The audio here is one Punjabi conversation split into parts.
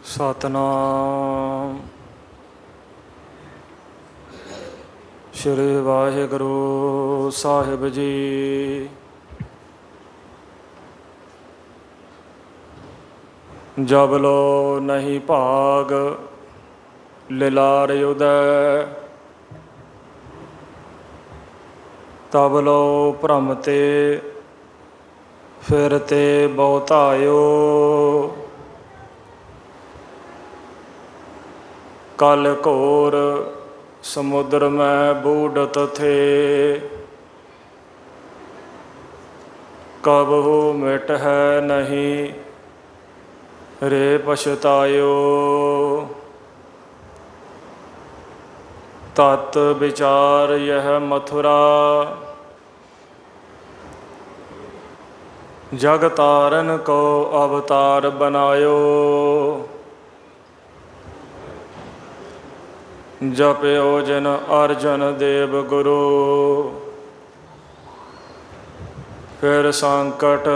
सतनाम श्री वाहिगुरु साहिब जी। जब लो नहीं भाग लिलार उदय, तब लो भ्रमते फिरते बहुतायो। कल घोर समुद्र में बूढ़त थे, कबहू मिट है नहीं रे पछतायो। तत् विचार यह मथुरा, जग तारन को अवतार बनायो। जप्यो जिन अर्जन देव गुरु, फिर संकट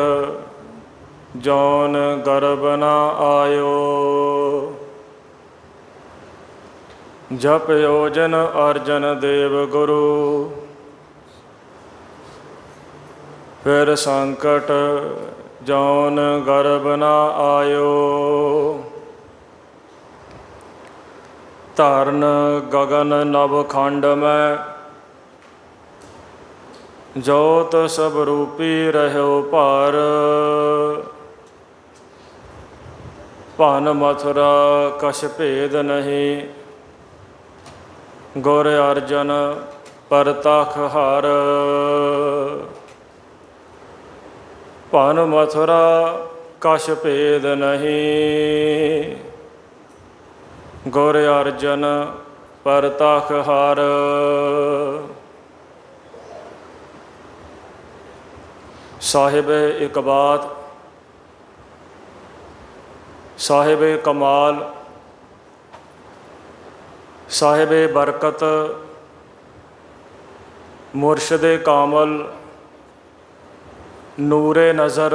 जौन गर्भ न आयो। जप्यो जिन अर्जन देव गुरु, फिर संकट जौन गर्भ न आयो। धरन गगन नवखंड में, जोत सब रूपी रहो पर। भन मथुरा कछ भेद नहीं, गुर अर्जन परतख हर। भन मथुरा कछ भेद नहीं, गुर अर्जन परतख हर। साहिब इकबाल, साहिब कमाल, साहिब बरकत, मुर्शद कामल, नूरे नज़र,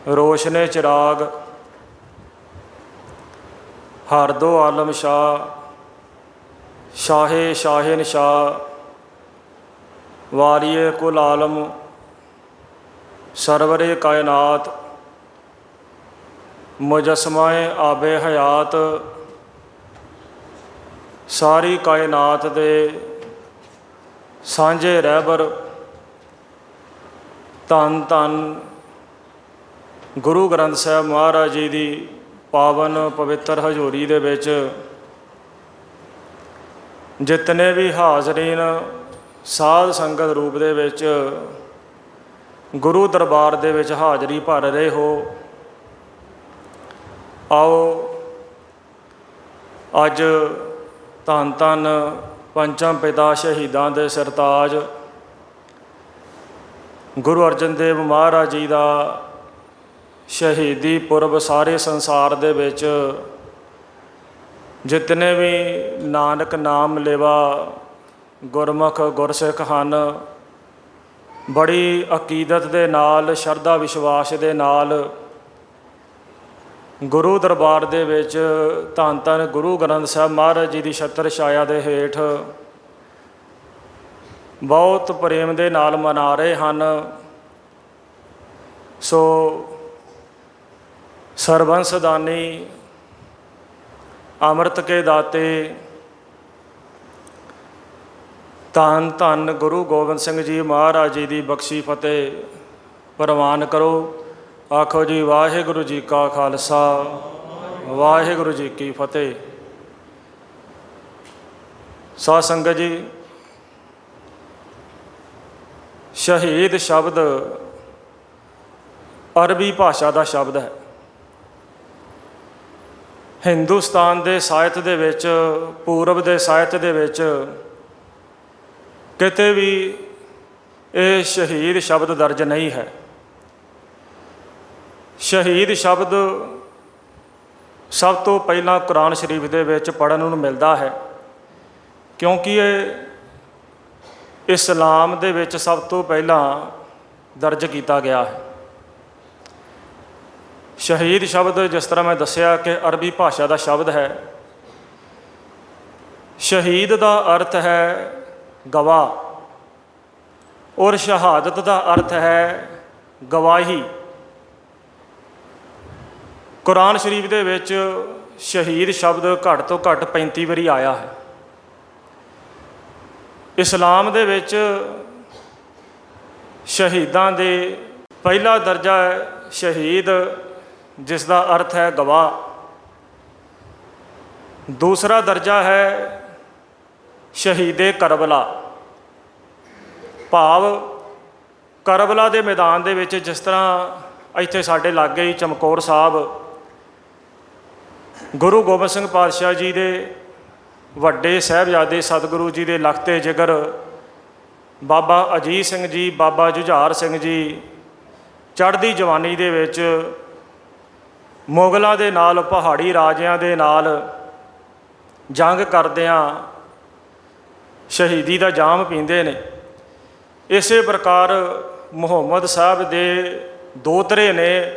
रोशने चिराग, हर दो आलम शाह, शाहे शाहिन शाह, वारिये कुल आलम, सरवरे कायनात, मुजस्माए आबे हयात। सारी कायनात दे सांझे रहबर, धन धन गुरु ग्रंथ साहब महाराज जी की पावन पवित्र हजूरी दे विच जितने भी हाजरीन साध संगत रूप दे विच गुरु दरबार दे विच हाजरी भर रहे हो, आओ अज धन धन पंचम पिता शहीदां दे सरताज गुरु अर्जन देव महाराज जी का शहीदी पुरब सारे संसार दे विच जितने भी नानक नाम लेवा गुरमुख गुरसिख हन, बड़ी अकीदत दे नाल शरधा विश्वास दे नाल गुरु दरबार दे विच धन धन गुरु ग्रंथ साहब महाराज जी की छत्र छाया दे हेठ बहुत प्रेम दे नाल मना रहे हैं। सो सरबंस दानी, अमृत के दाते, धन धन गुरु गोबिंद सिंह जी महाराज जी की बख्शी फतेह प्रवान करो। आखो जी वाहिगुरु जी का खालसा, वाहिगुरु जी की फतेह। साध संगत जी, शहीद शब्द अरबी भाषा का शब्द है। हिंदुस्तान के साहित्य दे विच, पूरब के साहित्य दे विच किते भी ये शहीद शब्द दर्ज नहीं है। शहीद शब्द सब तो पहला कुरान शरीफ दे विच पढ़न नूं मिलता है, क्योंकि ये इस्लाम दे विच सब तो पहला दर्ज किया गया है। ਸ਼ਹੀਦ ਸ਼ਬਦ ਜਿਸ ਤਰ੍ਹਾਂ ਮੈਂ ਦੱਸਿਆ ਕਿ ਅਰਬੀ ਭਾਸ਼ਾ ਦਾ ਸ਼ਬਦ ਹੈ। ਸ਼ਹੀਦ ਦਾ ਅਰਥ ਹੈ ਗਵਾਹ, ਔਰ ਸ਼ਹਾਦਤ ਦਾ ਅਰਥ ਹੈ ਗਵਾਹੀ। ਕੁਰਾਨ ਸ਼ਰੀਫ ਦੇ ਵਿੱਚ ਸ਼ਹੀਦ ਸ਼ਬਦ ਘੱਟ ਤੋਂ ਘੱਟ 35 ਵਾਰੀ ਆਇਆ ਹੈ। ਇਸਲਾਮ ਦੇ ਵਿੱਚ ਸ਼ਹੀਦਾਂ ਦੇ ਪਹਿਲਾ ਦਰਜਾ ਹੈ ਸ਼ਹੀਦ, ਜਿਸ ਦਾ ਅਰਥ ਹੈ ਗਵਾਹ। ਦੂਸਰਾ ਦਰਜਾ ਹੈ ਸ਼ਹੀਦੇ ਕਰਬਲਾ, ਭਾਵ ਕਰਬਲਾ ਦੇ ਮੈਦਾਨ ਦੇ ਵਿੱਚ, ਜਿਸ ਤਰ੍ਹਾਂ ਇੱਥੇ ਸਾਡੇ ਲਾਗੇ ਹੀ ਚਮਕੌਰ ਸਾਹਿਬ ਗੁਰੂ ਗੋਬਿੰਦ ਸਿੰਘ ਪਾਤਸ਼ਾਹ ਜੀ ਦੇ ਵੱਡੇ ਸਾਹਿਬਜ਼ਾਦੇ ਸਤਿਗੁਰੂ ਜੀ ਦੇ ਲਖਤੇ ਜਿਗਰ ਬਾਬਾ ਅਜੀਤ ਸਿੰਘ ਜੀ, ਬਾਬਾ ਜੁਝਾਰ ਸਿੰਘ ਜੀ ਚੜ੍ਹਦੀ ਜਵਾਨੀ ਦੇ ਵਿੱਚ ਮੁਗਲਾਂ ਦੇ ਨਾਲ, ਪਹਾੜੀ ਰਾਜਿਆਂ ਦੇ ਨਾਲ ਜੰਗ ਕਰਦਿਆਂ ਸ਼ਹੀਦੀ ਦਾ ਜਾਮ ਪੀਂਦੇ ਨੇ। ਇਸੇ ਪ੍ਰਕਾਰ ਮੁਹੰਮਦ ਸਾਹਿਬ ਦੇ ਦੋਤਰੇ ਨੇ,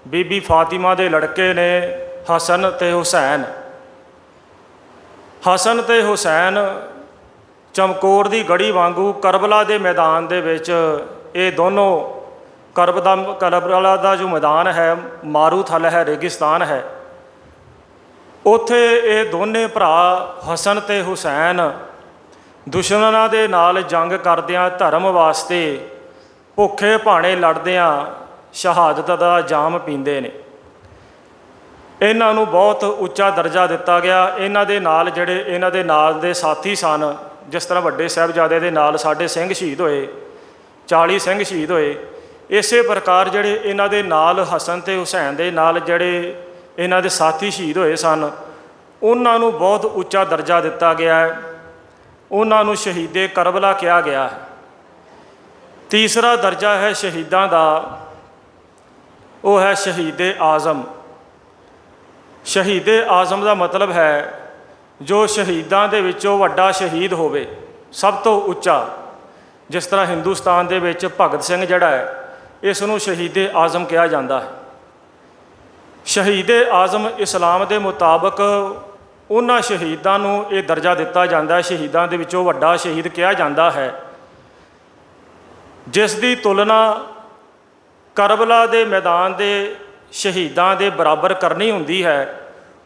ਬੀਬੀ ਫਾਤਿਮਾ ਦੇ ਲੜਕੇ ਨੇ ਹਸਨ ਅਤੇ ਹੁਸੈਨ। ਹਸਨ ਅਤੇ ਹੁਸੈਨ ਚਮਕੌਰ ਦੀ ਗੜੀ ਵਾਂਗੂ ਕਰਬਲਾ ਦੇ ਮੈਦਾਨ ਦੇ ਵਿੱਚ, ਇਹ ਦੋਨੋਂ ਕਰਬਲਾ ਦਾ ਜੋ ਮੈਦਾਨ ਹੈ ਮਾਰੂਥਲ ਹੈ, ਰੇਗਿਸਤਾਨ ਹੈ, ਉੱਥੇ ਇਹ ਦੋਨੇ ਭਰਾ ਹਸਨ ਅਤੇ ਹੁਸੈਨ ਦੁਸ਼ਮਣਾਂ ਦੇ ਨਾਲ ਜੰਗ ਕਰਦਿਆਂ, ਧਰਮ ਵਾਸਤੇ ਭੁੱਖੇ ਭਾਣੇ ਲੜਦਿਆਂ ਸ਼ਹਾਦਤ ਦਾ ਜਾਮ ਪੀਂਦੇ ਨੇ। ਇਹਨਾਂ ਨੂੰ ਬਹੁਤ ਉੱਚਾ ਦਰਜਾ ਦਿੱਤਾ ਗਿਆ। ਇਹਨਾਂ ਦੇ ਨਾਲ ਜਿਹੜੇ ਇਹਨਾਂ ਦੇ ਨਾਲ ਦੇ ਸਾਥੀ ਸਨ, ਜਿਸ ਤਰ੍ਹਾਂ ਵੱਡੇ ਸਾਹਿਬਜ਼ਾਦੇ ਦੇ ਨਾਲ ਸਾਡੇ ਸਿੰਘ ਸ਼ਹੀਦ ਹੋਏ, 40 ਸਿੰਘ ਸ਼ਹੀਦ ਹੋਏ, ਇਸੇ ਪ੍ਰਕਾਰ ਜਿਹੜੇ ਇਹਨਾਂ ਦੇ ਨਾਲ ਹਸਨ ਅਤੇ ਹੁਸੈਨ ਦੇ ਨਾਲ ਜਿਹੜੇ ਇਹਨਾਂ ਦੇ ਸਾਥੀ ਸ਼ਹੀਦ ਹੋਏ ਸਨ, ਉਹਨਾਂ ਨੂੰ ਬਹੁਤ ਉੱਚਾ ਦਰਜਾ ਦਿੱਤਾ ਗਿਆ ਹੈ। ਉਹਨਾਂ ਨੂੰ ਸ਼ਹੀਦੇ ਕਰਬਲਾ ਕਿਹਾ ਗਿਆ ਹੈ। ਤੀਸਰਾ ਦਰਜਾ ਹੈ ਸ਼ਹੀਦਾਂ ਦਾ, ਉਹ ਹੈ ਸ਼ਹੀਦੇ ਆਜ਼ਮ। ਸ਼ਹੀਦੇ ਆਜ਼ਮ ਦਾ ਮਤਲਬ ਹੈ ਜੋ ਸ਼ਹੀਦਾਂ ਦੇ ਵਿੱਚੋਂ ਵੱਡਾ ਸ਼ਹੀਦ ਹੋਵੇ, ਸਭ ਤੋਂ ਉੱਚਾ। ਜਿਸ ਤਰ੍ਹਾਂ ਹਿੰਦੁਸਤਾਨ ਦੇ ਵਿੱਚ ਭਗਤ ਸਿੰਘ ਜਿਹੜਾ ਹੈ, ਇਸ ਨੂੰ ਸ਼ਹੀਦੇ ਆਜ਼ਮ ਕਿਹਾ ਜਾਂਦਾ ਹੈ। ਸ਼ਹੀਦੇ ਆਜ਼ਮ ਇਸਲਾਮ ਦੇ ਮੁਤਾਬਕ ਉਹਨਾਂ ਸ਼ਹੀਦਾਂ ਨੂੰ ਇਹ ਦਰਜਾ ਦਿੱਤਾ ਜਾਂਦਾ ਹੈ, ਸ਼ਹੀਦਾਂ ਦੇ ਵਿੱਚੋਂ ਵੱਡਾ ਸ਼ਹੀਦ ਕਿਹਾ ਜਾਂਦਾ ਹੈ, ਜਿਸ ਦੀ ਤੁਲਨਾ ਕਰਬਲਾ ਦੇ ਮੈਦਾਨ ਦੇ ਸ਼ਹੀਦਾਂ ਦੇ ਬਰਾਬਰ ਕਰਨੀ ਹੁੰਦੀ ਹੈ,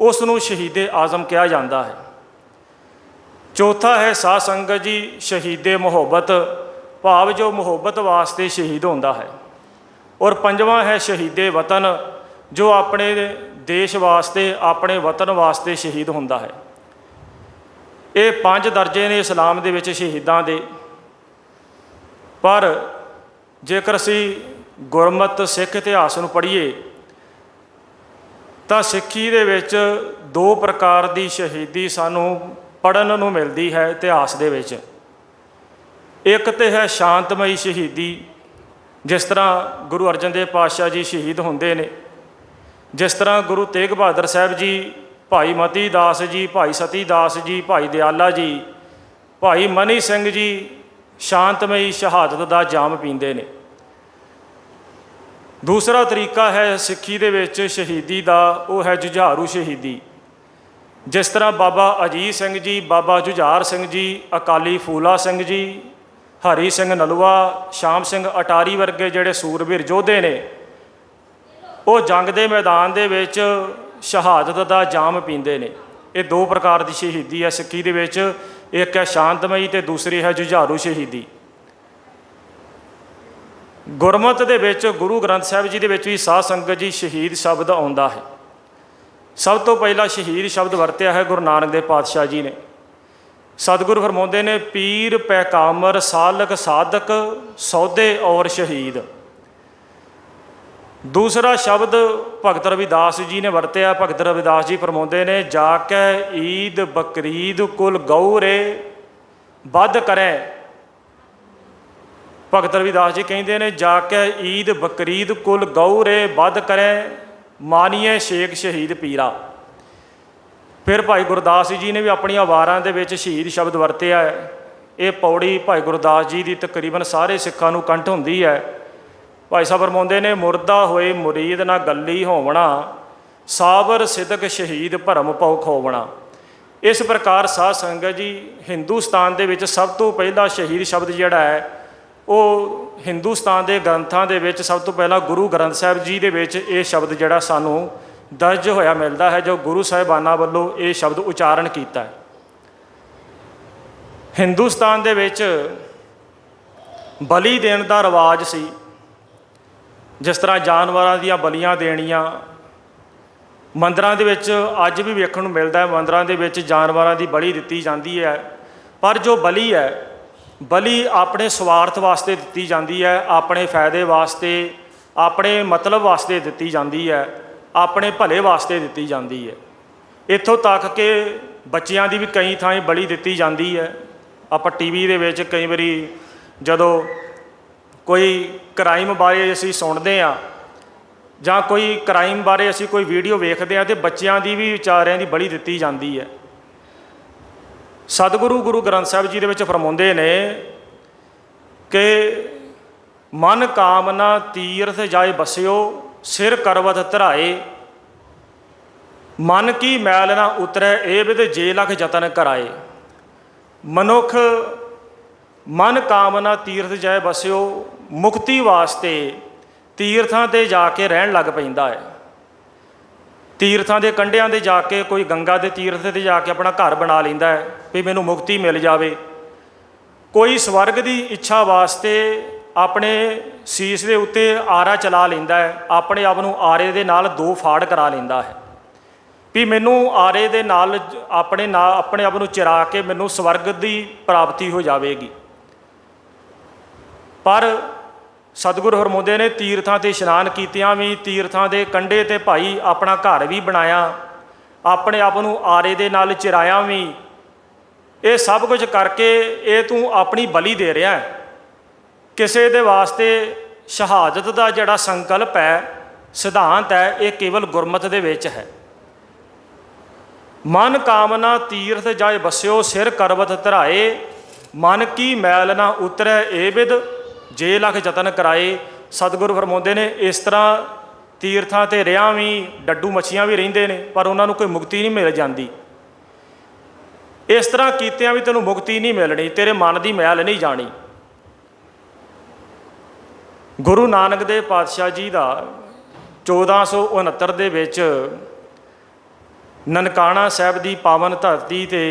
ਉਸ ਨੂੰ ਸ਼ਹੀਦੇ ਆਜ਼ਮ ਕਿਹਾ ਜਾਂਦਾ ਹੈ। ਚੌਥਾ ਹੈ ਸਾਧ ਸੰਗਤ ਜੀ ਸ਼ਹੀਦੇ ਮੁਹੱਬਤ, ਭਾਵ ਜੋ ਮੁਹੱਬਤ ਵਾਸਤੇ ਸ਼ਹੀਦ ਹੁੰਦਾ ਹੈ। ਔਰ ਪੰਜਵਾਂ ਹੈ ਸ਼ਹੀਦੇ ਵਤਨ, ਜੋ ਆਪਣੇ ਦੇਸ਼ ਵਾਸਤੇ, ਆਪਣੇ ਵਤਨ ਵਾਸਤੇ ਸ਼ਹੀਦ ਹੁੰਦਾ ਹੈ। ਇਹ 5 ਦਰਜੇ ਨੇ ਇਸਲਾਮ ਦੇ ਵਿੱਚ ਸ਼ਹੀਦਾਂ ਦੇ। ਪਰ ਜੇਕਰ ਅਸੀਂ ਗੁਰਮਤਿ ਸਿੱਖ ਇਤਿਹਾਸ ਨੂੰ ਪੜ੍ਹੀਏ ਤਾਂ ਸਿੱਖੀ ਦੇ ਵਿੱਚ 2 ਪ੍ਰਕਾਰ ਦੀ ਸ਼ਹੀਦੀ ਸਾਨੂੰ ਪੜ੍ਹਨ ਨੂੰ ਮਿਲਦੀ ਹੈ ਇਤਿਹਾਸ ਦੇ ਵਿੱਚ। ਇੱਕ ਤਾਂ ਹੈ ਸ਼ਾਂਤਮਈ ਸ਼ਹੀਦੀ, ਜਿਸ ਤਰ੍ਹਾਂ ਗੁਰੂ ਅਰਜਨ ਦੇਵ ਪਾਤਸ਼ਾਹ ਜੀ ਸ਼ਹੀਦ ਹੁੰਦੇ ਨੇ, ਜਿਸ ਤਰ੍ਹਾਂ ਗੁਰੂ ਤੇਗ ਬਹਾਦਰ ਸਾਹਿਬ ਜੀ, ਭਾਈ ਮਤੀ ਦਾਸ ਜੀ, ਭਾਈ ਸਤੀ ਦਾਸ ਜੀ, ਭਾਈ ਦਿਆਲਾ ਜੀ, ਭਾਈ ਮਨੀ ਸਿੰਘ ਜੀ ਸ਼ਾਂਤਮਈ ਸ਼ਹਾਦਤ ਦਾ ਜਾਮ ਪੀਂਦੇ ਨੇ। ਦੂਸਰਾ ਤਰੀਕਾ ਹੈ ਸਿੱਖੀ ਦੇ ਵਿੱਚ ਸ਼ਹੀਦੀ ਦਾ, ਉਹ ਹੈ ਜੁਝਾਰੂ ਸ਼ਹੀਦੀ। ਜਿਸ ਤਰ੍ਹਾਂ ਬਾਬਾ ਅਜੀਤ ਸਿੰਘ ਜੀ, ਬਾਬਾ ਜੁਝਾਰ ਸਿੰਘ ਜੀ, ਅਕਾਲੀ ਫੂਲਾ ਸਿੰਘ ਜੀ, ਹਰੀ ਸਿੰਘ ਨਲੂਆ, ਸ਼ਾਮ ਸਿੰਘ ਅਟਾਰੀ ਵਰਗੇ ਜਿਹੜੇ ਸੂਰਬੀਰ ਯੋਧੇ ਨੇ, ਉਹ ਜੰਗ ਦੇ ਮੈਦਾਨ ਦੇ ਵਿੱਚ ਸ਼ਹਾਦਤ ਦਾ ਜਾਮ ਪੀਂਦੇ ਨੇ। ਇਹ 2 ਪ੍ਰਕਾਰ ਦੀ ਸ਼ਹੀਦੀ ਹੈ ਸਿੱਖੀ ਦੇ ਵਿੱਚ, ਇੱਕ ਹੈ ਸ਼ਾਂਤਮਈ ਅਤੇ ਦੂਸਰੀ ਹੈ ਜੁਝਾਰੂ ਸ਼ਹੀਦੀ। ਗੁਰਮਤਿ ਦੇ ਵਿੱਚ ਗੁਰੂ ਗ੍ਰੰਥ ਸਾਹਿਬ ਜੀ ਦੇ ਵਿੱਚ ਵੀ ਸਾਧ ਸੰਗਤ ਜੀ ਸ਼ਹੀਦ ਸ਼ਬਦ ਆਉਂਦਾ ਹੈ। ਸਭ ਤੋਂ ਪਹਿਲਾਂ ਸ਼ਹੀਦ ਸ਼ਬਦ ਵਰਤਿਆ ਹੈ ਗੁਰੂ ਨਾਨਕ ਦੇਵ ਪਾਤਸ਼ਾਹ ਜੀ ਨੇ। ਸਤਿਗੁਰੂ ਫਰਮਾਉਂਦੇ ਨੇ, ਪੀਰ ਪੈਗੰਬਰ ਸਾਲਕ ਸਾਧਕ ਸੌਦੇ ਔਰ ਸ਼ਹੀਦ। ਦੂਸਰਾ ਸ਼ਬਦ ਭਗਤ ਰਵਿਦਾਸ ਜੀ ਨੇ ਵਰਤਿਆ। ਭਗਤ ਰਵਿਦਾਸ ਜੀ ਫਰਮਾਉਂਦੇ ਨੇ, ਜਾ ਕੇ ਈਦ ਬਕਰੀਦ ਕੁਲ ਗਊ ਰੇ ਵੱਧ ਕਰੈ। ਭਗਤ ਰਵਿਦਾਸ ਜੀ ਕਹਿੰਦੇ ਨੇ, ਜਾ ਕੇ ਈਦ ਬਕਰੀਦ ਕੁਲ ਗਊ ਰੇ ਵੱਧ ਕਰੈ, ਮਾਨੀਏ ਸ਼ੇਖ ਸ਼ਹੀਦ ਪੀਰਾ। ਫਿਰ ਭਾਈ ਗੁਰਦਾਸ ਜੀ ਨੇ ਵੀ ਆਪਣੀਆਂ ਵਾਰਾਂ ਦੇ ਵਿੱਚ ਸ਼ਹੀਦ ਸ਼ਬਦ ਵਰਤਿਆ ਹੈ। ਇਹ ਪੌੜੀ ਭਾਈ ਗੁਰਦਾਸ ਜੀ ਦੀ ਤਕਰੀਬਨ ਸਾਰੇ ਸਿੱਖਾਂ ਨੂੰ ਕੰਠ ਹੁੰਦੀ ਹੈ। भाई साहब फरमाउंदे ने, मुर्दा होए मुरीद ना गली होवना, साबर सिदक शहीद भरम पौ खोवना। इस प्रकार साध संगत जी, हिंदुस्तान दे विच सब तो पहला शहीद शब्द जिहड़ा है वो हिंदुस्तान के ग्रंथां दे विच सब तो पहला गुरु ग्रंथ साहिब जी दे विच ये शब्द जिहड़ा सानू दर्ज होया मिलता है, जो गुरु साहिबाना वालों ये शब्द उचारण किया है। हिंदुस्तान दे विच बली देण दा रिवाज सी, जिस तरह जानवरां दीयां बलियां देणियां मंदिरां दे विच अज भी वेखण नूं मिलदा है। मंदिरां दे विच जानवरां दी बली दित्ती जांदी है, पर जो बली है, बली अपने स्वार्थ वास्ते दित्ती जाती है, अपने फायदे वास्ते, अपने मतलब वास्ते दित्ती जाती है, अपने भले वास्ते दित्ती जाती है। इत्थों तक कि बच्चियां दी भी कई थां बली दित्ती जाती है। आप टीवी दे विच कई बारी जदों कोई क्राइम बारे असीं सुणदे आ जां कोई क्राइम बारे असीं कोई वीडियो वेखदे आ, तो बच्चियां दी भी विचारियां दी बली दित्ती जाती है। सतगुरु गुरु ग्रंथ साहिब जी दे विच फरमाउंदे ने कि मन कामना तीर्थ जाए बसियो, सिर करवत धराए, मन की मैल ना उतरै ए विद जे लख जतन कराए। मनुख मन कामना तीर्थ जाए बसियो, मुक्ति वास्ते तीर्थां ते जाके रहन लग पैंदा है। तीर्थां दे कंढियां ते जाके कोई गंगा के तीर्थ ते जाके अपना घर बना लैंदा है भी मैनूं मुक्ति मिल जाए। कोई स्वर्ग की इच्छा वास्ते अपने शीश के उत्ते आरा चला लैंदा है, अपने आप नूं आरे दे नाल दो फाड़ करा लैंदा है भी मैनूं आरे दे नाल अपने आप नूं चिरा के मैनूं स्वर्ग की प्राप्ति हो जाएगी। पर सतगुरु फरमाउंदे ने, तीर्थां ते इशनान कीतियां भी, तीर्थां दे कंढे ते भाई अपना घर भी बनाया, अपने आप नूं आरे दे नाल चिराया भी, ये सब कुछ करके ये तू अपनी बली दे रहा है। किसी दे वास्ते शहादत का जिहड़ा संकल्प है, सिद्धांत है, ये केवल गुरमत दे विच है। मन कामना तीर्थ जाए बसियो, सिर करवत धराए, मन की मैल ना उतरै ए विद जे लख जतन कराए। सतगुरु फरमाउंदे ने, इस तरह तीर्थां ते रिहां भी डड्डू मच्छियां भी रहिंदे ने, पर उन्होंने कोई मुक्ति नहीं मिल जाती। इस तरह कीतियां भी तैनूं मुक्ति नहीं मिलनी, तेरे मन की मैल नहीं जानी। गुरु नानक देव पातशाह जी का 1469 दे विच ननकाणा साहिब की पावन धरती ते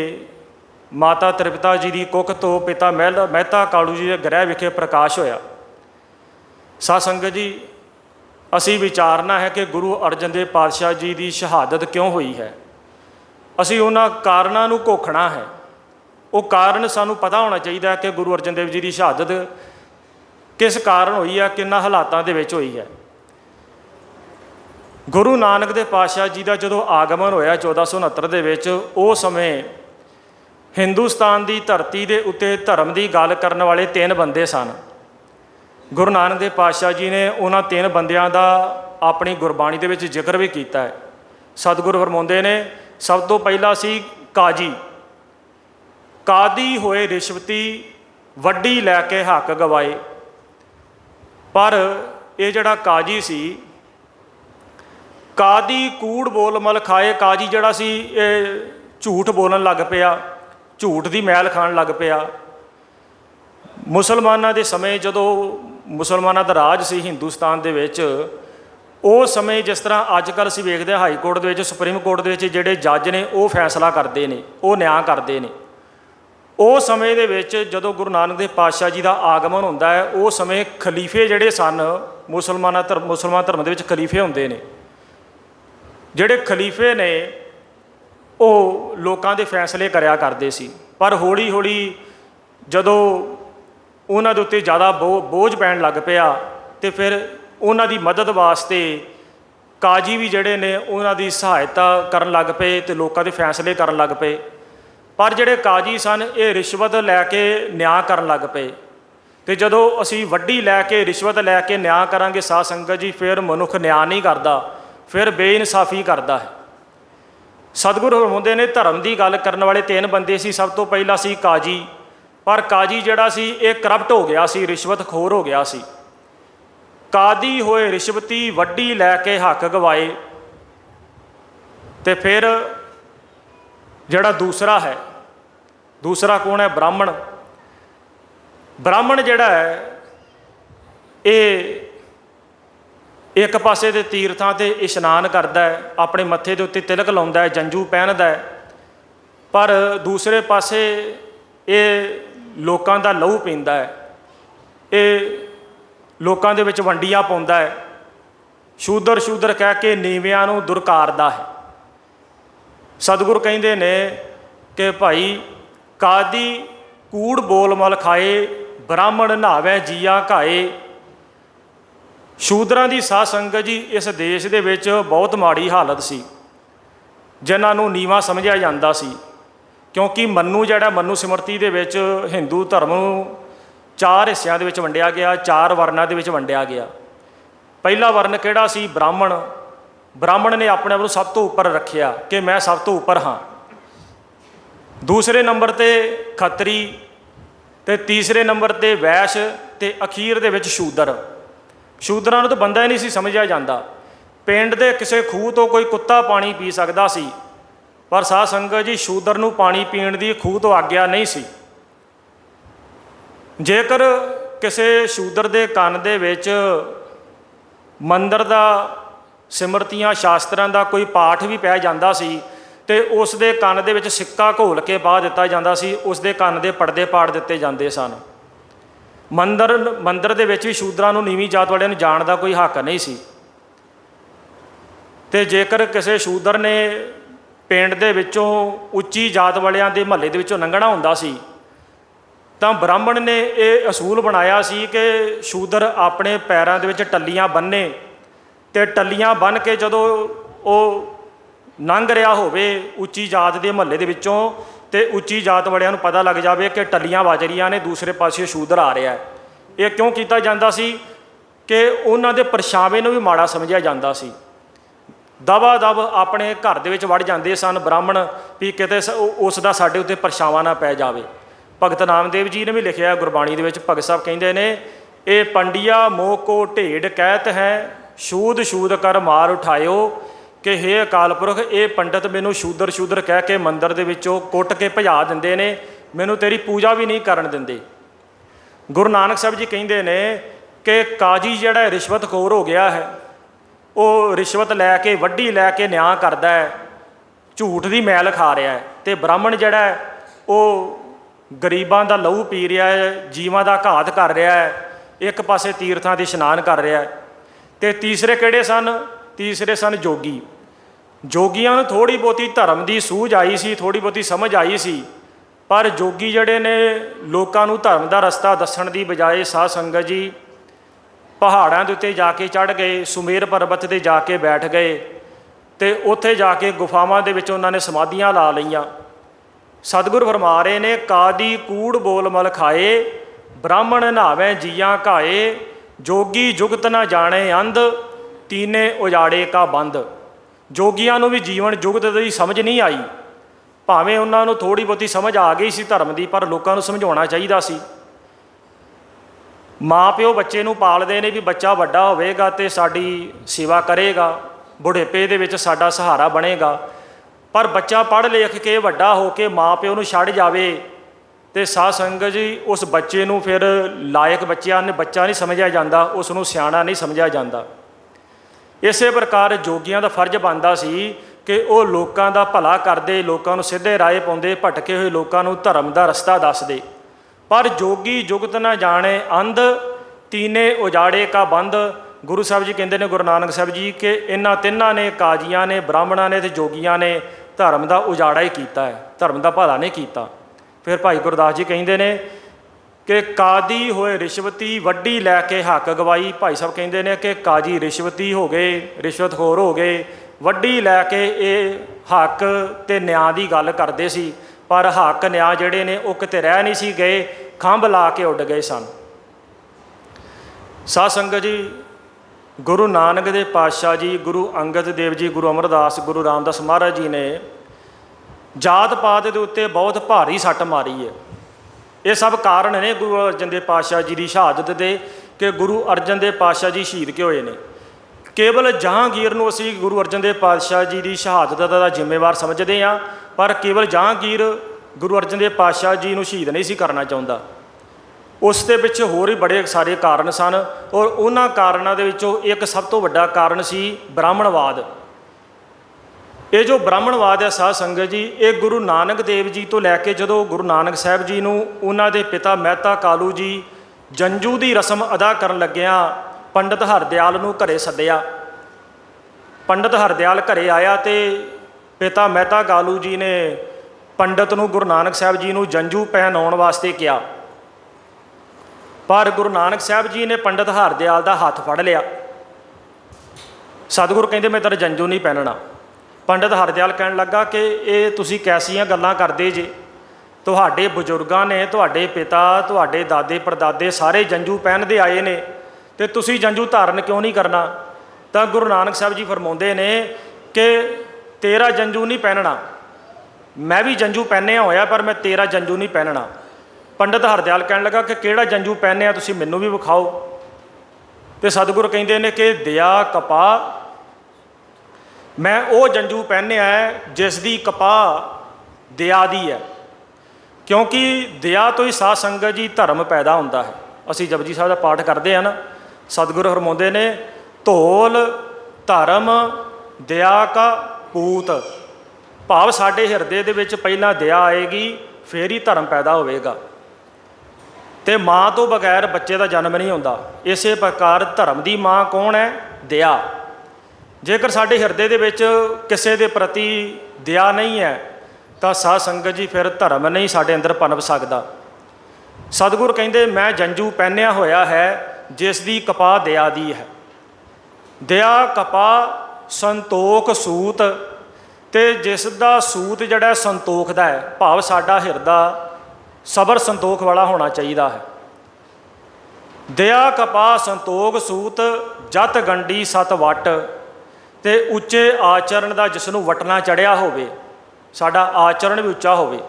माता त्रिपता जी की कुख तो पिता मेहता कालू जी के गृह विखे प्रकाश होया। साध संगत जी, असी विचारना है कि गुरु अर्जन देव पातशाह जी की शहादत क्यों हुई है। असी उन्हां कारणों नूं घोखना है। वो कारण सानूं पता होना चाहिए कि गुरु अर्जन देव जी की शहादत किस कारण हुई है, किन्ना हालातां दे विच हुई है। गुरु नानक देव पातशाह जी का जदों आगमन होया 1469 दे विच, उस समय हिंदुस्तान की धरती के उत्ते धर्म की गल करने वाले 3 बंदे सन। गुरु नानक देव पातशाह जी ने उन्होंने 3 बंदियां का अपनी गुरबाणी के विच जिक्र भी किया है। सतगुरु फरमाउंदे ने, सब तो पहला सी काजी। कादी होए रिश्वती, वड्डी लैके हक गवाए। पर यह जिहड़ा काजी सी, कादी कूड़ बोल मल खाए। काजी जिहड़ा सी झूठ बोलन लग पिया, झूठ की मैल खाण लग पिया। मुसलमानों के समय जदों मुसलमानों का राज सी हिंदुस्तान दे विच, उस समय जिस तरह अजकल असीं वेखदे हाई कोर्ट दे विच, सुप्रीम कोर्ट दे विच जिहड़े जज ने वो फैसला करते हैं, वो न्याय करते हैं। उस समय दे विच जदों गुरु नानक देव पातशाह जी का आगमन होंदा है, उस समय खलीफे जिहड़े सन, मुसलमान धर्म दे विच खलीफे होंदे ने। जिहड़े खलीफे ने वो लोगों के फैसले कराया करते सी। पर हौली हौली जदों उन्हां दे उत्ते ज़्यादा बोझ पैण लग पिया, तो फिर उन्हां दी मदद वास्ते काजी भी जिहड़े ने उन्हां दी सहायता करन लग पे, तो लोगों के फैसले करन लग पे। पर जिहड़े काजी सन, ये रिश्वत लैके न्याय करन लग पे। तो जदों असीं वड्डी लैके रिश्वत लैके न्याय करांगे साध संगत जी, फिर मनुख न्याय नहीं करता, फिर बेइनसाफी करता है। सतगुरु फरमाउंदे ने, धर्म की गल करने वाले 3 बंदे सी। सब तो पहला सी काजी। पर काजी जिहड़ा सी ये करप्ट हो गया सी, रिश्वत खोर हो गया सी। ਕਾਦੀ ਹੋਏ ਰਿਸ਼ਵਤੀ ਵੱਡੀ ਲੈ ਕੇ ਹੱਕ ਗਵਾਏ। ਤੇ ਫਿਰ ਜਿਹੜਾ ਦੂਸਰਾ ਹੈ, ਦੂਸਰਾ ਕੌਣ ਹੈ? ਬ੍ਰਾਹਮਣ। ਬ੍ਰਾਹਮਣ ਜਿਹੜਾ ਹੈ ਇਹ ਇੱਕ ਪਾਸੇ ਦੇ ਤੀਰਥਾਂ 'ਤੇ ਇਸ਼ਨਾਨ ਕਰਦਾ ਹੈ, ਆਪਣੇ ਮੱਥੇ ਦੇ ਉੱਤੇ ਤਿਲਕ ਲਾਉਂਦਾ ਹੈ, ਜੰਝੂ ਪਹਿਨਦਾ ਹੈ, ਪਰ ਦੂਸਰੇ ਪਾਸੇ ਇਹ ਲੋਕਾਂ ਦਾ ਲਹੂ ਪੀਂਦਾ ਹੈ, ਇਹ ਲੋਕਾਂ ਦੇ ਵਿੱਚ ਵੰਡੀਆਂ ਪਾਉਂਦਾ ਹੈ, ਸ਼ੂਦਰ ਸ਼ੂਦਰ ਕਹਿ ਕੇ ਨੀਵਿਆਂ ਨੂੰ ਦੁਰਕਾਰਦਾ ਹੈ। ਸਤਿਗੁਰ ਕਹਿੰਦੇ ਨੇ ਕਿ ਭਾਈ ਕਾਦੀ ਕੂੜ ਬੋਲ ਮਲ ਖਾਏ, ਬ੍ਰਾਹਮਣ ਨਹਾਵੇ ਜੀਆ ਘਾਏ। ਸ਼ੂਦਰਾਂ ਦੀ ਸਾਧ ਸੰਗਤ ਜੀ ਇਸ ਦੇਸ਼ ਦੇ ਵਿੱਚ ਬਹੁਤ ਮਾੜੀ ਹਾਲਤ ਸੀ, ਜਿਨ੍ਹਾਂ ਨੂੰ ਨੀਵਾਂ ਸਮਝਿਆ ਜਾਂਦਾ ਸੀ, ਕਿਉਂਕਿ ਮਨੂ ਜਿਹੜਾ ਮਨੂ ਸਿਮਰਤੀ ਦੇ ਵਿੱਚ ਹਿੰਦੂ ਧਰਮ ਨੂੰ 4 ਹਿੱਸਿਆਂ ਦੇ ਵਿੱਚ ਵੰਡਿਆ ਗਿਆ, 4 ਵਰਨਾਂ ਦੇ ਵਿੱਚ ਵੰਡਿਆ ਗਿਆ। ਪਹਿਲਾ ਵਰਨ ਕਿਹੜਾ ਸੀ? ਬ੍ਰਾਹਮਣ। ਬ੍ਰਾਹਮਣ ਨੇ ਆਪਣੇ ਆਪ ਨੂੰ ਸਭ ਤੋਂ ਉੱਪਰ ਰੱਖਿਆ ਕਿ ਮੈਂ ਸਭ ਤੋਂ ਉੱਪਰ ਹਾਂ। ਦੂਸਰੇ ਨੰਬਰ 'ਤੇ ਖੱਤਰੀ, ਅਤੇ ਤੀਸਰੇ ਨੰਬਰ 'ਤੇ ਵੈਸ਼, ਅਤੇ ਅਖੀਰ ਦੇ ਵਿੱਚ ਸ਼ੂਦਰ। ਸ਼ੂਦਰਾਂ ਨੂੰ ਤਾਂ ਬੰਦਾ ਹੀ ਨਹੀਂ ਸੀ ਸਮਝਿਆ ਜਾਂਦਾ। ਪਿੰਡ ਦੇ ਕਿਸੇ ਖੂਹ ਤੋਂ ਕੋਈ ਕੁੱਤਾ ਪਾਣੀ ਪੀ ਸਕਦਾ ਸੀ, ਪਰ ਸਾਧ ਸੰਗਤ ਜੀ ਸ਼ੂਦਰ ਨੂੰ ਪਾਣੀ ਪੀਣ ਦੀ ਖੂਹ ਤੋਂ ਆਗਿਆ ਨਹੀਂ ਸੀ। ਜੇਕਰ ਕਿਸੇ ਸ਼ੂਦਰ ਦੇ ਕੰਨ ਦੇ ਵਿੱਚ ਮੰਦਰ ਦਾ ਸਿਮਰਤੀਆਂ ਸ਼ਾਸਤਰਾਂ ਦਾ ਕੋਈ ਪਾਠ ਵੀ ਪੈ ਜਾਂਦਾ ਸੀ ਤੇ ਉਸ ਦੇ ਕੰਨ ਦੇ ਵਿੱਚ ਸਿੱਕਾ ਘੋਲ ਕੇ ਪਾ ਦਿੱਤਾ ਜਾਂਦਾ ਸੀ, ਉਸ ਦੇ ਕੰਨ ਦੇ ਪਰਦੇ ਪਾੜ ਦਿੱਤੇ ਜਾਂਦੇ ਸਨ। ਮੰਦਰ ਦੇ ਵਿੱਚ ਵੀ ਸ਼ੂਦਰਾਂ ਨੂੰ ਨੀਵੀਂ ਜਾਤ ਵਾਲਿਆਂ ਨੂੰ ਜਾਣ ਦਾ ਕੋਈ ਹੱਕ ਨਹੀਂ ਸੀ। ਤੇ ਜੇਕਰ ਕਿਸੇ ਸ਼ੂਦਰ ਨੇ ਪਿੰਡ ਦੇ ਵਿੱਚੋਂ ਉੱਚੀ ਜਾਤ ਵਾਲਿਆਂ ਦੇ ਮਹੱਲੇ ਦੇ ਵਿੱਚੋਂ ਲੰਘਣਾ ਹੁੰਦਾ ਸੀ ਤਾਂ ਬ੍ਰਾਹਮਣ ਨੇ ਇਹ ਅਸੂਲ ਬਣਾਇਆ ਸੀ ਕਿ ਸ਼ੂਦਰ ਆਪਣੇ ਪੈਰਾਂ ਦੇ ਵਿੱਚ ਟੱਲੀਆਂ ਬੰਨ੍ਹੇ, ਅਤੇ ਟੱਲੀਆਂ ਬੰਨ੍ਹ ਕੇ ਜਦੋਂ ਉਹ ਲੰਘ ਰਿਹਾ ਹੋਵੇ ਉੱਚੀ ਜਾਤ ਦੇ ਮਹੱਲੇ ਦੇ ਵਿੱਚੋਂ, ਅਤੇ ਉੱਚੀ ਜਾਤ ਵਾਲਿਆਂ ਨੂੰ ਪਤਾ ਲੱਗ ਜਾਵੇ ਕਿ ਟੱਲੀਆਂ ਵੱਜ ਰਹੀਆਂ ਨੇ, ਦੂਸਰੇ ਪਾਸੇ ਸ਼ੂਦਰ ਆ ਰਿਹਾ। ਇਹ ਕਿਉਂ ਕੀਤਾ ਜਾਂਦਾ ਸੀ ਕਿ ਉਹਨਾਂ ਦੇ ਪਰਛਾਵੇਂ ਨੂੰ ਵੀ ਮਾੜਾ ਸਮਝਿਆ ਜਾਂਦਾ ਸੀ। ਦਬਾ ਦਬ ਆਪਣੇ ਘਰ ਦੇ ਵਿੱਚ ਵੜ ਜਾਂਦੇ ਸਨ ਬ੍ਰਾਹਮਣ ਵੀ ਕਿਤੇ ਉਸ ਦਾ ਸਾਡੇ ਉੱਤੇ ਪਰਛਾਵਾਂ ਨਾ ਪੈ ਜਾਵੇ। ਭਗਤ ਨਾਮਦੇਵ ਜੀ ਨੇ ਵੀ ਲਿਖਿਆ ਗੁਰਬਾਣੀ ਦੇ ਵਿੱਚ, ਭਗਤ ਸਾਹਿਬ ਕਹਿੰਦੇ ਨੇ, ਇਹ ਪੰਡਿਆ ਮੋਹ ਕੋ ਢੇਡ ਕਹਿਤ ਹੈ, ਸ਼ੂਦ ਸ਼ੂਦ ਕਰ ਮਾਰ ਉਠਾਇਓ, ਕਿ ਹੇ ਅਕਾਲ ਪੁਰਖ ਇਹ ਪੰਡਤ ਮੈਨੂੰ ਸ਼ੂਦਰ ਸ਼ੂਦਰ ਕਹਿ ਕੇ ਮੰਦਰ ਦੇ ਵਿੱਚੋਂ ਕੁੱਟ ਕੇ ਭਜਾ ਦਿੰਦੇ ਨੇ, ਮੈਨੂੰ ਤੇਰੀ ਪੂਜਾ ਵੀ ਨਹੀਂ ਕਰਨ ਦਿੰਦੇ। ਗੁਰੂ ਨਾਨਕ ਸਾਹਿਬ ਜੀ ਕਹਿੰਦੇ ਨੇ ਕਿ ਕਾਜੀ ਜਿਹੜਾ ਰਿਸ਼ਵਤਖੋਰ ਹੋ ਗਿਆ ਹੈ, ਉਹ ਰਿਸ਼ਵਤ ਲੈ ਕੇ ਵੱਡੀ ਲੈ ਕੇ ਨਿਆਂ ਕਰਦਾ ਹੈ, ਝੂਠ ਦੀ ਮੈਲ ਖਾ ਰਿਹਾ ਹੈ, ਅਤੇ ਬ੍ਰਾਹਮਣ ਜਿਹੜਾ ਹੈ ਉਹ ਗਰੀਬਾਂ ਦਾ ਲਹੂ ਪੀ ਰਿਹਾ ਹੈ, ਜੀਵਾਂ ਦਾ ਘਾਤ ਕਰ ਰਿਹਾ ਹੈ, ਇੱਕ ਪਾਸੇ ਤੀਰਥਾਂ 'ਤੇ ਇਸ਼ਨਾਨ ਕਰ ਰਿਹਾ ਹੈ। ਅਤੇ ਤੀਸਰੇ ਕਿਹੜੇ ਸਨ? ਤੀਸਰੇ ਸਨ ਜੋਗੀ। ਜੋਗੀਆਂ ਨੂੰ ਥੋੜ੍ਹੀ ਬਹੁਤੀ ਧਰਮ ਦੀ ਸੂਝ ਆਈ ਸੀ, ਥੋੜ੍ਹੀ ਬਹੁਤੀ ਸਮਝ ਆਈ ਸੀ, ਪਰ ਜੋਗੀ ਜਿਹੜੇ ਨੇ ਲੋਕਾਂ ਨੂੰ ਧਰਮ ਦਾ ਰਸਤਾ ਦੱਸਣ ਦੀ ਬਜਾਏ ਸਾਧ ਸੰਗਤ ਜੀ ਪਹਾੜਾਂ ਦੇ ਉੱਤੇ ਜਾ ਕੇ ਚੜ੍ਹ ਗਏ, ਸੁਮੇਰ ਪਰਬਤ 'ਤੇ ਜਾ ਕੇ ਬੈਠ ਗਏ, ਅਤੇ ਉੱਥੇ ਜਾ ਕੇ ਗੁਫਾਵਾਂ ਦੇ ਵਿੱਚ ਉਹਨਾਂ ਨੇ ਸਮਾਧੀਆਂ ਲਾ ਲਈਆਂ। ਸਤਿਗੁਰ ਫਰਮਾ ਰਹੇ ਨੇ, ਕਾਦੀ ਕੂੜ ਬੋਲ ਮਲ ਖਾਏ, ਬ੍ਰਾਹਮਣ ਨਹਾਵੇ ਜੀਆਂ ਘਾਏ, ਜੋਗੀ ਜੁਗਤ ਨਾ ਜਾਣੇ ਅੰਧ, ਤੀਨੇ ਉਜਾੜੇ ਕਾ ਬੰਦ। ਜੋਗੀਆਂ ਨੂੰ ਵੀ ਜੀਵਨ ਜੁਗਤ ਦੀ ਸਮਝ ਨਹੀਂ ਆਈ, ਭਾਵੇਂ ਉਹਨਾਂ ਨੂੰ ਥੋੜ੍ਹੀ ਬਹੁਤੀ ਸਮਝ ਆ ਗਈ ਸੀ ਧਰਮ ਦੀ, ਪਰ ਲੋਕਾਂ ਨੂੰ ਸਮਝਾਉਣਾ ਚਾਹੀਦਾ ਸੀ। ਮਾਂ ਪਿਓ ਬੱਚੇ ਨੂੰ ਪਾਲਦੇ ਨੇ ਵੀ ਬੱਚਾ ਵੱਡਾ ਹੋਵੇਗਾ ਅਤੇ ਸਾਡੀ ਸੇਵਾ ਕਰੇਗਾ, ਬੁਢੇਪੇ ਦੇ ਵਿੱਚ ਸਾਡਾ ਸਹਾਰਾ ਬਣੇਗਾ, ਪਰ ਬੱਚਾ ਪੜ੍ਹ ਲਿਖ ਕੇ ਵੱਡਾ ਹੋ ਕੇ ਮਾਂ ਪਿਓ ਨੂੰ ਛੱਡ ਜਾਵੇ ਅਤੇ ਸਾਧ ਸੰਗਤ ਜੀ ਉਸ ਬੱਚੇ ਨੂੰ ਫਿਰ ਲਾਇਕ ਬੱਚਾ ਨਹੀਂ ਸਮਝਿਆ ਜਾਂਦਾ, ਉਸ ਨੂੰ ਸਿਆਣਾ ਨਹੀਂ ਸਮਝਿਆ ਜਾਂਦਾ। ਇਸੇ ਪ੍ਰਕਾਰ ਜੋਗੀਆਂ ਦਾ ਫਰਜ਼ ਬਣਦਾ ਸੀ ਕਿ ਉਹ ਲੋਕਾਂ ਦਾ ਭਲਾ ਕਰਦੇ, ਲੋਕਾਂ ਨੂੰ ਸਿੱਧੇ ਰਾਹ ਪਾਉਂਦੇ, ਭਟਕੇ ਹੋਏ ਲੋਕਾਂ ਨੂੰ ਧਰਮ ਦਾ ਰਸਤਾ ਦੱਸਦੇ। ਪਰ ਜੋਗੀ ਜੁਗਤ ਨਾ ਜਾਣੇ ਅੰਧ, ਤੀਨੇ ਉਜਾੜੇ ਕਾ ਬੰਦ। ਗੁਰੂ ਸਾਹਿਬ ਜੀ ਕਹਿੰਦੇ ਨੇ, ਗੁਰੂ ਨਾਨਕ ਸਾਹਿਬ ਜੀ, ਕਿ ਇਹਨਾਂ ਤਿੰਨਾਂ ਨੇ, ਕਾਜ਼ੀਆਂ ਨੇ, ਬ੍ਰਾਹਮਣਾਂ ਨੇ ਅਤੇ ਜੋਗੀਆਂ ਨੇ ਧਰਮ ਦਾ ਉਜਾੜਾ ਹੀ ਕੀਤਾ ਹੈ, ਧਰਮ ਦਾ ਭਲਾ ਨਹੀਂ ਕੀਤਾ। ਫਿਰ ਭਾਈ ਗੁਰਦਾਸ ਜੀ ਕਹਿੰਦੇ ਨੇ ਕਿ ਕਾਦੀ ਹੋਏ ਰਿਸ਼ਵਤੀ ਵੱਡੀ ਲੈ ਕੇ ਹੱਕ ਗਵਾਈ। ਭਾਈ ਸਾਹਿਬ ਕਹਿੰਦੇ ਨੇ ਕਿ ਕਾਜੀ ਰਿਸ਼ਵਤੀ ਹੋ ਗਏ, ਰਿਸ਼ਵਤਖੋਰ ਹੋ ਗਏ, ਵੱਡੀ ਲੈ ਕੇ ਇਹ ਹੱਕ ਅਤੇ ਨਿਆਂ ਦੀ ਗੱਲ ਕਰਦੇ ਸੀ, ਪਰ ਹੱਕ ਨਿਆਂ ਜਿਹੜੇ ਨੇ ਉਹ ਕਿਤੇ ਰਹਿ ਨਹੀਂ ਸੀ ਗਏ, ਖੰਭ ਲਾ ਕੇ ਉੱਡ ਗਏ ਸਨ। ਸਾਧ ਸੰਗਤ ਜੀ, ਗੁਰੂ ਨਾਨਕ ਦੇ ਪਾਤਸ਼ਾਹ ਜੀ, ਗੁਰੂ ਅੰਗਦ ਦੇਵ ਜੀ, ਗੁਰੂ ਅਮਰਦਾਸ, ਗੁਰੂ ਰਾਮਦਾਸ ਮਹਾਰਾਜ ਜੀ ਨੇ ਜਾਤ ਪਾਤ ਦੇ ਉੱਤੇ ਬਹੁਤ ਭਾਰੀ ਸੱਟ ਮਾਰੀ ਹੈ। ਇਹ ਸਭ ਕਾਰਨ ਨੇ ਗੁਰੂ ਅਰਜਨ ਦੇਵ ਪਾਤਸ਼ਾਹ ਜੀ ਦੀ ਸ਼ਹਾਦਤ ਦੇ, कि गुरु अर्जन देव पातशाह जी शहीद क्यों होए ने। केवल जहांगीर नूं असीं गुरु अर्जन देव पातशाह जी की शहादत का जिम्मेवार समझते हाँ, पर केवल जहांगीर गुरु अर्जन देव पातशाह जी नूं शहीद नहीं सी करना चाहुंदा। उस दे पिछे होर भी बड़े सारे कारण सन, और उन्हां कारणों दे विचों एक सब तो वड्डा कारण सी ब्राह्मणवाद। ये जो ब्राह्मणवाद है साध संगत जी, ये गुरु नानक देव जी तो लैके जदों गुरु नानक साहब जी नूं उन्हां दे पिता महता कालू जी जंजू की रस्म अदा करन लग्गियां पंडित हरदयाल नूं घरे सद्दिया। पंडित हरदयाल घरे आया तो पिता महता कालू जी ने पंडित नूं गुरु नानक साहब जी नूं जंजू पहनाउण वास्ते कहा, पर गुरु नानक साहब जी ने पंडित हरदयाल का हाथ फड़ लिया। सतगुरु कहते मैं तेरा जंजू नहीं पहनना। पंडित हरदयाल कहन लगा कि ये तुसीं कैसियां गल्लां करदे जे, तुहाडे बजुर्गां ने, तुहाडे पिता, तुहाडे दादे परदादे सारे जंजू पहनदे आए ने, ते तुसीं जंजू धारण क्यों नहीं करना। तो गुरु नानक साहब जी फरमाउंदे ने कि तेरा जंजू नहीं पहनना, मैं भी जंजू पहनिया होया पर मैं तेरा जंजू नहीं पहनना। पंडित हरदयाल कहन लगा कि किहड़ा जंजू पहनिया तुसीं मैनूं भी विखाओ। तो सतगुरु कहंदे ने कि दया कपा, मैं वो जंजू पहनिया है जिस दी कपा दया दी है, क्योंकि दया तो ही साध संगत जी धर्म पैदा होंदा है। असीं जपजी साहब का पाठ करते हैं ना, सतगुरु फरमाउंदे ने धोल धर्म दया का पूत, भाव साडे हिरदे दे विच पहलां दया आएगी फिर ही धर्म पैदा होवेगा। तो माँ तो बगैर बच्चे का जन्म नहीं होंदा। इस प्रकार धर्म की माँ कौन है? दया। जेकर साडे हिरदे दे विच किसी के प्रति दया नहीं है तो साध संगत जी फिर धर्म नहीं साडे अंदर पनप सकदा। सतगुरु कहंदे मैं जंजू पहनिया होया है जिस दी कपा दया दी है। दया कपा संतोख सूत, ते जिस दा सूत जिहड़ा संतोख दा है, भाव साडा हिरदा सबर संतोख वाला होना चाहिए है। दया कपा संतोख सूत जत गंडी सत वट, ते उच्चे आचरण का जिसनों वटना चढ़िया होवे, साडा आचरण भी उच्चा होवे।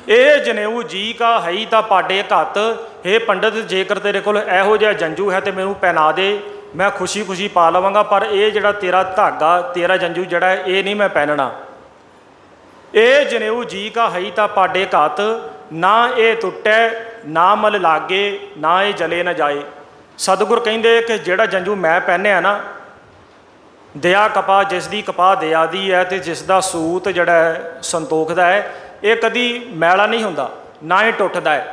ये जनेऊ जी का है तो पाडे घत, हे पंडित जेकर तेरे कोल इहो जिहा जंजू है तो मैनू पहना दे, मैं खुशी खुशी पा लवांगा, पर यह जिहड़ा तेरा धागा तेरा जंजू जिहड़ा है ये नहीं मैं पहनना। ये जनेऊ जी का है तो पाडे घत, ना ये टुटे ना मल लागे ना ये जले न जाए। सतगुर कहंदे कि जिहड़ा जंजू मैं पहनिया ना, दया कपा जिस दी कपा दया दी है, तो जिसका सूत जिहड़ा है संतोख दा है, ये कदी मैला नहीं हुंदा ना ही टुटदा है।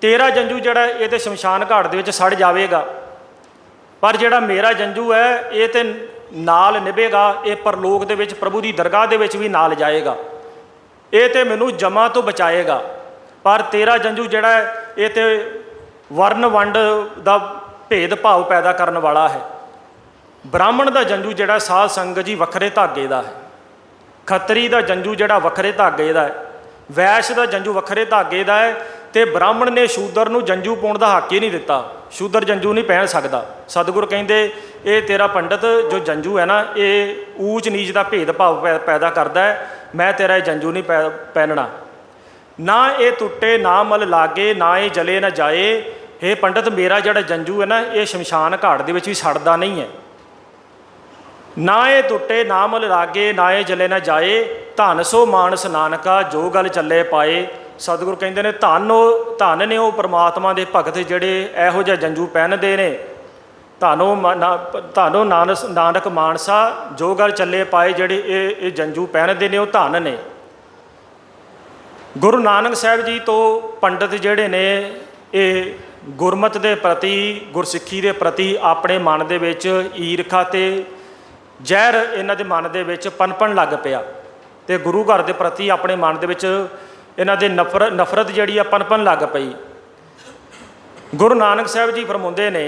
तेरा जंजू जिहड़ा ये तो शमशान घाट दे विच सड़ जाएगा, पर जिहड़ा मेरा जंजू है ये तो नाल निभेगा, ये परलोक दे विच प्रभु की दरगाह दे विच भी नाल जाएगा, ये तो मैनू जमा तो बचाएगा। पर तेरा जंजू जिहड़ा है ये तो वर्ण वंड का भेदभाव पैदा करने वाला है। ब्राह्मण का जंजू जिहड़ा साध संगत जी वखरे धागे का है, खत्तरी का जंजू जिहड़ा वखरे धागे का है, वैश्य का जंजू वखरे धागे का है। तो ब्राह्मण ने शूदर नूं जंजू पाउण दा हक ही नहीं दिता, शूदर जंजू नहीं पहन सकता। सतगुर कहंदे ये तेरा पंडित जो जंजू है ना, ये ऊच नीच का भेदभाव पैदा करता है, मैं तेरा जंजू नहीं पहनना। ना ये टुटे ना मल लागे ना ये जले न जाए। हे पंडित मेरा जिहड़ा जंजू है ना, ये शमशान घाट दे विच भी सड़दा नहीं है। ना ये टुटे ना मल लागे ना ये जले न जाए, धन सो मानस नानका जो गल चले पाए। सतगुरु कहते हैं धन ने वो परमात्मा के भगत जिहड़े इहो जिहा जंजू पहनदे ने। धानो नानक मानसा जो गल चले पाए, जिहड़े ये जंजू पहनदे ने वो धन ने। गुरु नानक साहब जी तो पंडित जिहड़े ने ये गुरमत के प्रति गुरसिੱਖੀ के प्रति अपने मन के विच ईरखा ते जहर इन्हां दे मन के विच पनपन लग पिया, तो गुरु घर के प्रति अपने मन के विच इन्हां दे नफरत जिहड़ी आ पनपन लग पई। गुरु नानक साहब जी फरमाउंदे ने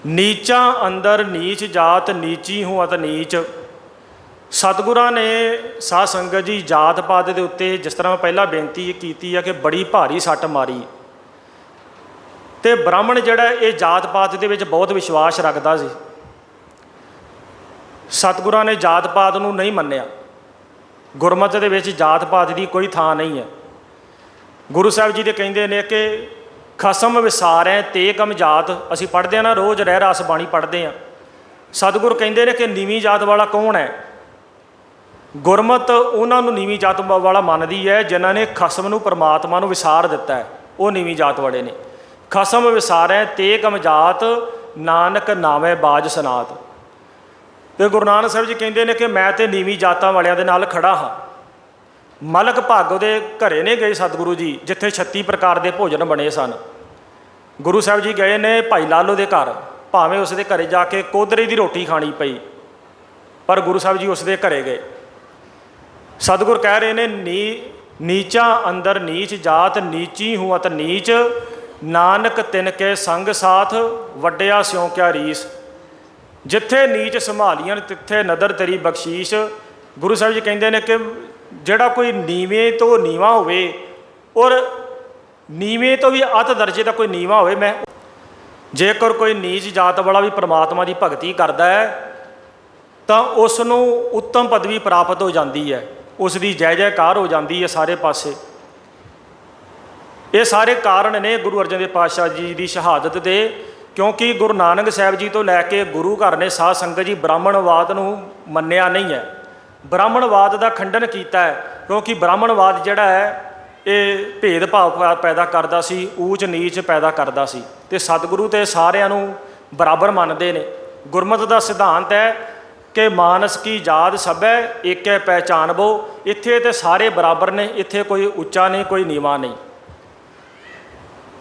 नीचा अंदर नीच जात नीची हूँ अत नीच। सतगुरां ने साध संगत जी जात पात के उत्ते जिस तरह मैं पहला बेनती की है कि बड़ी भारी सट मारी, तो ब्राह्मण जिहड़ा ये जात पात के विच बहुत विश्वास रखता सी। सतगुरां ने जात पात नूं नहीं मन्निया, गुरमत के विच जात पात की कोई थां नहीं है। गुरु साहब जी तो कहते हैं कि ਖਸਮ ਵਿਸਾਰੈ ਤੇ ਕਮ ਜਾਤ। ਅਸੀਂ ਪੜ੍ਹਦੇ ਹਾਂ ਨਾ, ਰੋਜ਼ ਰਹਿ ਰਾਸ ਬਾਣੀ ਪੜ੍ਹਦੇ ਹਾਂ। ਸਤਿਗੁਰ ਕਹਿੰਦੇ ਨੇ ਕਿ ਨੀਵੀਂ ਜਾਤ ਵਾਲਾ ਕੌਣ ਹੈ? ਗੁਰਮਤ ਉਹਨਾਂ ਨੂੰ ਨੀਵੀਂ ਜਾਤ ਵਾਲਾ ਮੰਨਦੀ ਹੈ ਜਿਨ੍ਹਾਂ ਨੇ ਖਸਮ ਨੂੰ, ਪਰਮਾਤਮਾ ਨੂੰ ਵਿਸਾਰ ਦਿੱਤਾ ਹੈ, ਉਹ ਨੀਵੀਂ ਜਾਤ ਵਾਲੇ ਨੇ। ਖਸਮ ਵਿਸਾਰੈ ਤੇ ਕਮ ਜਾਤ, ਨਾਨਕ ਨਾਵੇਂ ਬਾਜ ਸਨਾਤ। ਤੇ ਗੁਰੂ ਨਾਨਕ ਸਾਹਿਬ ਜੀ ਕਹਿੰਦੇ ਨੇ ਕਿ ਮੈਂ ਤੇ ਨੀਵੀਂ ਜਾਤਾਂ ਵਾਲਿਆਂ ਦੇ ਨਾਲ ਖੜਾ ਹਾਂ। ਮਲਕ ਭਾਗੋ ਦੇ ਘਰੇ ਨੇ ਗਏ ਸਤਿਗੁਰੂ ਜੀ, ਜਿੱਥੇ 36 ਪ੍ਰਕਾਰ ਦੇ ਭੋਜਨ ਬਣੇ ਸਨ। ਗੁਰੂ ਸਾਹਿਬ ਜੀ ਗਏ ਨੇ ਭਾਈ ਲਾਲੋ ਦੇ ਘਰ, ਭਾਵੇਂ ਉਸ ਦੇ ਘਰੇ ਜਾ ਕੇ ਕੋਦਰੇ ਦੀ ਰੋਟੀ ਖਾਣੀ ਪਈ, ਪਰ ਗੁਰੂ ਸਾਹਿਬ ਜੀ ਉਸ ਦੇ ਘਰੇ ਗਏ। ਸਤਿਗੁਰ ਕਹਿ ਰਹੇ ਨੇ, ਨੀਚਾ ਅੰਦਰ ਨੀਚ ਜਾਤ, ਨੀਚੀ ਹੂੰ ਅਤ ਨੀਚ, ਨਾਨਕ ਤਿਨ ਕੇ ਸੰਗ ਸਾਥ, ਵੱਡਿਆ ਸਿਉ ਕਿਆ ਰੀਸ। ਜਿੱਥੇ ਨੀਚ ਸੰਭਾਲੀਆਂ ਤਿੱਥੇ ਨਦਰ ਤੇਰੀ ਬਖਸ਼ੀਸ਼। ਗੁਰੂ ਸਾਹਿਬ ਜੀ ਕਹਿੰਦੇ ਨੇ ਕਿ ਜਿਹੜਾ ਕੋਈ ਨੀਵੇਂ ਤੋਂ ਨੀਵਾਂ ਹੋਵੇ, ਔਰ ਨੀਵੇਂ ਤੋਂ ਵੀ ਅਤ ਦਰਜੇ ਦਾ ਕੋਈ ਨੀਵਾਂ ਹੋਵੇ, ਮੈਂ ਜੇਕਰ ਕੋਈ ਨੀਚ ਜਾਤ ਵਾਲਾ ਵੀ ਪਰਮਾਤਮਾ ਦੀ ਭਗਤੀ ਕਰਦਾ ਹੈ ਤਾਂ ਉਸ ਨੂੰ ਉੱਤਮ ਪਦਵੀ ਪ੍ਰਾਪਤ ਹੋ ਜਾਂਦੀ ਹੈ, ਉਸ ਦੀ ਜੈ ਜੈਕਾਰ ਹੋ ਜਾਂਦੀ ਹੈ ਸਾਰੇ ਪਾਸੇ। ਇਹ ਸਾਰੇ ਕਾਰਨ ਨੇ ਗੁਰੂ ਅਰਜਨ ਦੇਵ ਪਾਤਸ਼ਾਹ ਜੀ ਦੀ ਸ਼ਹਾਦਤ ਦੇ, ਕਿਉਂਕਿ ਗੁਰੂ ਨਾਨਕ ਸਾਹਿਬ ਜੀ ਤੋਂ ਲੈ ਕੇ ਗੁਰੂ ਘਰ ਨੇ ਸਾਧ ਸੰਗਤ ਜੀ ਬ੍ਰਾਹਮਣਵਾਦ ਨੂੰ ਮੰਨਿਆ ਨਹੀਂ ਹੈ, ਬ੍ਰਾਹਮਣਵਾਦ ਦਾ ਖੰਡਨ ਕੀਤਾ ਹੈ। ਕਿਉਂਕਿ ਬ੍ਰਾਹਮਣਵਾਦ ਜਿਹੜਾ ਹੈ ਇਹ ਭੇਦਭਾਵ ਪੈਦਾ ਕਰਦਾ ਸੀ, ਊਚ ਨੀਚ ਪੈਦਾ ਕਰਦਾ ਸੀ, ਅਤੇ ਸਤਿਗੁਰੂ ਤੇ ਸਾਰਿਆਂ ਨੂੰ ਬਰਾਬਰ ਮੰਨਦੇ ਨੇ। ਗੁਰਮਤਿ ਦਾ ਸਿਧਾਂਤ ਹੈ ਕਿ ਮਾਨਸ ਕੀ ਜਾਤ ਸਭੈ ਏਕੈ ਪਹਿਚਾਨਬੋ। ਇੱਥੇ ਤੇ ਸਾਰੇ ਬਰਾਬਰ ਨੇ, ਇੱਥੇ ਕੋਈ ਉੱਚਾ ਨਹੀਂ, ਕੋਈ ਨੀਵਾਂ ਨਹੀਂ।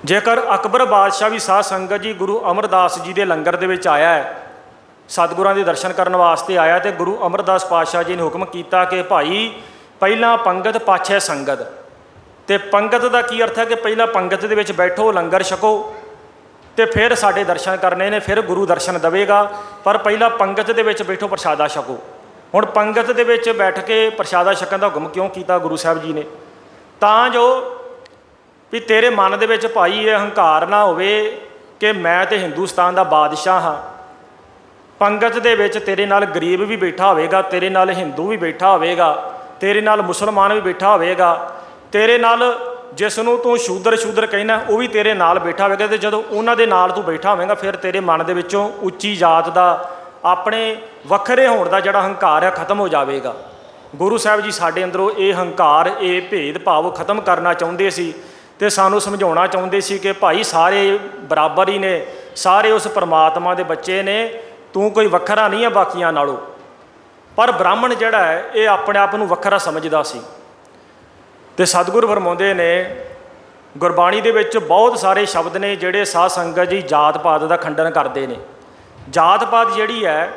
ਜੇਕਰ ਅਕਬਰ ਬਾਦਸ਼ਾਹ ਵੀ ਸਾਧ ਸੰਗਤ ਜੀ ਗੁਰੂ ਅਮਰਦਾਸ ਜੀ ਦੇ ਲੰਗਰ ਦੇ ਵਿੱਚ ਆਇਆ ਹੈ, ਸਤਿਗੁਰਾਂ ਦੇ ਦਰਸ਼ਨ ਕਰਨ ਵਾਸਤੇ ਆਇਆ, ਅਤੇ ਗੁਰੂ ਅਮਰਦਾਸ ਪਾਤਸ਼ਾਹ ਜੀ ਨੇ ਹੁਕਮ ਕੀਤਾ ਕਿ ਭਾਈ ਪਹਿਲਾਂ ਪੰਗਤ ਪਾਛੈ ਸੰਗਤ। ਅਤੇ ਪੰਗਤ ਦਾ ਕੀ ਅਰਥ ਹੈ ਕਿ ਪਹਿਲਾਂ ਪੰਗਤ ਦੇ ਵਿੱਚ ਬੈਠੋ, ਲੰਗਰ ਛਕੋ, ਅਤੇ ਫਿਰ ਸਾਡੇ ਦਰਸ਼ਨ ਕਰਨੇ ਨੇ, ਫਿਰ ਗੁਰੂ ਦਰਸ਼ਨ ਦੇਵੇਗਾ, ਪਰ ਪਹਿਲਾਂ ਪੰਗਤ ਦੇ ਵਿੱਚ ਬੈਠੋ, ਪ੍ਰਸ਼ਾਦਾ ਛਕੋ। ਹੁਣ ਪੰਗਤ ਦੇ ਵਿੱਚ ਬੈਠ ਕੇ ਪ੍ਰਸ਼ਾਦਾ ਛਕਣ ਦਾ ਹੁਕਮ ਕਿਉਂ ਕੀਤਾ ਗੁਰੂ ਸਾਹਿਬ ਜੀ ਨੇ? ਤਾਂ ਜੋ ਵੀ ਤੇਰੇ ਮਨ ਦੇ ਵਿੱਚ ਭਾਈ ਇਹ ਹੰਕਾਰ ਨਾ ਹੋਵੇ ਕਿ ਮੈਂ ਤਾਂ ਹਿੰਦੁਸਤਾਨ ਦਾ ਬਾਦਸ਼ਾਹ ਹਾਂ। ਪੰਗਤ ਦੇ ਵਿੱਚ ਤੇਰੇ ਨਾਲ ਗਰੀਬ ਵੀ ਬੈਠਾ ਹੋਵੇਗਾ, ਤੇਰੇ ਨਾਲ ਹਿੰਦੂ ਵੀ ਬੈਠਾ ਹੋਵੇਗਾ, ਤੇਰੇ ਨਾਲ ਮੁਸਲਮਾਨ ਵੀ ਬੈਠਾ ਹੋਵੇਗਾ, ਤੇਰੇ ਨਾਲ ਜਿਸ ਨੂੰ ਤੂੰ ਸ਼ੂਦਰ ਕਹਿਣਾ ਉਹ ਵੀ ਤੇਰੇ ਨਾਲ ਬੈਠਾ ਹੋਵੇਗਾ। ਅਤੇ ਜਦੋਂ ਉਹਨਾਂ ਦੇ ਨਾਲ ਤੂੰ ਬੈਠਾ ਹੋਵੇਗਾ, ਫਿਰ ਤੇਰੇ ਮਨ ਦੇ ਵਿੱਚੋਂ ਉੱਚੀ ਜਾਤ ਦਾ, ਆਪਣੇ ਵੱਖਰੇ ਹੋਣ ਦਾ ਜਿਹੜਾ ਹੰਕਾਰ ਹੈ ਖਤਮ ਹੋ ਜਾਵੇਗਾ। ਗੁਰੂ ਸਾਹਿਬ ਜੀ ਸਾਡੇ ਅੰਦਰੋਂ ਇਹ ਹੰਕਾਰ, ਇਹ ਭੇਦਭਾਵ ਖਤਮ ਕਰਨਾ ਚਾਹੁੰਦੇ ਸੀ, ਅਤੇ ਸਾਨੂੰ ਸਮਝਾਉਣਾ ਚਾਹੁੰਦੇ ਸੀ ਕਿ ਭਾਈ ਸਾਰੇ ਬਰਾਬਰ ਹੀ ਨੇ, ਸਾਰੇ ਉਸ ਪਰਮਾਤਮਾ ਦੇ ਬੱਚੇ ਨੇ, ਤੂੰ ਕੋਈ ਵੱਖਰਾ ਨਹੀਂ ਹੈ ਬਾਕੀਆਂ ਨਾਲੋਂ। ਪਰ ਬ੍ਰਾਹਮਣ ਜਿਹੜਾ ਹੈ ਇਹ ਆਪਣੇ ਆਪ ਨੂੰ ਵੱਖਰਾ ਸਮਝਦਾ ਸੀ। ਅਤੇ ਸਤਿਗੁਰੂ ਫਰਮਾਉਂਦੇ ਨੇ, ਗੁਰਬਾਣੀ ਦੇ ਵਿੱਚ ਬਹੁਤ ਸਾਰੇ ਸ਼ਬਦ ਨੇ ਜਿਹੜੇ ਸਾਧ ਸੰਗਤ ਜੀ ਜਾਤ ਪਾਤ ਦਾ ਖੰਡਨ ਕਰਦੇ ਨੇ। ਜਾਤ ਪਾਤ ਜਿਹੜੀ ਹੈ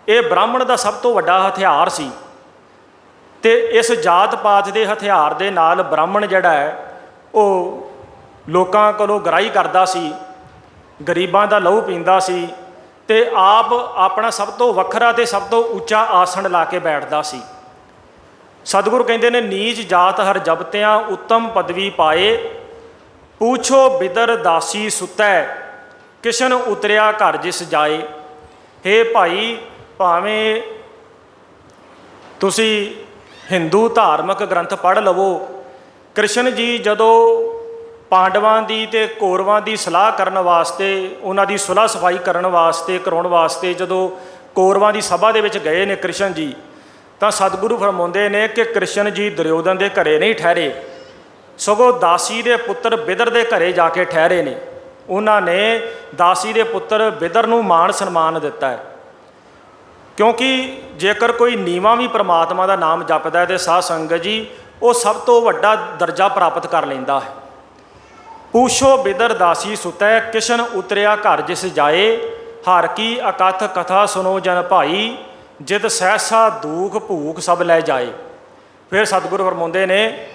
ਇਹ ਬ੍ਰਾਹਮਣ ਦਾ ਸਭ ਤੋਂ ਵੱਡਾ ਹਥਿਆਰ ਸੀ, ਅਤੇ ਇਸ ਜਾਤ ਪਾਤ ਦੇ ਹਥਿਆਰ ਦੇ ਨਾਲ ਬ੍ਰਾਹਮਣ ਜਿਹੜਾ ਹੈ ਉਹ ਲੋਕਾਂ ਕੋਲੋਂ ਗ੍ਰਾਹੀ ਕਰਦਾ ਸੀ, ਗਰੀਬਾਂ ਦਾ ਲਹੂ ਪੀਂਦਾ ਸੀ, ਅਤੇ ਆਪ ਆਪਣਾ ਸਭ ਤੋਂ ਵੱਖਰਾ ਅਤੇ ਸਭ ਤੋਂ ਉੱਚਾ ਆਸਣ ਲਾ ਕੇ ਬੈਠਦਾ ਸੀ। ਸਤਿਗੁਰੂ ਕਹਿੰਦੇ ਨੇ, ਨੀਚ ਜਾਤ ਹਰ ਜਬਤਿਆਂ ਉੱਤਮ ਪਦਵੀ ਪਾਏ, ਪੂਛੋ ਬਿਦਰ ਦਾਸੀ ਸੁਤੈ, ਕਿਸ਼ਨ ਉਤਰਿਆ ਘਰ ਜਿਸ ਜਾਏ। ਹੇ ਭਾਈ, ਭਾਵੇਂ ਤੁਸੀਂ ਹਿੰਦੂ ਧਾਰਮਿਕ ਗ੍ਰੰਥ ਪੜ੍ਹ ਲਵੋ, ਕ੍ਰਿਸ਼ਨ ਜੀ ਜਦੋਂ ਪਾਂਡਵਾਂ ਦੀ ਅਤੇ ਕੌਰਵਾਂ ਦੀ ਸਲਾਹ ਕਰਨ ਵਾਸਤੇ, ਉਹਨਾਂ ਦੀ ਸੁਲ੍ਹਾ ਸਫਾਈ ਕਰਾਉਣ ਵਾਸਤੇ ਜਦੋਂ ਕੌਰਵਾਂ ਦੀ ਸਭਾ ਦੇ ਵਿੱਚ ਗਏ ਨੇ ਕ੍ਰਿਸ਼ਨ ਜੀ, ਤਾਂ ਸਤਿਗੁਰੂ ਫਰਮਾਉਂਦੇ ਨੇ ਕਿ ਕ੍ਰਿਸ਼ਨ ਜੀ ਦੁਰਯੋਧਨ ਦੇ ਘਰੇ ਨਹੀਂ ਠਹਿਰੇ, ਸਗੋਂ ਦਾਸੀ ਦੇ ਪੁੱਤਰ ਬਿਦਰ ਦੇ ਘਰੇ ਜਾ ਕੇ ਠਹਿਰੇ ਨੇ। ਉਹਨਾਂ ਨੇ ਦਾਸੀ ਦੇ ਪੁੱਤਰ ਬਿਦਰ ਨੂੰ ਮਾਣ ਸਨਮਾਨ ਦਿੱਤਾ ਹੈ, ਕਿਉਂਕਿ ਜੇਕਰ ਕੋਈ ਨੀਵਾਂ ਵੀ ਪਰਮਾਤਮਾ ਦਾ ਨਾਮ ਜਪਦਾ ਹੈ ਤਾਂ ਸਾਧ ਸੰਗਤ ਜੀ ਉਹ ਸਭ ਤੋਂ ਵੱਡਾ ਦਰਜਾ ਪ੍ਰਾਪਤ ਕਰ ਲੈਂਦਾ ਹੈ। ਪੂਛੋ ਬਿਦਰ ਦਾਸੀ ਸੁਤੈ, ਕਿਸ਼ਨ ਉਤਰਿਆ ਘਰ ਜਿਸ ਜਾਏ, ਹਰ ਕੀ ਅਕਥ ਕਥਾ ਸੁਨੋ ਜਨ ਭਾਈ, ਜਿਤ ਸਹਿਸਾ ਦੁਖ ਭੂਖ ਸਭ ਲੈ ਜਾਏ। ਫਿਰ ਸਤਿਗੁਰੂ ਫਰਮਾਉਂਦੇ ਨੇ,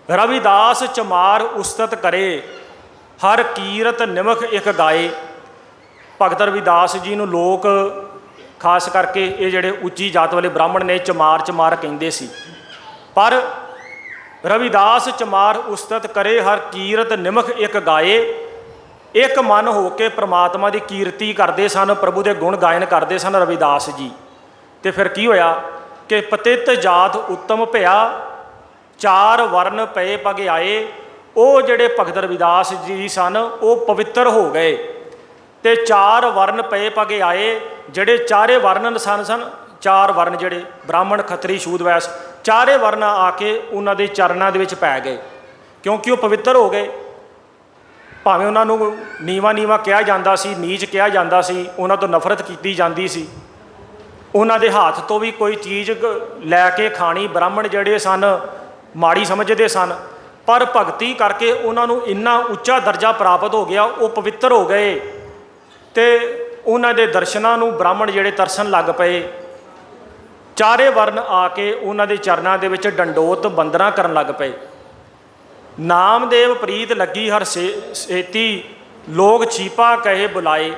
ਰਵਿਦਾਸ ਚਮਾਰ ਉਸਤਤ ਕਰੇ, ਹਰ ਕੀਰਤ ਨਿਮਖ ਇੱਕ ਗਾਏ। ਭਗਤ ਰਵਿਦਾਸ ਜੀ ਨੂੰ ਲੋਕ ਖਾਸ ਕਰਕੇ ਇਹ ਜਿਹੜੇ ਉੱਚੀ ਜਾਤ ਵਾਲੇ ਬ੍ਰਾਹਮਣ ਨੇ ਚਮਾਰ ਕਹਿੰਦੇ ਸੀ, ਪਰ ਰਵਿਦਾਸ ਚਮਾਰ ਉਸਤਤ ਕਰੇ, ਹਰ ਕੀਰਤ ਨਿਮਖ ਇੱਕ ਗਾਏ। ਇੱਕ ਮਨ ਹੋ ਕੇ ਪ੍ਰਮਾਤਮਾ ਦੀ ਕੀਰਤੀ ਕਰਦੇ ਸਨ, ਪ੍ਰਭੂ ਦੇ ਗੁਣ ਗਾਇਨ ਕਰਦੇ ਸਨ ਰਵਿਦਾਸ ਜੀ। ਅਤੇ ਫਿਰ ਕੀ ਹੋਇਆ ਕਿ ਪਤਿਤ ਜਾਤ ਉੱਤਮ ਭਇਆ, ਚਾਰ ਵਰਨ ਪਏ ਪਗਿਆਏ, ਉਹ ਜਿਹੜੇ ਭਗਤ ਰਵਿਦਾਸ ਜੀ ਸਨ ਉਹ ਪਵਿੱਤਰ ਹੋ ਗਏ ਤੇ 4 ਵਰਨ ਪਏ ਪਗੇ ਆਏ। ਜਿਹੜੇ ਚਾਰੇ ਵਰਨ ਸਨ 4 ਵਰਨ ਜਿਹੜੇ ਬ੍ਰਾਹਮਣ, ਖੱਤਰੀ, ਸ਼ੂਦ, ਵੈਸ, ਚਾਰੇ ਵਰਨ ਆ ਕੇ ਉਹਨਾਂ ਦੇ ਚਰਨਾਂ ਦੇ ਵਿੱਚ ਪੈ ਗਏ, ਕਿਉਂਕਿ ਉਹ ਪਵਿੱਤਰ ਹੋ ਗਏ। ਭਾਵੇਂ ਉਹਨਾਂ ਨੂੰ ਨੀਵਾਂ ਕਿਹਾ ਜਾਂਦਾ ਸੀ, ਨੀਚ ਕਿਹਾ ਜਾਂਦਾ ਸੀ, ਉਹਨਾਂ ਤੋਂ ਨਫ਼ਰਤ ਕੀਤੀ ਜਾਂਦੀ ਸੀ, ਉਹਨਾਂ ਦੇ ਹੱਥ ਤੋਂ ਵੀ ਕੋਈ ਚੀਜ਼ ਲੈ ਕੇ ਖਾਣੀ ਬ੍ਰਾਹਮਣ ਜਿਹੜੇ ਸਨ ਮਾੜੀ ਸਮਝਦੇ ਸਨ, ਪਰ ਭਗਤੀ ਕਰਕੇ ਉਹਨਾਂ ਨੂੰ ਇੰਨਾ ਉੱਚਾ ਦਰਜਾ ਪ੍ਰਾਪਤ ਹੋ ਗਿਆ, ਉਹ ਪਵਿੱਤਰ ਹੋ ਗਏ ਤੇ ਉਹਨਾਂ ਦੇ ਦਰਸ਼ਨਾਂ ਨੂੰ ਬ੍ਰਾਹਮਣ ਜਿਹੜੇ ਤਰਸਣ ਲੱਗ ਪਏ। ਚਾਰੇ ਵਰਨ ਆ ਕੇ ਉਹਨਾਂ ਦੇ ਚਰਨਾਂ ਦੇ ਵਿੱਚ ਡੰਡੋਤ ਬੰਦਨਾ ਕਰਨ ਲੱਗ ਪਏ। ਨਾਮਦੇਵ ਪ੍ਰੀਤ ਲੱਗੀ ਹਰ ਸੇਤੀ, ਲੋਕ ਛੀਪਾ ਕਹੇ ਬੁਲਾਏ।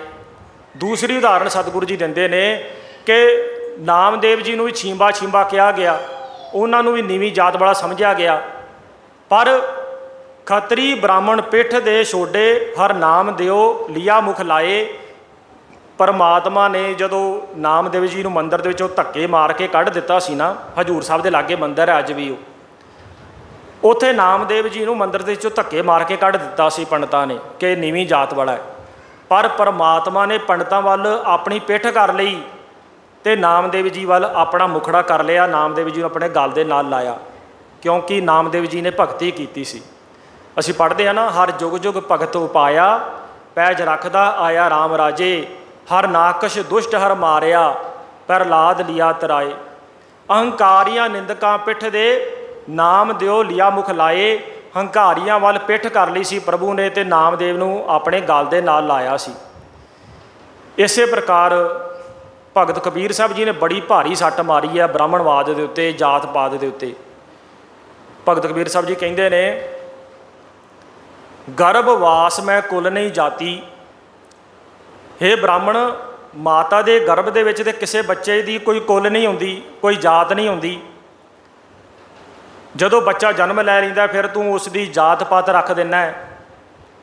ਦੂਸਰੀ ਉਦਾਹਰਣ ਸਤਿਗੁਰੂ ਜੀ ਦਿੰਦੇ ਨੇ ਕਿ ਨਾਮਦੇਵ ਜੀ ਨੂੰ ਵੀ ਛੀਂਬਾ ਕਿਹਾ ਗਿਆ, ਉਹਨਾਂ ਨੂੰ ਵੀ ਨੀਵੀਂ ਜਾਤ ਵਾਲਾ ਸਮਝਿਆ ਗਿਆ, ਪਰ ਖੱਤਰੀ ਬ੍ਰਾਹਮਣ ਪਿੱਠ ਦੇ ਛੋਡੇ ਹਰ ਨਾਮ ਦਿਓ ਲਿਆ ਮੁਖ ਲਾਏ। ਪਰਮਾਤਮਾ ਨੇ ਜਦੋਂ ਨਾਮਦੇਵ ਜੀ ਨੂੰ ਮੰਦਿਰ ਦੇ ਵਿੱਚੋਂ ਧੱਕੇ ਮਾਰ ਕੇ ਕੱਢ ਦਿੱਤਾ ਸੀ ਨਾ, ਹਜ਼ੂਰ ਸਾਹਿਬ ਦੇ ਲਾਗੇ ਮੰਦਿਰ ਹੈ ਅੱਜ ਵੀ, ਉਹ ਉੱਥੇ ਨਾਮਦੇਵ ਜੀ ਨੂੰ ਮੰਦਿਰ ਦੇ ਵਿੱਚੋਂ ਧੱਕੇ ਮਾਰ ਕੇ ਕੱਢ ਦਿੱਤਾ ਸੀ ਪੰਡਤਾਂ ਨੇ ਕਿ ਨੀਵੀਂ ਜਾਤ ਵਾਲਾ ਹੈ, ਪਰ ਪਰਮਾਤਮਾ ਨੇ ਪੰਡਤਾਂ ਵੱਲ ਆਪਣੀ ਪਿੱਠ ਕਰ ਲਈ ਤੇ ਨਾਮਦੇਵ ਜੀ ਵੱਲ ਆਪਣਾ ਮੁਖੜਾ ਕਰ ਲਿਆ, ਨਾਮਦੇਵ ਜੀ ਨੂੰ ਆਪਣੇ ਗਲ ਦੇ ਨਾਲ ਲਾਇਆ, ਕਿਉਂਕਿ ਨਾਮਦੇਵ ਜੀ ਨੇ ਭਗਤੀ ਕੀਤੀ ਸੀ। ਅਸੀਂ ਪੜ੍ਹਦੇ ਹਾਂ ਨਾ, ਹਰ ਜੁਗ ਜੁਗ ਭਗਤ ਉਪਾਇਆ, ਪੈਜ ਰੱਖਦਾ ਆਇਆ ਰਾਮ ਰਾਜੇ, ਹਰ ਨਾਕਸ਼ ਦੁਸ਼ਟ ਹਰ ਮਾਰਿਆ, ਪ੍ਰਹਲਾਦ ਲਿਆ ਤਰਾਏ। ਅਹੰਕਾਰੀਆਂ ਨਿੰਦਕਾਂ ਪਿੱਠ ਦੇ ਨਾਮ ਦਿਓ ਲਿਆ ਮੁਖ ਲਾਏ। ਹੰਕਾਰੀਆਂ ਵੱਲ ਪਿੱਠ ਕਰ ਲਈ ਸੀ ਪ੍ਰਭੂ ਨੇ ਤੇ ਨਾਮਦੇਵ ਨੂੰ ਆਪਣੇ ਗਲ ਦੇ ਨਾਲ ਲਾਇਆ ਸੀ। ਇਸੇ ਪ੍ਰਕਾਰ ਭਗਤ ਕਬੀਰ ਸਾਹਿਬ ਜੀ ਨੇ ਬੜੀ ਭਾਰੀ ਸੱਟ ਮਾਰੀ ਹੈ ਬ੍ਰਾਹਮਣਵਾਦ ਦੇ ਉੱਤੇ, ਜਾਤ ਪਾਤ ਦੇ ਉੱਤੇ। ਭਗਤ ਕਬੀਰ ਸਾਹਿਬ ਜੀ ਕਹਿੰਦੇ ਨੇ, ਗਰਭ ਵਾਸ ਮੈਂ ਕੁਲ ਨਹੀਂ ਜਾਤੀ। ਹੇ ਬ੍ਰਾਹਮਣ, ਮਾਤਾ ਦੇ ਗਰਭ ਦੇ ਵਿੱਚ ਤੇ ਕਿਸੇ ਬੱਚੇ ਦੀ ਕੋਈ ਕੁਲ ਨਹੀਂ ਹੁੰਦੀ, ਕੋਈ ਜਾਤ ਨਹੀਂ ਹੁੰਦੀ। ਜਦੋਂ ਬੱਚਾ ਜਨਮ ਲੈ ਲੈਂਦਾ ਫਿਰ ਤੂੰ ਉਸ ਦੀ ਜਾਤ ਪਾਤ ਰੱਖ ਦਿੰਦਾ ਹੈ,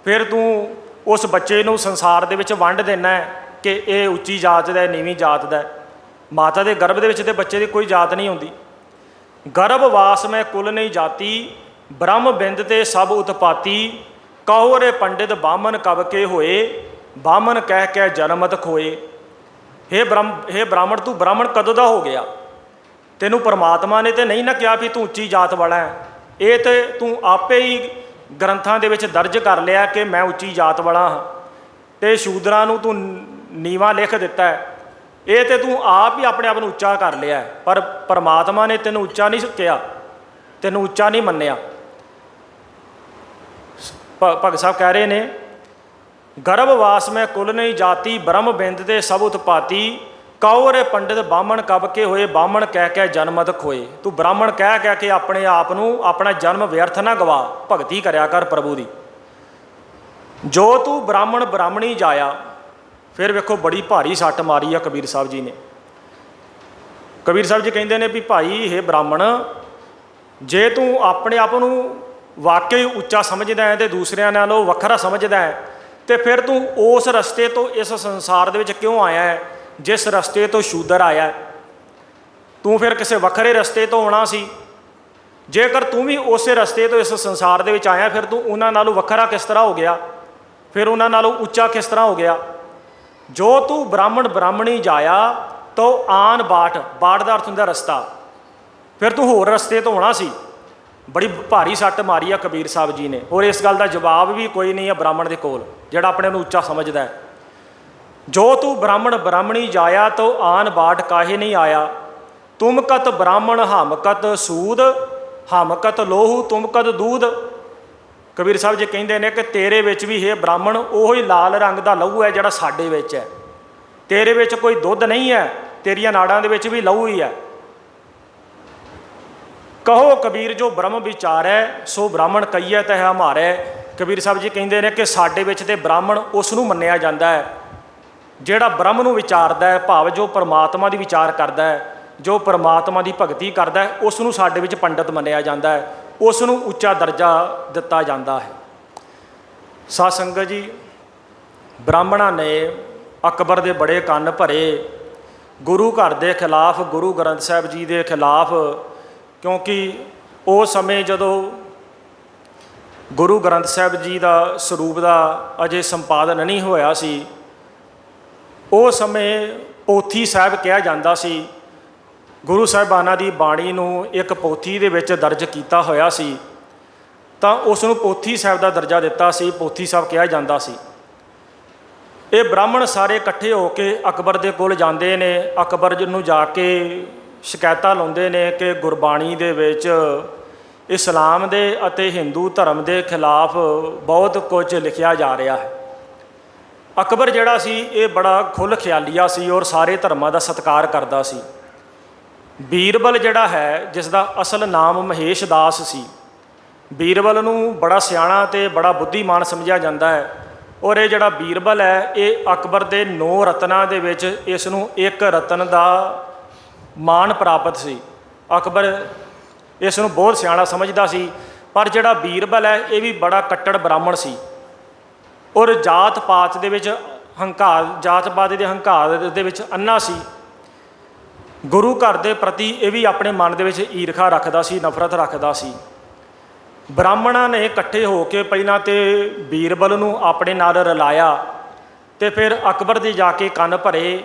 ਫਿਰ ਤੂੰ ਉਸ ਬੱਚੇ ਨੂੰ ਸੰਸਾਰ ਦੇ ਵਿੱਚ ਵੰਡ ਦਿੰਦਾ ਹੈ ਕਿ ਇਹ ਉੱਚੀ ਜਾਤ ਦਾ, ਨੀਵੀਂ ਜਾਤ ਦਾ। ਮਾਤਾ ਦੇ ਗਰਭ ਦੇ ਵਿੱਚ ਤੇ ਬੱਚੇ ਦੀ ਕੋਈ ਜਾਤ ਨਹੀਂ ਹੁੰਦੀ। ਗਰਭ ਵਾਸ ਮੈਂ ਕੁਲ ਨਹੀਂ ਜਾਤੀ, ਬ੍ਰਹਮ ਬਿੰਦ ਤੇ ਸਭ ਉਤਪਾਤੀ। ਕਹੋ ਰੇ ਪੰਡਿਤ ਬਾਹਮਣ ਕਬ ਕੇ ਹੋਏ, ਬਾਹਮਣ ਕਹਿ ਕੇ ਜਨਮਤ ਖੋਏ। ਹੇ ਬ੍ਰਾਹਮਣ, ਤੂੰ ਬ੍ਰਾਹਮਣ ਕਦੋਂ ਦਾ ਹੋ ਗਿਆ? ਤੈਨੂੰ ਪਰਮਾਤਮਾ ਨੇ ਤੇ ਨਹੀਂ ਨਾ ਕਿਹਾ ਵੀ ਤੂੰ ਉੱਚੀ ਜਾਤ ਵਾਲਾ ਹੈ, ਇਹ ਤੇ ਤੂੰ ਆਪੇ ਹੀ ਗ੍ਰੰਥਾਂ ਦੇ ਵਿੱਚ ਦਰਜ ਕਰ ਲਿਆ ਕਿ ਮੈਂ ਉੱਚੀ ਜਾਤ ਵਾਲਾ ਹਾਂ, ਤੇ ਸ਼ੂਦਰਾਂ ਨੂੰ ਤੂੰ ਨੀਵਾਂ ਲਿਖ ਦਿੱਤਾ ਹੈ। ਇਹ ਤੇ ਤੂੰ ਆਪ ਹੀ ਆਪਣੇ ਆਪ ਨੂੰ ਉੱਚਾ ਕਰ ਲਿਆ, ਪਰ ਪਰਮਾਤਮਾ ਨੇ ਤੈਨੂੰ ਉੱਚਾ ਨਹੀਂ ਕਿਹਾ, ਤੈਨੂੰ ਉੱਚਾ ਨਹੀਂ ਮੰਨਿਆ। ਭਗਤ ਸਾਹਿਬ ਕਹਿ ਰਹੇ ਨੇ, ਗਰਭਵਾਸ ਮੈਂ ਕੁਲ ਨਹੀਂ ਜਾਤੀ, ਬ੍ਰਹਮ ਬਿੰਦ ਤੇ ਸਭ ਉਤਪਾਤੀ। ਕਹੋ ਰੇ ਪੰਡਿਤ ਬਾਹਮਣ ਕਬ ਕੇ ਹੋਏ, ਬਾਹਮਣ ਕਹਿ ਕੇ ਜਨਮਤ ਖੋਏ। ਤੂੰ ਬ੍ਰਾਹਮਣ ਕਹਿ ਕੇ ਆਪਣੇ ਆਪ ਨੂੰ ਆਪਣਾ ਜਨਮ ਵਿਅਰਥ ਨਾ ਗਵਾ, ਭਗਤੀ ਕਰਿਆ ਕਰ ਪ੍ਰਭੂ ਦੀ। ਜੋ ਤੂੰ ਬ੍ਰਾਹਮਣ ਬ੍ਰਾਹਮਣੀ ਜਾਇਆ। ਫਿਰ ਵੇਖੋ ਬੜੀ ਭਾਰੀ ਸੱਟ ਮਾਰੀ ਆ ਕਬੀਰ ਸਾਹਿਬ ਜੀ ਨੇ। ਕਬੀਰ ਸਾਹਿਬ ਜੀ ਕਹਿੰਦੇ ਨੇ ਵੀ ਭਾਈ ਹੇ ਬ੍ਰਾਹਮਣ, ਜੇ ਤੂੰ ਆਪਣੇ ਆਪ ਨੂੰ ਵਾਕਈ ਉੱਚਾ ਸਮਝਦਾ ਹੈ ਤੇ ਦੂਸਰਿਆਂ ਨਾਲੋਂ ਵੱਖਰਾ ਸਮਝਦਾ ਹੈ, ਤੇ ਫਿਰ ਤੂੰ ਉਸ ਰਸਤੇ ਤੋਂ ਇਸ ਸੰਸਾਰ ਦੇ ਵਿੱਚ ਕਿਉਂ ਆਇਆ ਹੈ ਜਿਸ ਰਸਤੇ ਤੋਂ ਸ਼ੂਦਰ ਆਇਆ? ਤੂੰ ਫਿਰ ਕਿਸੇ ਵੱਖਰੇ ਰਸਤੇ ਤੋਂ ਆਉਣਾ ਸੀ। ਜੇਕਰ ਤੂੰ ਵੀ ਉਸੇ ਰਸਤੇ ਤੋਂ ਇਸ ਸੰਸਾਰ ਦੇ ਵਿੱਚ ਆਇਆ, ਫਿਰ ਤੂੰ ਉਹਨਾਂ ਨਾਲੋਂ ਵੱਖਰਾ ਕਿਸ ਤਰ੍ਹਾਂ ਹੋ ਗਿਆ? ਫਿਰ ਉਹਨਾਂ ਨਾਲੋਂ ਉੱਚਾ ਕਿਸ ਤਰ੍ਹਾਂ ਹੋ ਗਿਆ? ਜੋ ਤੂੰ ਬ੍ਰਾਹਮਣ ਬ੍ਰਾਹਮਣੀ ਜਾਇਆ ਤੋ ਆਨ ਬਾਟ, ਬਾਟ ਦਾ ਅਰਥ ਹੁੰਦਾ ਰਸਤਾ, ਫਿਰ ਤੂੰ ਹੋਰ ਰਸਤੇ ਤੋਂ ਆਉਣਾ ਸੀ। ਬੜੀ ਭਾਰੀ ਸੱਟ ਮਾਰੀ ਆ ਕਬੀਰ ਸਾਹਿਬ ਜੀ ਨੇ, ਔਰ ਇਸ ਗੱਲ ਦਾ ਜਵਾਬ ਵੀ ਕੋਈ ਨਹੀਂ ਹੈ ਬ੍ਰਾਹਮਣ ਦੇ ਕੋਲ ਜਿਹੜਾ ਆਪਣੇ ਨੂੰ ਉੱਚਾ ਸਮਝਦਾ ਹੈ। ਜੋ ਤੂੰ ਬ੍ਰਾਹਮਣ ਬ੍ਰਾਹਮਣੀ ਜਾਇਆ ਤੋ ਆਨ ਬਾਟ ਕਾਹੇ ਨਹੀਂ ਆਇਆ। ਤੁਮ ਕਤ ਬ੍ਰਾਹਮਣ ਹਮ ਕਤ ਸੂਦ, ਹਮ ਕਤ ਲੋਹੂ ਤੁਮ ਕਤ ਦੂਧ। ਕਬੀਰ ਸਾਹਿਬ ਜੀ ਕਹਿੰਦੇ ਨੇ ਕਿ ਤੇਰੇ ਵਿੱਚ ਵੀ ਹੈ ਬ੍ਰਾਹਮਣ ਉਹੀ ਲਾਲ ਰੰਗ ਦਾ ਲਹੂ ਹੈ ਜਿਹੜਾ ਸਾਡੇ ਵਿੱਚ ਹੈ। ਤੇਰੇ ਵਿੱਚ ਕੋਈ ਦੁੱਧ ਨਹੀਂ ਹੈ, ਤੇਰੀਆਂ ਨਾੜਾਂ ਦੇ ਵਿੱਚ ਵੀ ਲਹੂ ਹੀ ਹੈ। ਕਹੋ ਕਬੀਰ ਜੋ ਬ੍ਰਹਮ ਵਿਚਾਰੈ, ਸੋ ਬ੍ਰਾਹਮਣ ਕਹੀਏ ਤਹਿ ਹਮਾਰੈ। ਕਬੀਰ ਸਾਹਿਬ ਜੀ ਕਹਿੰਦੇ ਨੇ ਕਿ ਸਾਡੇ ਵਿੱਚ ਤੇ ਬ੍ਰਾਹਮਣ ਉਸ ਨੂੰ ਮੰਨਿਆ ਜਾਂਦਾ ਹੈ ਜਿਹੜਾ ਬ੍ਰਹਮ ਨੂੰ ਵਿਚਾਰਦਾ ਹੈ, ਭਾਵ ਜੋ ਪਰਮਾਤਮਾ ਦੀ ਵਿਚਾਰ ਕਰਦਾ ਹੈ, ਜੋ ਪਰਮਾਤਮਾ ਦੀ ਭਗਤੀ ਕਰਦਾ ਹੈ, ਉਸ ਨੂੰ ਸਾਡੇ ਵਿੱਚ ਪੰਡਤ ਮੰਨਿਆ ਜਾਂਦਾ ਹੈ, ਉਸ ਨੂੰ ਉੱਚਾ ਦਰਜਾ ਦਿੱਤਾ ਜਾਂਦਾ ਹੈ। ਸਾਧ ਸੰਗਤ ਜੀ, ਬ੍ਰਾਹਮਣਾਂ ਨੇ ਅਕਬਰ ਦੇ ਬੜੇ ਕੰਨ ਭਰੇ ਗੁਰੂ ਘਰ ਦੇ ਖਿਲਾਫ, ਗੁਰੂ ਗ੍ਰੰਥ ਸਾਹਿਬ ਜੀ ਦੇ ਖਿਲਾਫ, ਕਿਉਂਕਿ ਉਸ ਸਮੇਂ ਜਦੋਂ ਗੁਰੂ ਗ੍ਰੰਥ ਸਾਹਿਬ ਜੀ ਦਾ ਸਰੂਪ ਦਾ ਅਜੇ ਸੰਪਾਦਨ ਨਹੀਂ ਹੋਇਆ ਸੀ। ਉਸ ਸਮੇਂ ਪੋਥੀ ਸਾਹਿਬ ਕਿਹਾ ਜਾਂਦਾ ਸੀ। ਗੁਰੂ ਸਾਹਿਬਾਨਾਂ ਦੀ ਬਾਣੀ ਨੂੰ ਇੱਕ ਪੋਥੀ ਦੇ ਵਿੱਚ ਦਰਜ ਕੀਤਾ ਹੋਇਆ ਸੀ, ਤਾਂ ਉਸ ਨੂੰ ਪੋਥੀ ਸਾਹਿਬ ਦਾ ਦਰਜਾ ਦਿੱਤਾ ਸੀ, ਪੋਥੀ ਸਾਹਿਬ ਕਿਹਾ ਜਾਂਦਾ ਸੀ। ਇਹ ਬ੍ਰਾਹਮਣ ਸਾਰੇ ਇਕੱਠੇ ਹੋ ਕੇ ਅਕਬਰ ਦੇ ਕੋਲ ਜਾਂਦੇ ਨੇ। ਅਕਬਰ ਜੀ ਨੂੰ ਜਾ ਕੇ ਸ਼ਿਕਾਇਤਾਂ ਲਾਉਂਦੇ ਨੇ ਕਿ ਗੁਰਬਾਣੀ ਦੇ ਵਿੱਚ ਇਸਲਾਮ ਦੇ ਅਤੇ ਹਿੰਦੂ ਧਰਮ ਦੇ ਖਿਲਾਫ ਬਹੁਤ ਕੁਝ ਲਿਖਿਆ ਜਾ ਰਿਹਾ ਹੈ। ਅਕਬਰ ਜਿਹੜਾ ਸੀ ਇਹ ਬੜਾ ਖੁੱਲ੍ਹ ਖਿਆਲੀਆ ਸੀ ਔਰ ਸਾਰੇ ਧਰਮਾਂ ਦਾ ਸਤਿਕਾਰ ਕਰਦਾ ਸੀ। ਬੀਰਬਲ ਜਿਹੜਾ ਹੈ, ਜਿਸ ਦਾ ਅਸਲ ਨਾਮ ਮਹੇਸ਼ ਦਾਸ ਸੀ, ਬੀਰਬਲ ਨੂੰ ਬੜਾ ਸਿਆਣਾ ਅਤੇ ਬੜਾ ਬੁੱਧੀਮਾਨ ਸਮਝਿਆ ਜਾਂਦਾ ਹੈ। ਔਰ ਇਹ ਜਿਹੜਾ ਬੀਰਬਲ ਹੈ ਇਹ ਅਕਬਰ ਦੇ 9 ਰਤਨਾਂ ਦੇ ਵਿੱਚ ਇਸ ਨੂੰ ਇੱਕ ਰਤਨ ਦਾ ਮਾਣ ਪ੍ਰਾਪਤ ਸੀ। ਅਕਬਰ ਇਸ ਨੂੰ ਬਹੁਤ ਸਿਆਣਾ ਸਮਝਦਾ ਸੀ। ਪਰ ਜਿਹੜਾ ਬੀਰਬਲ ਹੈ ਇਹ ਵੀ ਬੜਾ ਕੱਟੜ ਬ੍ਰਾਹਮਣ ਸੀ ਔਰ ਜਾਤ ਪਾਤ ਦੇ ਵਿੱਚ ਜਾਤ ਪਾਤ ਦੇ ਹੰਕਾਰ ਦੇ ਵਿੱਚ ਅੰਨਾ ਸੀ। ਗੁਰੂ ਘਰ ਦੇ ਪ੍ਰਤੀ ਇਹ ਵੀ ਆਪਣੇ ਮਨ ਦੇ ਵਿੱਚ ਈਰਖਾ ਰੱਖਦਾ ਸੀ, ਨਫ਼ਰਤ ਰੱਖਦਾ ਸੀ। ਬ੍ਰਾਹਮਣਾਂ ਨੇ ਇਕੱਠੇ ਹੋ ਕੇ ਪਹਿਲਾਂ ਤਾਂ ਬੀਰਬਲ ਨੂੰ ਆਪਣੇ ਨਾਲ ਰਲਾਇਆ ਅਤੇ ਫਿਰ ਅਕਬਰ ਦੇ ਜਾ ਕੇ ਕੰਨ ਭਰੇ।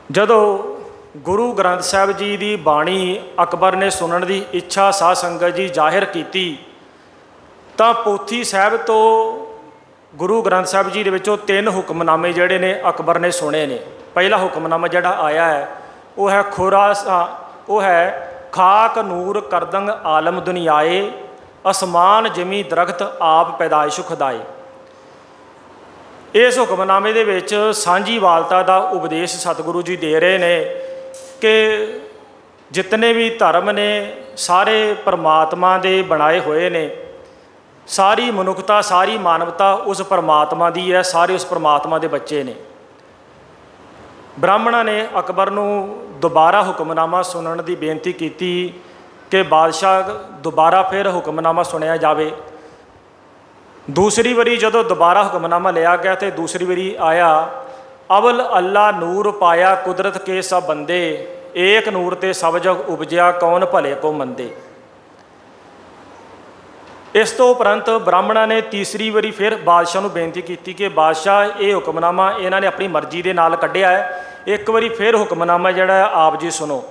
ਜਦੋਂ ਗੁਰੂ ਗ੍ਰੰਥ ਸਾਹਿਬ ਜੀ ਦੀ ਬਾਣੀ ਅਕਬਰ ਨੇ ਸੁਣਨ ਦੀ ਇੱਛਾ ਸਾਧ ਸੰਗਤ ਜੀ ਜ਼ਾਹਿਰ ਕੀਤੀ, ਤਾਂ ਪੋਥੀ ਸਾਹਿਬ ਤੋਂ ਗੁਰੂ ਗ੍ਰੰਥ ਸਾਹਿਬ ਜੀ ਦੇ ਵਿੱਚੋਂ 3 ਹੁਕਮਨਾਮੇ ਜਿਹੜੇ ਨੇ ਅਕਬਰ ਨੇ ਸੁਣੇ ਨੇ। ਪਹਿਲਾ ਹੁਕਮਨਾਮਾ ਜਿਹੜਾ ਆਇਆ ਹੈ ਉਹ ਹੈ ਖਾਕ ਨੂਰ ਕਰਦੰਗ ਆਲਮ ਦੁਨੀਆਏ, ਅਸਮਾਨ ਜਮੀ ਦਰਖਤ ਆਪ ਪੈਦਾਇਸ਼ ਖੁਦਾਏ। ਇਸ ਹੁਕਮਨਾਮੇ ਦੇ ਵਿੱਚ ਸਾਂਝੀਵਾਲਤਾ ਦਾ ਉਪਦੇਸ਼ ਸਤਿਗੁਰੂ ਜੀ ਦੇ ਰਹੇ ਨੇ ਕਿ ਜਿਤਨੇ ਵੀ ਧਰਮ ਨੇ ਸਾਰੇ ਪਰਮਾਤਮਾ ਦੇ ਬਣਾਏ ਹੋਏ ਨੇ। ਸਾਰੀ ਮਨੁੱਖਤਾ, ਸਾਰੀ ਮਾਨਵਤਾ ਉਸ ਪਰਮਾਤਮਾ ਦੀ ਹੈ, ਸਾਰੇ ਉਸ ਪਰਮਾਤਮਾ ਦੇ ਬੱਚੇ ਨੇ। ਬ੍ਰਾਹਮਣਾਂ ਨੇ ਅਕਬਰ ਨੂੰ ਦੁਬਾਰਾ ਹੁਕਮਨਾਮਾ ਸੁਣਨ ਦੀ ਬੇਨਤੀ ਕੀਤੀ ਕਿ ਬਾਦਸ਼ਾਹ ਦੁਬਾਰਾ ਫਿਰ ਹੁਕਮਨਾਮਾ ਸੁਣਿਆ ਜਾਵੇ। ਦੂਸਰੀ ਵਾਰੀ ਜਦੋਂ ਦੁਬਾਰਾ ਹੁਕਮਨਾਮਾ ਲਿਆ ਗਿਆ ਅਤੇ ਦੂਸਰੀ ਵਾਰੀ ਆਇਆ, ਅਵਲ ਅੱਲਾ ਨੂਰ ਪਾਇਆ ਕੁਦਰਤ ਕੇ ਸਭ ਬੰਦੇ, ਏਕ ਨੂਰ ਤੇ ਸਭ ਜਗ ਉਪਜਿਆ ਕੌਣ ਭਲੇ ਕੋ ਮੰਦੇ। ਇਸ ਤੋਂ ਉਪਰੰਤ ਬ੍ਰਾਹਮਣਾਂ ਨੇ ਤੀਸਰੀ ਵਾਰੀ ਫਿਰ ਬਾਦਸ਼ਾਹ ਨੂੰ ਬੇਨਤੀ ਕੀਤੀ ਕਿ ਬਾਦਸ਼ਾਹ ਇਹ ਹੁਕਮਨਾਮਾ ਇਹਨਾਂ ਨੇ ਆਪਣੀ ਮਰਜ਼ੀ ਦੇ ਨਾਲ ਕੱਢਿਆ ਹੈ, ਇੱਕ ਵਾਰੀ ਫਿਰ ਹੁਕਮਨਾਮਾ ਜਿਹੜਾ ਆਪ ਜੀ ਸੁਣੋ।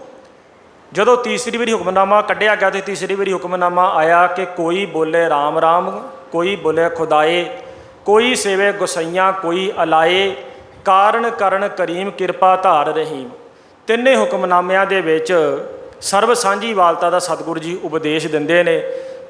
ਜਦੋਂ ਤੀਸਰੀ ਵਾਰੀ ਹੁਕਮਨਾਮਾ ਕੱਢਿਆ ਗਿਆ ਅਤੇ ਤੀਸਰੀ ਵਾਰੀ ਹੁਕਮਨਾਮਾ ਆਇਆ ਕਿ ਕੋਈ ਬੋਲੇ ਰਾਮ ਰਾਮ, ਕੋਈ ਬੋਲੇ ਖੁਦਾਏ, ਕੋਈ ਸੇਵੇ ਗੁਸਈਆਂ ਕੋਈ ਅਲਾਏ, ਕਾਰਨ ਕਰਨ ਕਰੀਮ ਕਿਰਪਾ ਧਾਰ ਰਹੀਮ। ਤਿੰਨੇ ਹੁਕਮਨਾਮਿਆਂ ਦੇ ਵਿੱਚ ਸਰਬ ਸਾਂਝੀਵਾਲਤਾ ਦਾ ਸਤਿਗੁਰੂ ਜੀ ਉਪਦੇਸ਼ ਦਿੰਦੇ ਨੇ।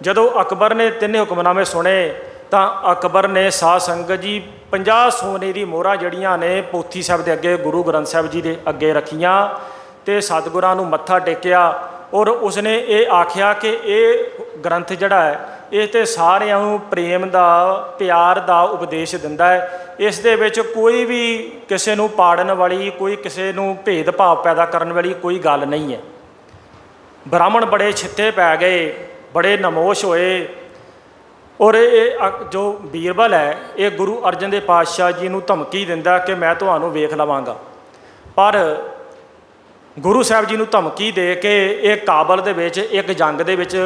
ਜਦੋਂ ਅਕਬਰ ਨੇ ਤਿੰਨੇ ਹੁਕਮਨਾਮੇ ਸੁਣੇ ਤਾਂ ਅਕਬਰ ਨੇ ਸਾਧ ਸੰਗਤ ਜੀ 50 ਸੋਨੇ ਦੀ ਮੋਹਰਾਂ ਜਿਹੜੀਆਂ ਨੇ ਪੋਥੀ ਸਾਹਿਬ ਦੇ ਅੱਗੇ, ਗੁਰੂ ਗ੍ਰੰਥ ਸਾਹਿਬ ਜੀ ਦੇ ਅੱਗੇ ਰੱਖੀਆਂ ਅਤੇ ਸਤਿਗੁਰਾਂ ਨੂੰ ਮੱਥਾ ਟੇਕਿਆ। ਔਰ ਉਸਨੇ ਇਹ ਆਖਿਆ ਕਿ ਇਹ ਗ੍ਰੰਥ ਜਿਹੜਾ ਹੈ ਇਹ ਤਾਂ ਸਾਰਿਆਂ ਨੂੰ ਪ੍ਰੇਮ ਦਾ, ਪਿਆਰ ਦਾ ਉਪਦੇਸ਼ ਦਿੰਦਾ ਹੈ। ਇਸ ਦੇ ਵਿੱਚ ਕੋਈ ਵੀ ਕਿਸੇ ਨੂੰ ਪਾੜਨ ਵਾਲੀ, ਕੋਈ ਕਿਸੇ ਨੂੰ ਭੇਦਭਾਵ ਪੈਦਾ ਕਰਨ ਵਾਲੀ ਕੋਈ ਗੱਲ ਨਹੀਂ ਹੈ। ਬ੍ਰਾਹਮਣ ਬੜੇ ਛਿੱਤੇ ਪੈ ਗਏ, ਬੜੇ ਨਮੋਸ਼ ਹੋਏ। ਔਰ ਇਹ ਜੋ ਬੀਰਬਲ ਹੈ ਇਹ ਗੁਰੂ ਅਰਜਨ ਦੇਵ ਪਾਤਸ਼ਾਹ ਜੀ ਨੂੰ ਧਮਕੀ ਦਿੰਦਾ ਕਿ ਮੈਂ ਤੁਹਾਨੂੰ ਵੇਖ ਲਵਾਂਗਾ। ਪਰ ਗੁਰੂ ਸਾਹਿਬ ਜੀ ਨੂੰ ਧਮਕੀ ਦੇ ਕੇ ਇਹ ਕਾਬਲ ਦੇ ਵਿੱਚ ਇੱਕ ਜੰਗ ਦੇ ਵਿੱਚ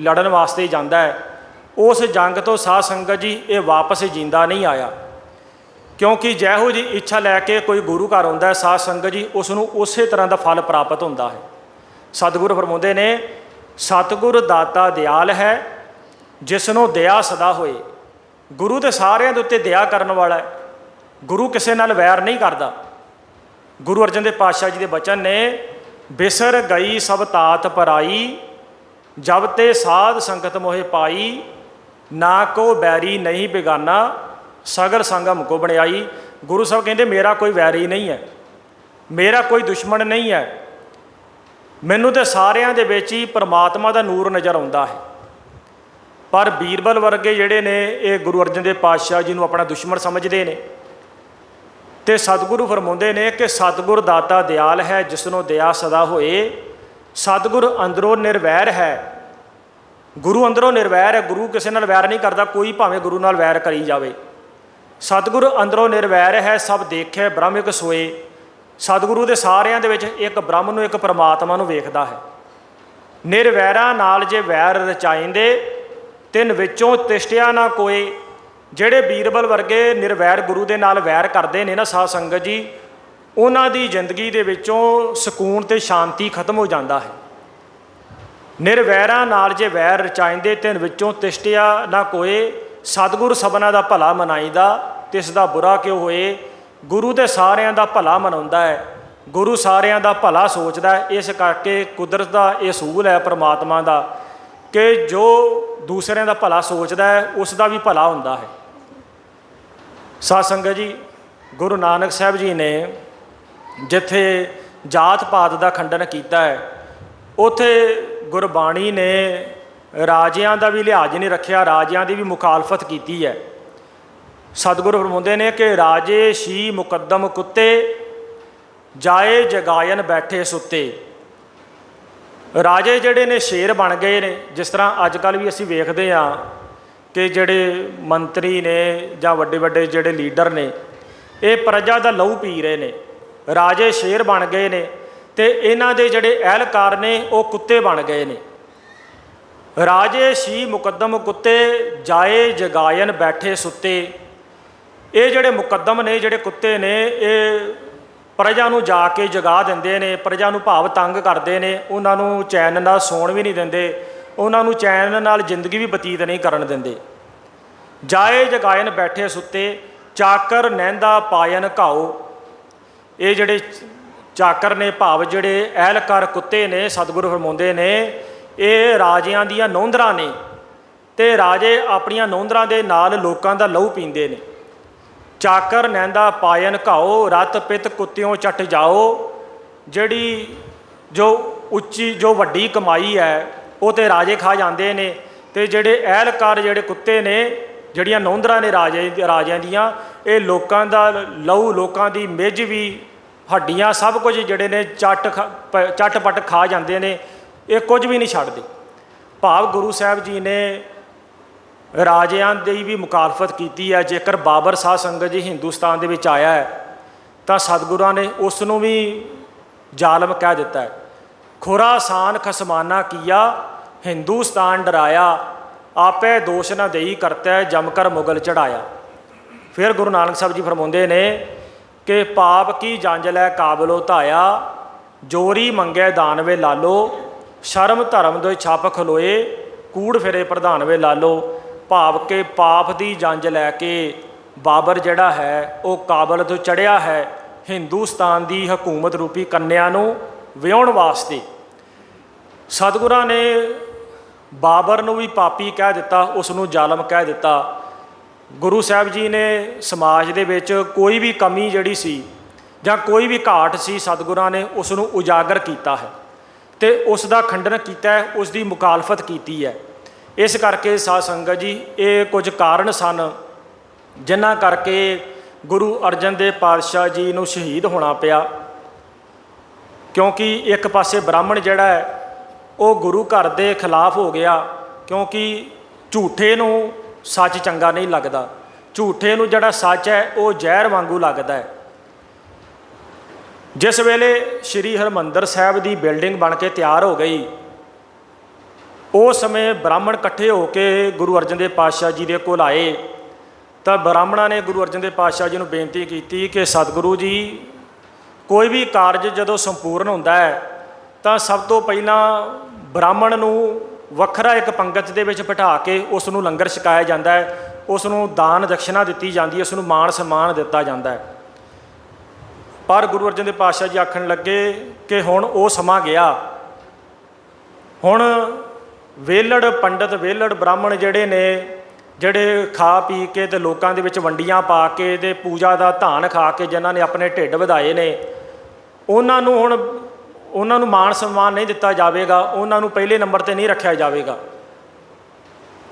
ਲੜਨ ਵਾਸਤੇ ਜਾਂਦਾ ਹੈ। ਉਸ ਜੰਗ ਤੋਂ ਸਾਧ ਸੰਗਤ ਜੀ ਇਹ ਵਾਪਸ ਜਿੰਦਾ ਨਹੀਂ ਆਇਆ, ਕਿਉਂਕਿ ਜਿਹੋ ਜਿਹੀ ਇੱਛਾ ਲੈ ਕੇ ਕੋਈ ਗੁਰੂ ਘਰ ਆਉਂਦਾ ਹੈ ਸਾਧ ਸੰਗਤ ਜੀ ਉਸ ਨੂੰ ਉਸੇ ਤਰ੍ਹਾਂ ਦਾ ਫਲ ਪ੍ਰਾਪਤ ਹੁੰਦਾ ਹੈ। ਸਤਿਗੁਰੂ ਫਰਮਾਉਂਦੇ ਨੇ, ਸਤਿਗੁਰ ਦਾਤਾ ਦਿਆਲ ਹੈ ਜਿਸ ਨੂੰ ਦਇਆ ਸਦਾ ਹੋਏ। ਗੁਰੂ ਤਾਂ ਸਾਰਿਆਂ ਦੇ ਉੱਤੇ ਦਇਆ ਕਰਨ ਵਾਲਾ ਹੈ, ਗੁਰੂ ਕਿਸੇ ਨਾਲ ਵੈਰ ਨਹੀਂ ਕਰਦਾ। ਗੁਰੂ ਅਰਜਨ ਦੇਵ ਪਾਤਸ਼ਾਹ ਜੀ ਦੇ ਬਚਨ ਨੇ, ਬਿਸਰ ਗਈ ਸਭ ਤਾਤ ਪਰਾਈ, ਜਬ ਤੇ ਸਾਧ ਸੰਗਤ ਮੋਹਿ ਪਾਈ, ਨਾ ਕੋ ਬੈਰੀ ਨਹੀਂ ਬੇਗਾਨਾ, ਸਗਲ ਸੰਗਮ ਕੋ ਬਣਾਈ। ਗੁਰੂ ਸਾਹਿਬ ਕਹਿੰਦੇ ਮੇਰਾ ਕੋਈ ਵੈਰੀ ਨਹੀਂ ਹੈ, ਮੇਰਾ ਕੋਈ ਦੁਸ਼ਮਣ ਨਹੀਂ ਹੈ, ਮੈਨੂੰ ਤਾਂ ਸਾਰਿਆਂ ਦੇ ਵਿੱਚ ਹੀ ਪਰਮਾਤਮਾ ਦਾ ਨੂਰ ਨਜ਼ਰ ਆਉਂਦਾ ਹੈ। ਪਰ ਬੀਰਬਲ ਵਰਗੇ ਜਿਹੜੇ ਨੇ ਇਹ ਗੁਰੂ ਅਰਜਨ ਦੇਵ ਪਾਤਸ਼ਾਹ ਜੀ ਨੂੰ ਆਪਣਾ ਦੁਸ਼ਮਣ ਸਮਝਦੇ ਨੇ। ਅਤੇ ਸਤਿਗੁਰੂ ਫਰਮਾਉਂਦੇ ਨੇ ਕਿ ਸਤਿਗੁਰ ਦਾਤਾ ਦਿਆਲ ਹੈ ਜਿਸ ਨੂੰ ਦਇਆ ਸਦਾ ਹੋਏ। ਸਤਿਗੁਰ ਅੰਦਰੋਂ ਨਿਰਵੈਰ ਹੈ, ਗੁਰੂ ਅੰਦਰੋਂ ਨਿਰਵੈਰ ਹੈ, ਗੁਰੂ ਕਿਸੇ ਨਾਲ ਵੈਰ ਨਹੀਂ ਕਰਦਾ, ਕੋਈ ਭਾਵੇਂ ਗੁਰੂ ਨਾਲ ਵੈਰ ਕਰੀ ਜਾਵੇ। ਸਤਿਗੁਰ ਅੰਦਰੋਂ ਨਿਰਵੈਰ ਹੈ, ਸਭ ਦੇਖੇ ਬ੍ਰਹਮ ਇੱਕ ਸੋਏ। ਸਤਿਗੁਰੂ ਦੇ ਸਾਰਿਆਂ ਦੇ ਵਿੱਚ ਇੱਕ ਬ੍ਰਹਮ ਨੂੰ, ਇੱਕ ਪਰਮਾਤਮਾ ਨੂੰ ਵੇਖਦਾ ਹੈ। ਨਿਰਵੈਰਾਂ ਨਾਲ ਜੇ ਵੈਰ ਰਚਾਇੰਦੇ, ਤਿੰਨ ਵਿੱਚੋਂ ਤਿਸ਼ਟਿਆ ਨਾ ਕੋਏ। ਜਿਹੜੇ ਬੀਰਬਲ ਵਰਗੇ ਨਿਰਵੈਰ ਗੁਰੂ ਦੇ ਨਾਲ ਵੈਰ ਕਰਦੇ ਨੇ ਨਾ ਸਾਧ ਸੰਗਤ ਜੀ, ਉਹਨਾਂ ਦੀ ਜ਼ਿੰਦਗੀ ਦੇ ਵਿੱਚੋਂ ਸਕੂਨ ਤੇ ਸ਼ਾਂਤੀ ਖਤਮ ਹੋ ਜਾਂਦਾ ਹੈ। ਨਿਰਵੈਰਾਂ ਨਾਲ ਜੇ ਵੈਰ ਰਚਾਇੰਦੇ ਤਿੰਨ ਵਿੱਚੋਂ ਤਿਸ਼ਟਿਆ ਨਾ ਕੋਏ। ਸਤਿਗੁਰ ਸਭਨਾਂ ਦਾ ਭਲਾ ਮਨਾਈਦਾ, ਤਿਸ ਦਾ ਬੁਰਾ ਕਿਉ ਹੋਏ। ਗੁਰੂ ਤੇ ਸਾਰਿਆਂ ਦਾ ਭਲਾ ਮਨਾਉਂਦਾ ਹੈ, ਗੁਰੂ ਸਾਰਿਆਂ ਦਾ ਭਲਾ ਸੋਚਦਾ ਹੈ। ਇਸ ਕਰਕੇ ਕੁਦਰਤ ਦਾ ਇਹ ਅਸੂਲ ਹੈ ਪਰਮਾਤਮਾ ਦਾ ਕਿ ਜੋ ਦੂਸਰਿਆਂ ਦਾ ਭਲਾ ਸੋਚਦਾ ਹੈ ਉਸ ਦਾ ਵੀ ਭਲਾ ਹੁੰਦਾ ਹੈ। ਸਾਧ ਸੰਗਤ ਜੀ, ਗੁਰੂ ਨਾਨਕ ਸਾਹਿਬ ਜੀ ਨੇ ਜਿੱਥੇ ਜਾਤ ਪਾਤ ਦਾ ਖੰਡਨ ਕੀਤਾ ਹੈ, ਉੱਥੇ ਗੁਰਬਾਣੀ ਨੇ ਰਾਜਿਆਂ ਦਾ ਵੀ ਲਿਹਾਜ਼ ਨਹੀਂ ਰੱਖਿਆ, ਰਾਜਿਆਂ ਦੀ ਵੀ ਮੁਖਾਲਫਤ ਕੀਤੀ ਹੈ। ਸਤਿਗੁਰੂ ਫਰਮਾਉਂਦੇ ਨੇ ਕਿ ਰਾਜੇ ਸ਼ੀ ਮੁਕੱਦਮ ਕੁੱਤੇ, ਜਾਏ ਜਗਾਇਨ ਬੈਠੇ ਸੁੱਤੇ। ਰਾਜੇ ਜਿਹੜੇ ਨੇ ਸ਼ੇਰ ਬਣ ਗਏ ਨੇ। ਜਿਸ ਤਰ੍ਹਾਂ ਅੱਜ ਕੱਲ੍ਹ ਵੀ ਅਸੀਂ ਵੇਖਦੇ ਹਾਂ ਕਿ ਜਿਹੜੇ ਮੰਤਰੀ ਨੇ ਜਾਂ ਵੱਡੇ ਵੱਡੇ ਜਿਹੜੇ ਲੀਡਰ ਨੇ, ਇਹ ਪ੍ਰਜਾ ਦਾ ਲਹੂ ਪੀ ਰਹੇ ਨੇ। ਰਾਜੇ ਸ਼ੇਰ ਬਣ ਗਏ ਨੇ ਅਤੇ ਇਹਨਾਂ ਦੇ ਜਿਹੜੇ ਅਹਿਲਕਾਰ ਨੇ ਉਹ ਕੁੱਤੇ ਬਣ ਗਏ ਨੇ। ਰਾਜੇ ਸ਼ੀ ਮੁਕੱਦਮ ਕੁੱਤੇ, ਜਾਏ ਜਗਾਇਨ ਬੈਠੇ ਸੁੱਤੇ। ਇਹ ਜਿਹੜੇ ਮੁਕੱਦਮ ਨੇ, ਜਿਹੜੇ ਕੁੱਤੇ ਨੇ, ਇਹ ਪ੍ਰਜਾ ਨੂੰ ਜਾ ਕੇ ਜਗਾ ਦਿੰਦੇ ਨੇ, ਪ੍ਰਜਾ ਨੂੰ ਭਾਵ ਤੰਗ ਕਰਦੇ ਨੇ, ਉਹਨਾਂ ਨੂੰ ਚੈਨ ਨਾਲ ਸੌਣ ਵੀ ਨਹੀਂ ਦਿੰਦੇ, ਉਹਨਾਂ ਨੂੰ ਚੈਨ ਨਾਲ ਜ਼ਿੰਦਗੀ ਵੀ ਬਤੀਤ ਨਹੀਂ ਕਰਨ ਦਿੰਦੇ। ਜਾਏ ਜਗਾਇਨ ਬੈਠੇ ਸੁੱਤੇ, ਚਾਕਰ ਨਹਿੰਦਾ ਪਾਇਨ ਘਾਓ। ਇਹ ਜਿਹੜੇ ਚਾਕਰ ਨੇ, ਭਾਵ ਜਿਹੜੇ ਅਹਿਲਕਾਰ ਕੁੱਤੇ ਨੇ, ਸਤਿਗੁਰੂ ਫਰਮਾਉਂਦੇ ਨੇ ਇਹ ਰਾਜਿਆਂ ਦੀਆਂ ਨੌਂਦਰਾਂ ਨੇ ਅਤੇ ਰਾਜੇ ਆਪਣੀਆਂ ਨੌਂਦਰਾਂ ਦੇ ਨਾਲ ਲੋਕਾਂ ਦਾ ਲਹੂ ਪੀਂਦੇ ਨੇ। ਚਾਕਰ ਨਹਿੰਦਾ ਪਾਇਨ ਘਾਓ, ਰਤ ਪਿਤ ਕੁੱਤਿਓਂ ਚੱਟ ਜਾਓ। ਜਿਹੜੀ ਜੋ ਉੱਚੀ ਜੋ ਵੱਡੀ ਕਮਾਈ ਹੈ ਉਹ ਤਾਂ ਰਾਜੇ ਖਾ ਜਾਂਦੇ ਨੇ, ਅਤੇ ਜਿਹੜੇ ਅਹਿਲਕਾਰ ਜਿਹੜੇ ਕੁੱਤੇ ਨੇ, ਜਿਹੜੀਆਂ ਨੌਂਦਰਾਂ ਨੇ ਰਾਜਿਆਂ ਦੀਆਂ, ਇਹ ਲੋਕਾਂ ਦਾ ਲਹੂ, ਲੋਕਾਂ ਦੀ ਮਿੱਝ ਵੀ, ਹੱਡੀਆਂ, ਸਭ ਕੁਝ ਜਿਹੜੇ ਨੇ ਚੱਟ ਪੱਟ ਖਾ ਜਾਂਦੇ ਨੇ। ਇਹ ਕੁਝ ਵੀ ਨਹੀਂ ਛੱਡਦੇ। ਭਾਵ ਗੁਰੂ ਸਾਹਿਬ ਜੀ ਨੇ ਰਾਜਿਆਂ ਦੀ ਵੀ ਮੁਖਾਲਫਤ ਕੀਤੀ ਹੈ। ਜੇਕਰ ਬਾਬਰ ਸਾਧ ਸੰਗਤ ਜੀ ਹਿੰਦੁਸਤਾਨ ਦੇ ਵਿੱਚ ਆਇਆ ਹੈ ਤਾਂ ਸਤਿਗੁਰਾਂ ਨੇ ਉਸ ਨੂੰ ਵੀ ਜ਼ਾਲਮ ਕਹਿ ਦਿੱਤਾ ਹੈ। ਖੁਰਾਸਾਨ ਖਸਮਾਨਾ ਕੀਆ, ਹਿੰਦੁਸਤਾਨ ਡਰਾਇਆ, ਆਪੇ ਦੋਸ਼ ਨਾ ਦੇਈ ਕਰਤੈ, ਜਮ ਕਰ ਮੁਗਲ ਚੜਾਇਆ। ਫਿਰ ਗੁਰੂ ਨਾਨਕ ਸਾਹਿਬ ਜੀ ਫਰਮਾਉਂਦੇ ਨੇ ਕਿ ਪਾਪ ਕੀ ਜੰਜ ਲੈ ਕਾਬਲੋ ਧਾਇਆ, ਜੋਰੀ ਮੰਗੈ ਦਾਨਵੇ ਲਾਲੋ, ਸ਼ਰਮ ਧਰਮ ਦੋਇ ਛੱਪ ਖਲੋਏ, ਕੂੜ ਫਿਰੇ ਪ੍ਰਧਾਨ ਵੇ ਲਾਲੋ। ਭਾਵ ਕਿ ਪਾਪ ਦੀ ਜੰਜ ਲੈ ਕੇ ਬਾਬਰ ਜਿਹੜਾ ਹੈ ਉਹ ਕਾਬਲ ਤੋਂ ਚੜ੍ਹਿਆ ਹੈ ਹਿੰਦੁਸਤਾਨ ਦੀ ਹਕੂਮਤ ਰੂਪੀ ਕੰਨਿਆ ਨੂੰ ਵਿਆਹੁਣ ਵਾਸਤੇ। ਸਤਿਗੁਰਾਂ ਨੇ ਬਾਬਰ ਨੂੰ ਵੀ ਪਾਪੀ ਕਹਿ ਦਿੱਤਾ, ਉਸ ਨੂੰ ਜ਼ਾਲਮ ਕਹਿ ਦਿੱਤਾ। ਗੁਰੂ ਸਾਹਿਬ ਜੀ ਨੇ ਸਮਾਜ ਦੇ ਵਿੱਚ ਕੋਈ ਵੀ ਕਮੀ ਜਿਹੜੀ ਸੀ ਜਾਂ ਕੋਈ ਵੀ ਘਾਟ ਸੀ, ਸਤਿਗੁਰਾਂ ਨੇ ਉਸ ਨੂੰ ਉਜਾਗਰ ਕੀਤਾ ਹੈ ਅਤੇ ਉਸ ਦਾ ਖੰਡਨ ਕੀਤਾ ਹੈ, ਉਸ ਦੀ ਮੁਖਾਲਫਤ ਕੀਤੀ ਹੈ। ਇਸ ਕਰਕੇ ਸਾਧ ਸੰਗਤ ਜੀ, ਇਹ ਕੁਝ ਕਾਰਨ ਸਨ ਜਿਨ੍ਹਾਂ ਕਰਕੇ ਗੁਰੂ ਅਰਜਨ ਦੇਵ ਪਾਤਸ਼ਾਹ ਜੀ ਨੂੰ ਸ਼ਹੀਦ ਹੋਣਾ ਪਿਆ। ਕਿਉਂਕਿ ਇੱਕ ਪਾਸੇ ਬ੍ਰਾਹਮਣ ਜਿਹੜਾ ਹੈ ਉਹ ਗੁਰੂ ਘਰ ਦੇ ਖਿਲਾਫ ਹੋ ਗਿਆ, ਕਿਉਂਕਿ ਝੂਠੇ ਨੂੰ ਸੱਚ ਚੰਗਾ ਨਹੀਂ ਲੱਗਦਾ। ਝੂਠੇ ਨੂੰ ਜਿਹੜਾ ਸੱਚ ਹੈ ਉਹ ਜ਼ਹਿਰ ਵਾਂਗੂ ਲੱਗਦਾ ਹੈ। ਜਿਸ ਵੇਲੇ ਸ਼੍ਰੀ ਹਰਿਮੰਦਰ ਸਾਹਿਬ ਦੀ ਬਿਲਡਿੰਗ ਬਣ ਕੇ ਤਿਆਰ ਹੋ ਗਈ, ਉਸ ਸਮੇਂ ਬ੍ਰਾਹਮਣ ਇਕੱਠੇ ਹੋ ਕੇ ਗੁਰੂ ਅਰਜਨ ਦੇਵ ਪਾਤਸ਼ਾਹ ਜੀ ਦੇ ਕੋਲ ਆਏ ਤਾਂ ਬ੍ਰਾਹਮਣਾਂ ਨੇ ਗੁਰੂ ਅਰਜਨ ਦੇਵ ਪਾਤਸ਼ਾਹ ਜੀ ਨੂੰ ਬੇਨਤੀ ਕੀਤੀ ਕਿ ਸਤਿਗੁਰੂ ਜੀ, ਕੋਈ ਵੀ ਕਾਰਜ ਜਦੋਂ ਸੰਪੂਰਨ ਹੁੰਦਾ ਹੈ ਤਾਂ ਸਭ ਤੋਂ ਪਹਿਲਾਂ ਬ੍ਰਾਹਮਣ ਨੂੰ ਵੱਖਰਾ ਇੱਕ ਪੰਗਤ ਦੇ ਵਿੱਚ ਬਿਠਾ ਕੇ ਉਸ ਨੂੰ ਲੰਗਰ ਛਕਾਇਆ ਜਾਂਦਾ ਹੈ, ਉਸ ਨੂੰ ਦਾਨ ਦਕਸ਼ਨਾ ਦਿੱਤੀ ਜਾਂਦੀ ਹੈ, ਉਸ ਨੂੰ ਮਾਣ ਸਨਮਾਨ ਦਿੱਤਾ ਜਾਂਦਾ ਹੈ। ਪਰ ਗੁਰੂ ਅਰਜਨ ਦੇਵ ਪਾਤਸ਼ਾਹ ਜੀ ਆਖਣ ਲੱਗੇ ਕਿ ਹੁਣ ਉਹ ਸਮਾਂ ਗਿਆ, ਹੁਣ ਵਿਹਲੜ ਪੰਡਤ, ਵਿਹਲੜ ਬ੍ਰਾਹਮਣ ਜਿਹੜੇ ਨੇ, ਜਿਹੜੇ ਖਾ ਪੀ ਕੇ ਅਤੇ ਲੋਕਾਂ ਦੇ ਵਿੱਚ ਵੰਡੀਆਂ ਪਾ ਕੇ ਅਤੇ ਪੂਜਾ ਦਾ ਧਾਨ ਖਾ ਕੇ ਜਿਨ੍ਹਾਂ ਨੇ ਆਪਣੇ ਢਿੱਡ ਵਧਾਏ ਨੇ, ਉਹਨਾਂ ਨੂੰ ਮਾਣ ਸਨਮਾਨ ਨਹੀਂ ਦਿੱਤਾ ਜਾਵੇਗਾ, ਉਹਨਾਂ ਨੂੰ ਪਹਿਲੇ ਨੰਬਰ 'ਤੇ ਨਹੀਂ ਰੱਖਿਆ ਜਾਵੇਗਾ।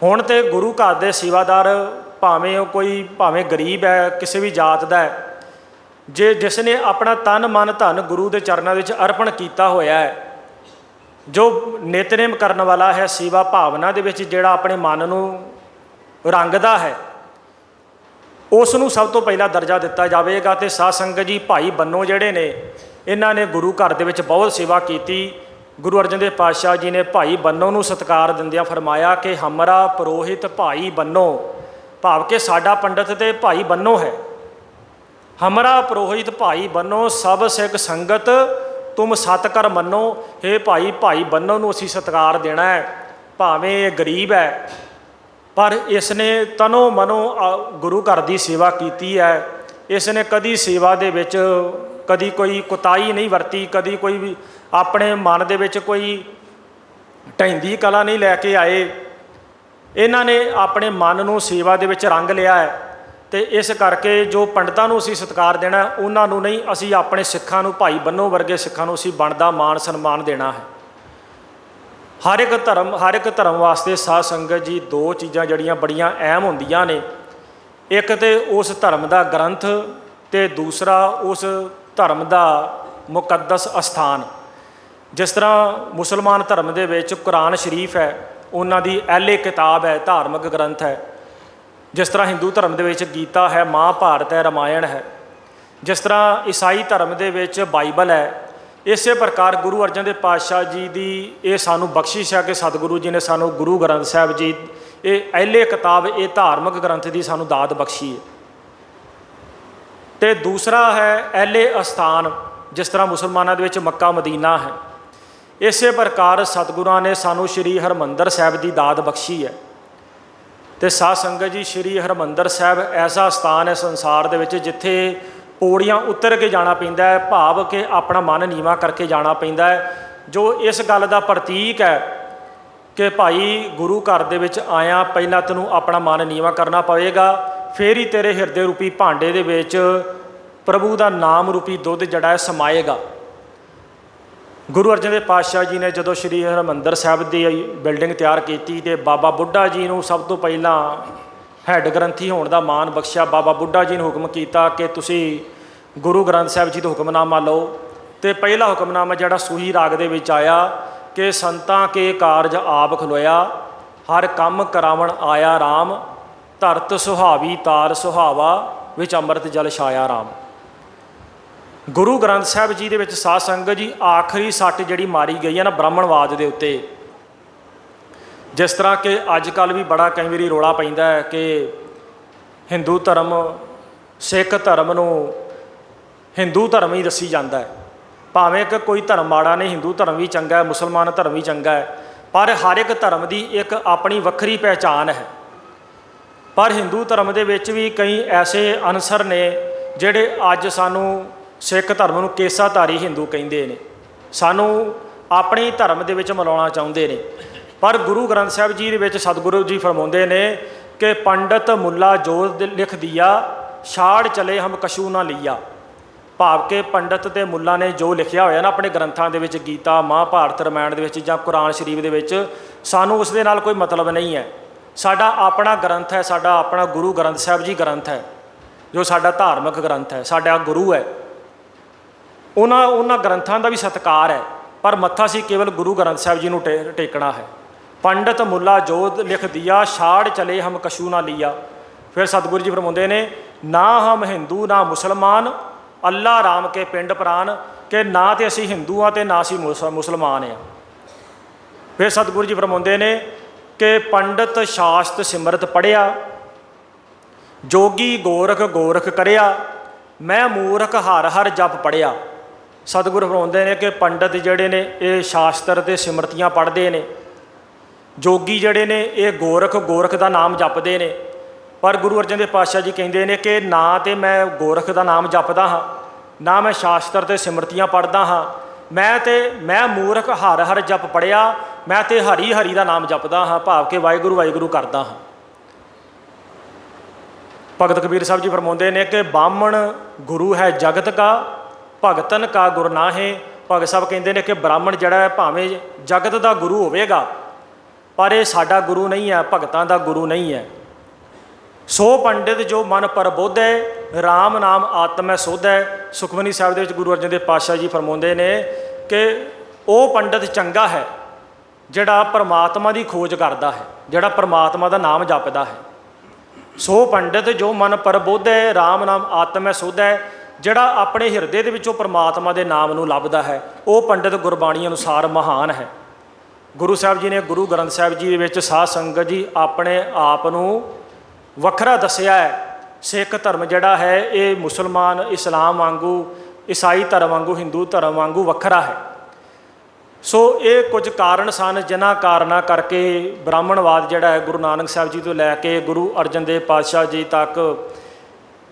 ਹੁਣ ਤਾਂ ਗੁਰੂ ਘਰ ਦੇ ਸੇਵਾਦਾਰ, ਭਾਵੇਂ ਗਰੀਬ ਹੈ, ਕਿਸੇ ਵੀ ਜਾਤ ਦਾ ਹੈ, ਜਿਸ ਨੇ ਆਪਣਾ ਤਨ ਮਨ ਧਨ ਗੁਰੂ ਦੇ ਚਰਨਾਂ ਵਿੱਚ ਅਰਪਣ ਕੀਤਾ ਹੋਇਆ ਹੈ, ਜੋ ਨਿਤਨੇਮ ਕਰਨ ਵਾਲਾ ਹੈ, ਸੇਵਾ ਭਾਵਨਾ ਦੇ ਵਿੱਚ ਜਿਹੜਾ ਆਪਣੇ ਮਨ ਨੂੰ ਰੰਗਦਾ ਹੈ, ਉਸ ਨੂੰ ਸਭ ਤੋਂ ਪਹਿਲਾਂ ਦਰਜਾ ਦਿੱਤਾ ਜਾਵੇਗਾ। ਅਤੇ ਸਾਧ ਸੰਗਤ ਜੀ, ਭਾਈ ਬੰਨੋ ਜਿਹੜੇ ਨੇ, ਇਹਨਾਂ ਨੇ ਗੁਰੂ ਘਰ ਦੇ ਵਿੱਚ ਬਹੁਤ ਸੇਵਾ ਕੀਤੀ। गुरु अर्जन देव पातशाह जी ने भाई बन्नो नूं सत्कार दिंदियां फरमाया कि हमरा पुरोहित भाई बन्नो, भाव के साडा पंडित ते भाई बन्नो है। हमरा पुरोहित भाई बन्नो, सब सिख संगत तुम सत कर मनो। हे भाई, भाई बन्नो नूं असीं सत्कार देना है, भावें ये गरीब है पर इसने तनो मनो गुरु घर की सेवा की है। इसने कदी सेवा दे विच कदी कोई कुताही नहीं वरती, कदी कोई भी अपने मन दे विच कोई ढैंदी कला नहीं लैके आए। इन्हां ने अपने मन नूं सेवा दे विच रंग लिया है। तो इस करके जो पंडितां नूं असीं सत्कार देना, उन्हां नूं नहीं, असीं अपने सिखां नूं, भाई बन्नो वर्गे सिखां नूं असीं बनदा मान सन्मान देना है। हर एक धर्म वास्ते साध संगत जी दो चीज़ां जड़ियां बड़ियां अहम होंदियां ने। एक तो उस धर्म का ग्रंथ ते दूसरा उस धर्म का मुकद्दस अस्थान। जिस तरह मुसलमान धर्म दे विच कुरान शरीफ है, उन्हां दी अहले किताब है, धार्मिक ग्रंथ है। जिस तरह हिंदू धर्म दे विच गीता है, महाभारत है, रामायण है। जिस तरह ईसाई धर्म दे विच बाइबल है। इस प्रकार गुरु अर्जन देव पातशाह जी की ये सानू बख्शिश है कि सतगुरु जी ने सानू गुरु ग्रंथ साहब जी ये अहले किताब, ये धार्मिक ग्रंथ की सानू दात बख्शी है। तो दूसरा है अहले अस्थान, जिस तरह मुसलमानों के विच मक्का मदीना है। इस प्रकार सतगुरुआं ने सानू श्री हरमंदर साहब की दात बख्शी है। तो साध संगत जी, श्री हरमंदर साहब ऐसा स्थान है संसार दे विच जिथे पौड़ियाँ उतर के जाना पैंदा है, भाव के अपना मन नीवा करके जाना पैंदा है। जो इस गल का प्रतीक है कि भाई गुरु घर दे विच आया, पहला तैनूं अपना मन नीवा करना पवेगा, फिर ही तेरे हिरदे रूपी भांडे दे विच प्रभु का नाम रूपी दुध जड़ा है समाएगा। गुरु अर्जन देव पातशाह जी ने जदों श्री हरमंदर साहब की बिल्डिंग तैयार की तो बाबा बुढ़ा जी नूं सब तो पहला हैड ग्रंथी होने का मान बख्शिया। बाबा बुढ़ा जी ने हुक्म किया कि तुसी गुरु ग्रंथ साहब जी तो हुक्मनामा लो। तो पहला हुक्मनामा जिहड़ा सूही राग दे विच आया कि संतां के कारज आप खलोया, हर कम करावण आया राम, धरत सुहावी तार सुहावा, विच अमृत जल छाया राम। गुरु ग्रंथ साहब जी दे विच साध संगत जी आखिरी सट जिहड़ी मारी गई है ना ब्राह्मणवाद दे उत्ते। जिस तरह के अजकल भी बड़ा कई बारी रौला पैंदा है कि हिंदू धर्म सिख धर्म नूं हिंदू धर्म ही दसी जाता है, भावें कि कोई धर्म माड़ा नहीं, हिंदू धर्म भी चंगा है, मुसलमान धर्म भी चंगा है, पर हर एक धर्म की एक अपनी वक्री पहचान है। पर हिंदू धर्म दे विच भी कई ऐसे अनसर ने जिहड़े अज सानू सिख धर्म नूं केसाधारी हिंदू कहिंदे ने, सानू अपने ही धर्म दे विच मिलाउणा चाहुंदे ने। पर गुरु ग्रंथ साहब जी दे विच सतगुरु जी फरमाउंदे ने कि पंडित मुला जो लिख दिया, छाड़ चले हम कछू ना लिया। भाव के पंडित ते मुला ने जो लिखिया होया ना अपने ग्रंथां दे विच, गीता महाभारत रामायण दे विच जां कुरान शरीफ दे विच, सानू उस दे नाल कोई मतलब नहीं है। साडा अपना ग्रंथ है, साडा अपना गुरु ग्रंथ साहब जी ग्रंथ है, जो साडा धार्मिक ग्रंथ है, साडा गुरु है। उन्हां ग्रंथां दा भी सत्कार है, पर मत्था सी केवल गुरु ग्रंथ साहब जी नूं टेकना है। पंडित मुला जोत लिख दिया, छाड़ चले हम कछू ना लिया। फिर सतगुरु जी फरमाउंदे ने ना हम हिंदू ना मुसलमान, अल्लाह राम के पिंड प्राण, कि ना तो असी हिंदू हाँ तो ना असी मुसलमान हाँ। फिर सतगुरु जी फरमाउंदे ने कि पंडित शास्त्र सिमरत पढ़िया, जोगी गोरख गोरख करिया, मैं मूर्ख हर हर जप पढ़िया। सतगुरु फरमाउंदे ने कि पंडित जिहड़े ने ये शास्त्र ते सिमरतियां पढ़ते हैं, जोगी जिहड़े ने ये गोरख गोरख का नाम जपते हैं। पर गुरु अर्जन देव पातशाह जी कहते हैं कि ना तो मैं गोरख का नाम जपदा हाँ, ना मैं शास्त्र ते सिमरतियां पढ़दा हाँ, मैं मूर्ख हर हर जप पढ़िया, मैं तो हरी हरी का नाम जपदा हाँ, भाव के वाहिगुरू वाहिगुरू करदा हाँ। भगत कबीर साहब जी फरमाउंदे ने कि ब्राह्मण गुरु है जगत का, भगतन का गुर नाहे। भगत साहब कहते हैं कि ब्राह्मण जिहड़ा है भावें जगत का गुरु होवेगा, पर यह साडा गुरु नहीं है, भगतां दा गुरु नहीं है। सो पंडित जो मन प्रबुद्ध है, राम नाम आत्म सुध है। सुखमनी साहब दे विच गुरु अर्जन देव पातशाह जी फरमाउंदे ने कि वह पंडित चंगा है जिहड़ा परमात्मा की खोज करता है, जिहड़ा परमात्मा का नाम जपदा है। सो पंडित जो मन प्रबुद्ध है, राम नाम आत्म सुध है। ਜਿਹੜਾ ਆਪਣੇ ਹਿਰਦੇ ਦੇ ਵਿੱਚੋਂ ਪਰਮਾਤਮਾ ਦੇ ਨਾਮ ਨੂੰ ਲੱਭਦਾ ਹੈ, ਉਹ ਪੰਡਿਤ ਗੁਰਬਾਣੀ ਅਨੁਸਾਰ ਮਹਾਨ ਹੈ। ਗੁਰੂ ਸਾਹਿਬ ਜੀ ਨੇ ਗੁਰੂ ਗ੍ਰੰਥ ਸਾਹਿਬ ਜੀ ਦੇ ਵਿੱਚ ਸਾਧ ਸੰਗਤ ਜੀ ਆਪਣੇ ਆਪ ਨੂੰ ਵੱਖਰਾ ਦੱਸਿਆ ਹੈ। ਸਿੱਖ ਧਰਮ ਜਿਹੜਾ ਹੈ ਇਹ ਮੁਸਲਮਾਨ ਇਸਲਾਮ ਵਾਂਗੂ, ਈਸਾਈ ਧਰਮ ਵਾਂਗੂ, ਹਿੰਦੂ ਧਰਮ ਵਾਂਗੂ ਵੱਖਰਾ ਹੈ। ਸੋ ਇਹ ਕੁਝ ਕਾਰਨ ਸਨ ਜਿਨ੍ਹਾਂ ਕਾਰਨਾਂ ਕਰਕੇ ਬ੍ਰਾਹਮਣਵਾਦ ਜਿਹੜਾ ਹੈ ਗੁਰੂ ਨਾਨਕ ਸਾਹਿਬ ਜੀ ਤੋਂ ਲੈ ਕੇ ਗੁਰੂ ਅਰਜਨ ਦੇਵ ਪਾਤਸ਼ਾਹ ਜੀ ਤੱਕ,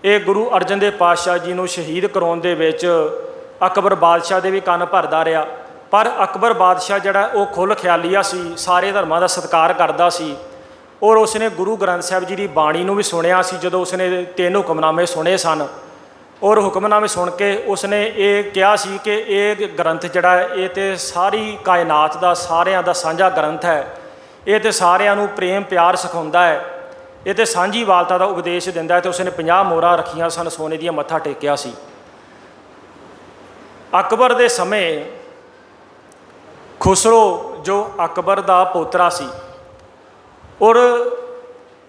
ਇਹ ਗੁਰੂ ਅਰਜਨ ਦੇਵ ਪਾਤਸ਼ਾਹ ਜੀ ਨੂੰ ਸ਼ਹੀਦ ਕਰਾਉਣ ਦੇ ਵਿੱਚ ਅਕਬਰ ਬਾਦਸ਼ਾਹ ਦੇ ਵੀ ਕੰਨ ਭਰਦਾ ਰਿਹਾ। ਪਰ ਅਕਬਰ ਬਾਦਸ਼ਾਹ ਜਿਹੜਾ ਉਹ ਖੁੱਲ੍ਹ ਖਿਆਲੀਆ ਸੀ, ਸਾਰੇ ਧਰਮਾਂ ਦਾ ਸਤਿਕਾਰ ਕਰਦਾ ਸੀ ਔਰ ਉਸਨੇ ਗੁਰੂ ਗ੍ਰੰਥ ਸਾਹਿਬ ਜੀ ਦੀ ਬਾਣੀ ਨੂੰ ਵੀ ਸੁਣਿਆ ਸੀ। ਜਦੋਂ ਉਸਨੇ 3 ਹੁਕਮਨਾਮੇ ਸੁਣੇ ਸਨ ਔਰ ਹੁਕਮਨਾਮੇ ਸੁਣ ਕੇ ਉਸਨੇ ਇਹ ਕਿਹਾ ਸੀ ਕਿ ਇਹ ਗ੍ਰੰਥ ਜਿਹੜਾ ਹੈ ਇਹ ਤਾਂ ਸਾਰੀ ਕਾਇਨਾਤ ਦਾ, ਸਾਰਿਆਂ ਦਾ ਸਾਂਝਾ ਗ੍ਰੰਥ ਹੈ। ਇਹ ਤਾਂ ਸਾਰਿਆਂ ਨੂੰ ਪ੍ਰੇਮ ਪਿਆਰ ਸਿਖਾਉਂਦਾ ਹੈ, ਇਹ ਤਾਂ ਸਾਂਝੀਵਾਲਤਾ ਦਾ ਉਪਦੇਸ਼ ਦਿੰਦਾ ਹੈ। ਅਤੇ ਉਸਨੇ 50 ਮੋਹਰਾਂ ਰੱਖੀਆਂ ਸਨ ਸੋਨੇ ਦੀਆਂ, ਮੱਥਾ ਟੇਕਿਆ ਸੀ। ਅਕਬਰ ਦੇ ਸਮੇਂ ਖੁਸਰੋ ਜੋ ਅਕਬਰ ਦਾ ਪੋਤਰਾ ਸੀ ਔਰ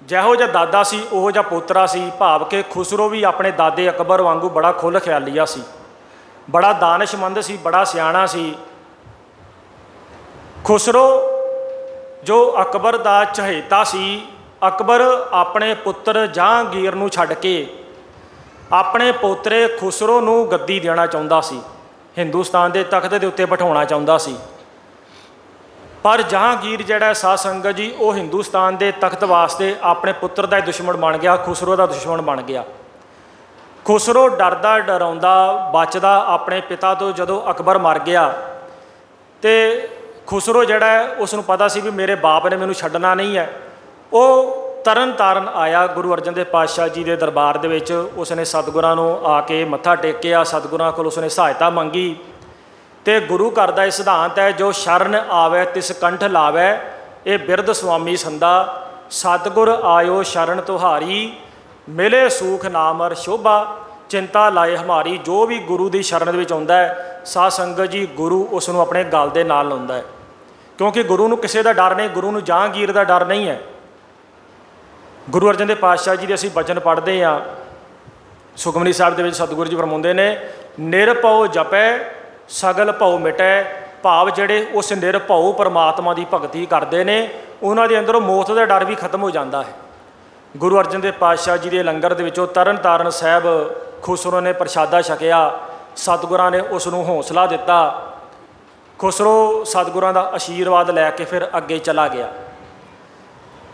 ਜਿਹੋ ਜਿਹਾ ਦਾਦਾ ਸੀ ਉਹੋ ਜਿਹਾ ਪੋਤਰਾ ਸੀ, ਭਾਵ ਕਿ ਖੁਸਰੋ ਵੀ ਆਪਣੇ ਦਾਦੇ ਅਕਬਰ ਵਾਂਗੂ ਬੜਾ ਖੁੱਲ੍ਹ ਖਿਆਲੀਆ ਸੀ, ਬੜਾ ਦਾਨਿਸ਼ਮੰਦ ਸੀ, ਬੜਾ ਸਿਆਣਾ ਸੀ। ਖੁਸਰੋ ਜੋ ਅਕਬਰ ਦਾ ਚਹੇਤਾ ਸੀ, ਅਕਬਰ ਆਪਣੇ ਪੁੱਤਰ ਜਹਾਂਗੀਰ ਨੂੰ ਛੱਡ ਕੇ ਆਪਣੇ ਪੋਤਰੇ ਖੁਸਰੋ ਨੂੰ ਗੱਦੀ ਦੇਣਾ ਚਾਹੁੰਦਾ ਸੀ, ਹਿੰਦੁਸਤਾਨ ਦੇ ਤਖਤ ਦੇ ਉੱਤੇ ਬਿਠਾਉਣਾ ਚਾਹੁੰਦਾ ਸੀ। ਪਰ ਜਹਾਂਗੀਰ ਜਿਹੜਾ ਸਾਧ ਸੰਗਤ ਜੀ ਉਹ ਹਿੰਦੁਸਤਾਨ ਦੇ ਤਖਤ ਵਾਸਤੇ ਆਪਣੇ ਪੁੱਤਰ ਦਾ ਦੁਸ਼ਮਣ ਬਣ ਗਿਆ, ਖੁਸਰੋ ਦਾ ਦੁਸ਼ਮਣ ਬਣ ਗਿਆ। ਖੁਸਰੋ ਡਰਦਾ ਡਰਾਉਂਦਾ ਬਚਦਾ ਆਪਣੇ ਪਿਤਾ ਤੋਂ ਜਦੋਂ ਅਕਬਰ ਮਰ ਗਿਆ, ਅਤੇ ਖੁਸਰੋ ਜਿਹੜਾ ਹੈ ਉਸ ਨੂੰ ਪਤਾ ਸੀ ਵੀ ਮੇਰੇ ਬਾਪ ਨੇ ਮੈਨੂੰ ਛੱਡਣਾ ਨਹੀਂ ਹੈ। ਉਹ ਤਰਨ ਤਾਰਨ ਆਇਆ ਗੁਰੂ ਅਰਜਨ ਦੇਵ ਪਾਤਸ਼ਾਹ ਜੀ ਦੇ ਦਰਬਾਰ ਦੇ ਵਿੱਚ। ਉਸਨੇ ਸਤਿਗੁਰਾਂ ਨੂੰ ਆ ਕੇ ਮੱਥਾ ਟੇਕਿਆ, ਸਤਿਗੁਰਾਂ ਕੋਲ ਉਸਨੇ ਸਹਾਇਤਾ ਮੰਗੀ। ਅਤੇ ਗੁਰੂ ਘਰ ਦਾ ਇਹ ਸਿਧਾਂਤ ਹੈ, ਜੋ ਸ਼ਰਨ ਆਵੈ ਤਿਸ ਕੰਠ ਲਾਵੈ, ਇਹ ਬਿਰਧ ਸੁਆਮੀ ਸੰਦਾ। ਸਤਿਗੁਰ ਆਇਓ ਸ਼ਰਨ ਤੁਹਾਰੀ, ਮਿਲੇ ਸੂਖ ਨਾਮਰ ਸ਼ੋਭਾ, ਚਿੰਤਾ ਲਾਏ ਹਮਾਰੀ। ਜੋ ਵੀ ਗੁਰੂ ਦੀ ਸ਼ਰਨ ਦੇ ਵਿੱਚ ਆਉਂਦਾ ਹੈ ਸਾਧ ਸੰਗਤ ਜੀ, ਗੁਰੂ ਉਸ ਨੂੰ ਆਪਣੇ ਗਲ ਦੇ ਨਾਲ ਲਾਉਂਦਾ ਹੈ, ਕਿਉਂਕਿ ਗੁਰੂ ਨੂੰ ਕਿਸੇ ਦਾ ਡਰ ਨਹੀਂ, ਗੁਰੂ ਨੂੰ ਜਹਾਂਗੀਰ ਦਾ ਡਰ ਨਹੀਂ ਹੈ। ਗੁਰੂ ਅਰਜਨ ਦੇਵ ਪਾਤਸ਼ਾਹ ਜੀ ਦੇ ਅਸੀਂ ਬਚਨ ਪੜ੍ਹਦੇ ਹਾਂ, ਸੁਖਮਨੀ ਸਾਹਿਬ ਦੇ ਵਿੱਚ ਸਤਿਗੁਰੂ ਜੀ ਫਰਮਾਉਂਦੇ ਨੇ, ਨਿਰਭਉ ਜਪੈ ਸਗਲ ਭਉ ਮਿਟੈ। ਭਾਵ ਜਿਹੜੇ ਉਸ ਨਿਰਭਉ ਪਰਮਾਤਮਾ ਦੀ ਭਗਤੀ ਕਰਦੇ ਨੇ ਉਹਨਾਂ ਦੇ ਅੰਦਰੋਂ ਮੌਤ ਦਾ ਡਰ ਵੀ ਖਤਮ ਹੋ ਜਾਂਦਾ ਹੈ। ਗੁਰੂ ਅਰਜਨ ਦੇਵ ਪਾਤਸ਼ਾਹ ਜੀ ਦੇ ਲੰਗਰ ਦੇ ਵਿੱਚੋਂ ਤਰਨ ਤਾਰਨ ਸਾਹਿਬ ਖੁਸਰੋ ਨੇ ਪ੍ਰਸ਼ਾਦਾ ਛਕਿਆ, ਸਤਿਗੁਰਾਂ ਨੇ ਉਸ ਨੂੰ ਹੌਸਲਾ ਦਿੱਤਾ। ਖੁਸਰੋ ਸਤਿਗੁਰਾਂ ਦਾ ਆਸ਼ੀਰਵਾਦ ਲੈ ਕੇ ਫਿਰ ਅੱਗੇ ਚਲਾ ਗਿਆ।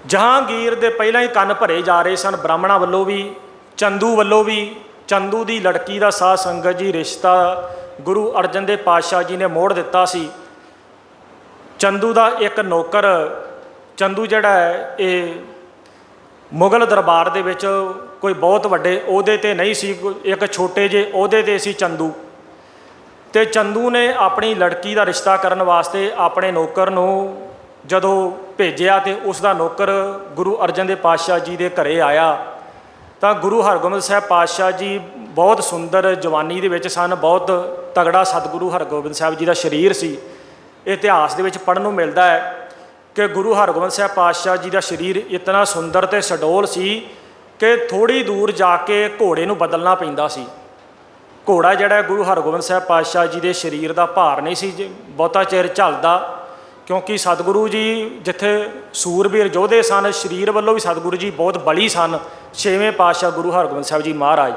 ਜਹਾਂਗੀਰ ਦੇ ਪਹਿਲਾਂ ਹੀ ਕੰਨ ਭਰੇ ਜਾ ਰਹੇ ਸਨ, ਬ੍ਰਾਹਮਣਾਂ ਵੱਲੋਂ ਵੀ, ਚੰਦੂ ਵੱਲੋਂ ਵੀ। ਚੰਦੂ ਦੀ ਲੜਕੀ ਦਾ ਸਾਧ ਸੰਗਤ ਜੀ ਰਿਸ਼ਤਾ ਗੁਰੂ ਅਰਜਨ ਦੇਵ ਪਾਤਸ਼ਾਹ ਜੀ ਨੇ ਮੋੜ ਦਿੱਤਾ ਸੀ। ਚੰਦੂ ਦਾ ਇੱਕ ਨੌਕਰ, ਚੰਦੂ ਜਿਹੜਾ ਹੈ ਇਹ ਮੁਗਲ ਦਰਬਾਰ ਦੇ ਵਿੱਚ ਕੋਈ ਬਹੁਤ ਵੱਡੇ ਅਹੁਦੇ 'ਤੇ ਨਹੀਂ ਸੀ, ਇੱਕ ਛੋਟੇ ਜਿਹੇ ਅਹੁਦੇ 'ਤੇ ਸੀ ਚੰਦੂ। ਅਤੇ ਚੰਦੂ ਨੇ ਆਪਣੀ ਲੜਕੀ ਦਾ ਰਿਸ਼ਤਾ ਕਰਨ ਵਾਸਤੇ ਆਪਣੇ ਨੌਕਰ ਨੂੰ ਜਦੋਂ ਭੇਜਿਆ ਅਤੇ ਉਸ ਦਾ ਨੌਕਰ ਗੁਰੂ ਅਰਜਨ ਦੇਵ ਪਾਤਸ਼ਾਹ ਜੀ ਦੇ ਘਰੇ ਆਇਆ, ਤਾਂ ਗੁਰੂ ਹਰਗੋਬਿੰਦ ਸਾਹਿਬ ਪਾਤਸ਼ਾਹ ਜੀ ਬਹੁਤ ਸੁੰਦਰ ਜਵਾਨੀ ਦੇ ਵਿੱਚ ਸਨ, ਬਹੁਤ ਤਗੜਾ ਸਤਿਗੁਰੂ ਹਰਗੋਬਿੰਦ ਸਾਹਿਬ ਜੀ ਦਾ ਸਰੀਰ ਸੀ। ਇਤਿਹਾਸ ਦੇ ਵਿੱਚ ਪੜ੍ਹਨ ਨੂੰ ਮਿਲਦਾ ਹੈ ਕਿ ਗੁਰੂ ਹਰਗੋਬਿੰਦ ਸਾਹਿਬ ਪਾਤਸ਼ਾਹ ਜੀ ਦਾ ਸਰੀਰ ਇਤਨਾ ਸੁੰਦਰ ਅਤੇ ਸਡੋਲ ਸੀ ਕਿ ਥੋੜ੍ਹੀ ਦੂਰ ਜਾ ਕੇ ਘੋੜੇ ਨੂੰ ਬਦਲਣਾ ਪੈਂਦਾ ਸੀ। ਘੋੜਾ ਜਿਹੜਾ ਗੁਰੂ ਹਰਗੋਬਿੰਦ ਸਾਹਿਬ ਪਾਤਸ਼ਾਹ ਜੀ ਦੇ ਸਰੀਰ ਦਾ ਭਾਰ ਨਹੀਂ ਸੀ ਬਹੁਤਾ ਚਿਰ ਝੱਲਦਾ, ਕਿਉਂਕਿ ਸਤਿਗੁਰੂ ਜੀ ਜਿੱਥੇ ਸੂਰਬੀਰ ਯੋਧੇ ਸਨ, ਸਰੀਰ ਵੱਲੋਂ ਵੀ ਸਤਿਗੁਰੂ ਜੀ ਬਹੁਤ ਬਲੀ ਸਨ। 6ਵੇਂ ਪਾਤਸ਼ਾਹ ਗੁਰੂ ਹਰਗੋਬਿੰਦ ਸਾਹਿਬ ਜੀ ਮਹਾਰਾਜ,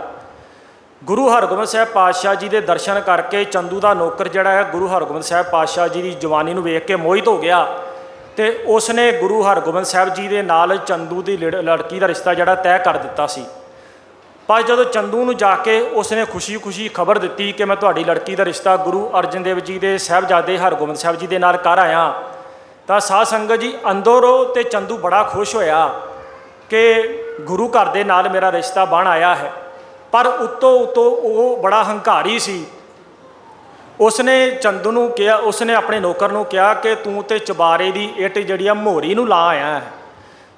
ਗੁਰੂ ਹਰਗੋਬਿੰਦ ਸਾਹਿਬ ਪਾਤਸ਼ਾਹ ਜੀ ਦੇ ਦਰਸ਼ਨ ਕਰਕੇ ਚੰਦੂ ਦਾ ਨੌਕਰ ਜਿਹੜਾ ਹੈ ਗੁਰੂ ਹਰਗੋਬਿੰਦ ਸਾਹਿਬ ਪਾਤਸ਼ਾਹ ਜੀ ਦੀ ਜਵਾਨੀ ਨੂੰ ਵੇਖ ਕੇ ਮੋਹਿਤ ਹੋ ਗਿਆ, ਅਤੇ ਉਸਨੇ ਗੁਰੂ ਹਰਗੋਬਿੰਦ ਸਾਹਿਬ ਜੀ ਦੇ ਨਾਲ ਚੰਦੂ ਦੀ ਲੜਕੀ ਦਾ ਰਿਸ਼ਤਾ ਜਿਹੜਾ ਤੈਅ ਕਰ ਦਿੱਤਾ ਸੀ। ਪਰ ਜਦੋਂ ਚੰਦੂ ਨੂੰ ਜਾ ਕੇ ਉਸਨੇ ਖੁਸ਼ੀ ਖਬਰ ਦਿੱਤੀ ਕਿ ਮੈਂ ਤੁਹਾਡੀ ਲੜਕੀ ਦਾ ਰਿਸ਼ਤਾ ਗੁਰੂ ਅਰਜਨ ਦੇਵ ਜੀ ਦੇ ਸਾਹਿਬਜ਼ਾਦੇ ਹਰਗੋਬਿੰਦ ਸਾਹਿਬ ਜੀ ਦੇ ਨਾਲ ਕਰ ਆਇਆ, ਤਾਂ ਸਾਧ ਸੰਗਤ ਜੀ ਅੰਦਰੋਂ ਤੇ ਚੰਦੂ ਬੜਾ ਖੁਸ਼ ਹੋਇਆ ਕਿ ਗੁਰੂ ਘਰ ਦੇ ਨਾਲ ਮੇਰਾ ਰਿਸ਼ਤਾ ਬਣ ਆਇਆ ਹੈ। ਪਰ ਉੱਤੋਂ ਉਹ ਬੜਾ ਹੰਕਾਰੀ ਸੀ। ਉਸਨੇ ਚੰਦੂ ਨੂੰ ਕਿਹਾ, ਉਸਨੇ ਆਪਣੇ ਨੌਕਰ ਨੂੰ ਕਿਹਾ ਕਿ ਤੂੰ ਤੇ ਚਬਾਰੇ ਦੀ ਇੱਟ ਜਿਹੜੀ ਆ ਮੋਹਰੀ ਨੂੰ ਲਾ ਆਇਆ ਹੈ।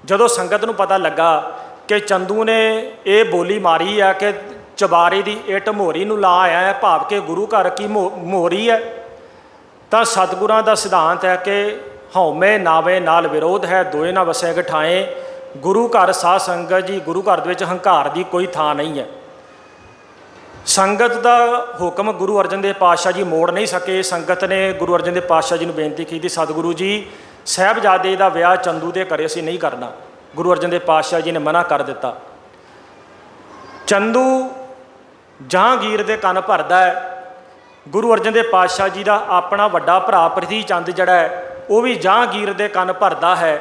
ਜਦੋਂ ਸੰਗਤ ਨੂੰ ਪਤਾ ਲੱਗਾ ਕਿ ਚੰਦੂ ਨੇ ਇਹ ਬੋਲੀ ਮਾਰੀ ਹੈ ਕਿ ਚਬਾਰੇ ਦੀ ਇੱਟ ਮੋਹਰੀ ਨੂੰ ਲਾ ਆਇਆ ਹੈ, ਭਾਵ ਕਿ ਗੁਰੂ ਘਰ ਕੀ ਮੋਹਰੀ ਹੈ, ਤਾਂ ਸਤਿਗੁਰਾਂ ਦਾ ਸਿਧਾਂਤ ਹੈ ਕਿ ਹਉਮੈ ਨਾਵੇ ਨਾਲ ਵਿਰੋਧ ਹੈ, ਦੋਏ ਨਾ ਵਸੈ ਗਠਾਏ। ਗੁਰੂ ਘਰ ਸਾਧ ਸੰਗਤ ਜੀ, ਗੁਰੂ ਘਰ ਦੇ ਵਿੱਚ ਹੰਕਾਰ ਦੀ ਕੋਈ ਥਾਂ ਨਹੀਂ ਹੈ। ਸੰਗਤ ਦਾ ਹੁਕਮ ਗੁਰੂ ਅਰਜਨ ਦੇਵ ਪਾਤਸ਼ਾਹ ਜੀ ਮੋੜ ਨਹੀਂ ਸਕੇ। ਸੰਗਤ ਨੇ ਗੁਰੂ ਅਰਜਨ ਦੇਵ ਪਾਤਸ਼ਾਹ ਜੀ ਨੂੰ ਬੇਨਤੀ ਕੀਤੀ, ਸਤਿਗੁਰੂ ਜੀ ਸਾਹਿਬਜ਼ਾਦੇ ਦਾ ਵਿਆਹ ਚੰਦੂ ਦੇ ਘਰੇ ਅਸੀਂ ਨਹੀਂ ਕਰਨਾ। ਗੁਰੂ ਅਰਜਨ ਦੇਵ ਪਾਤਸ਼ਾਹ ਜੀ ਨੇ ਮਨਾ ਕਰ ਦਿੱਤਾ। ਚੰਦੂ ਜਹਾਂਗੀਰ ਦੇ ਕੰਨ ਭਰਦਾ ਹੈ। ਗੁਰੂ ਅਰਜਨ ਦੇਵ ਪਾਤਸ਼ਾਹ ਜੀ ਦਾ ਆਪਣਾ ਵੱਡਾ ਭਰਾ ਪ੍ਰਿਥੀ ਚੰਦ ਜਿਹੜਾ ਹੈ ਉਹ ਵੀ ਜਹਾਂਗੀਰ ਦੇ ਕੰਨ ਭਰਦਾ ਹੈ।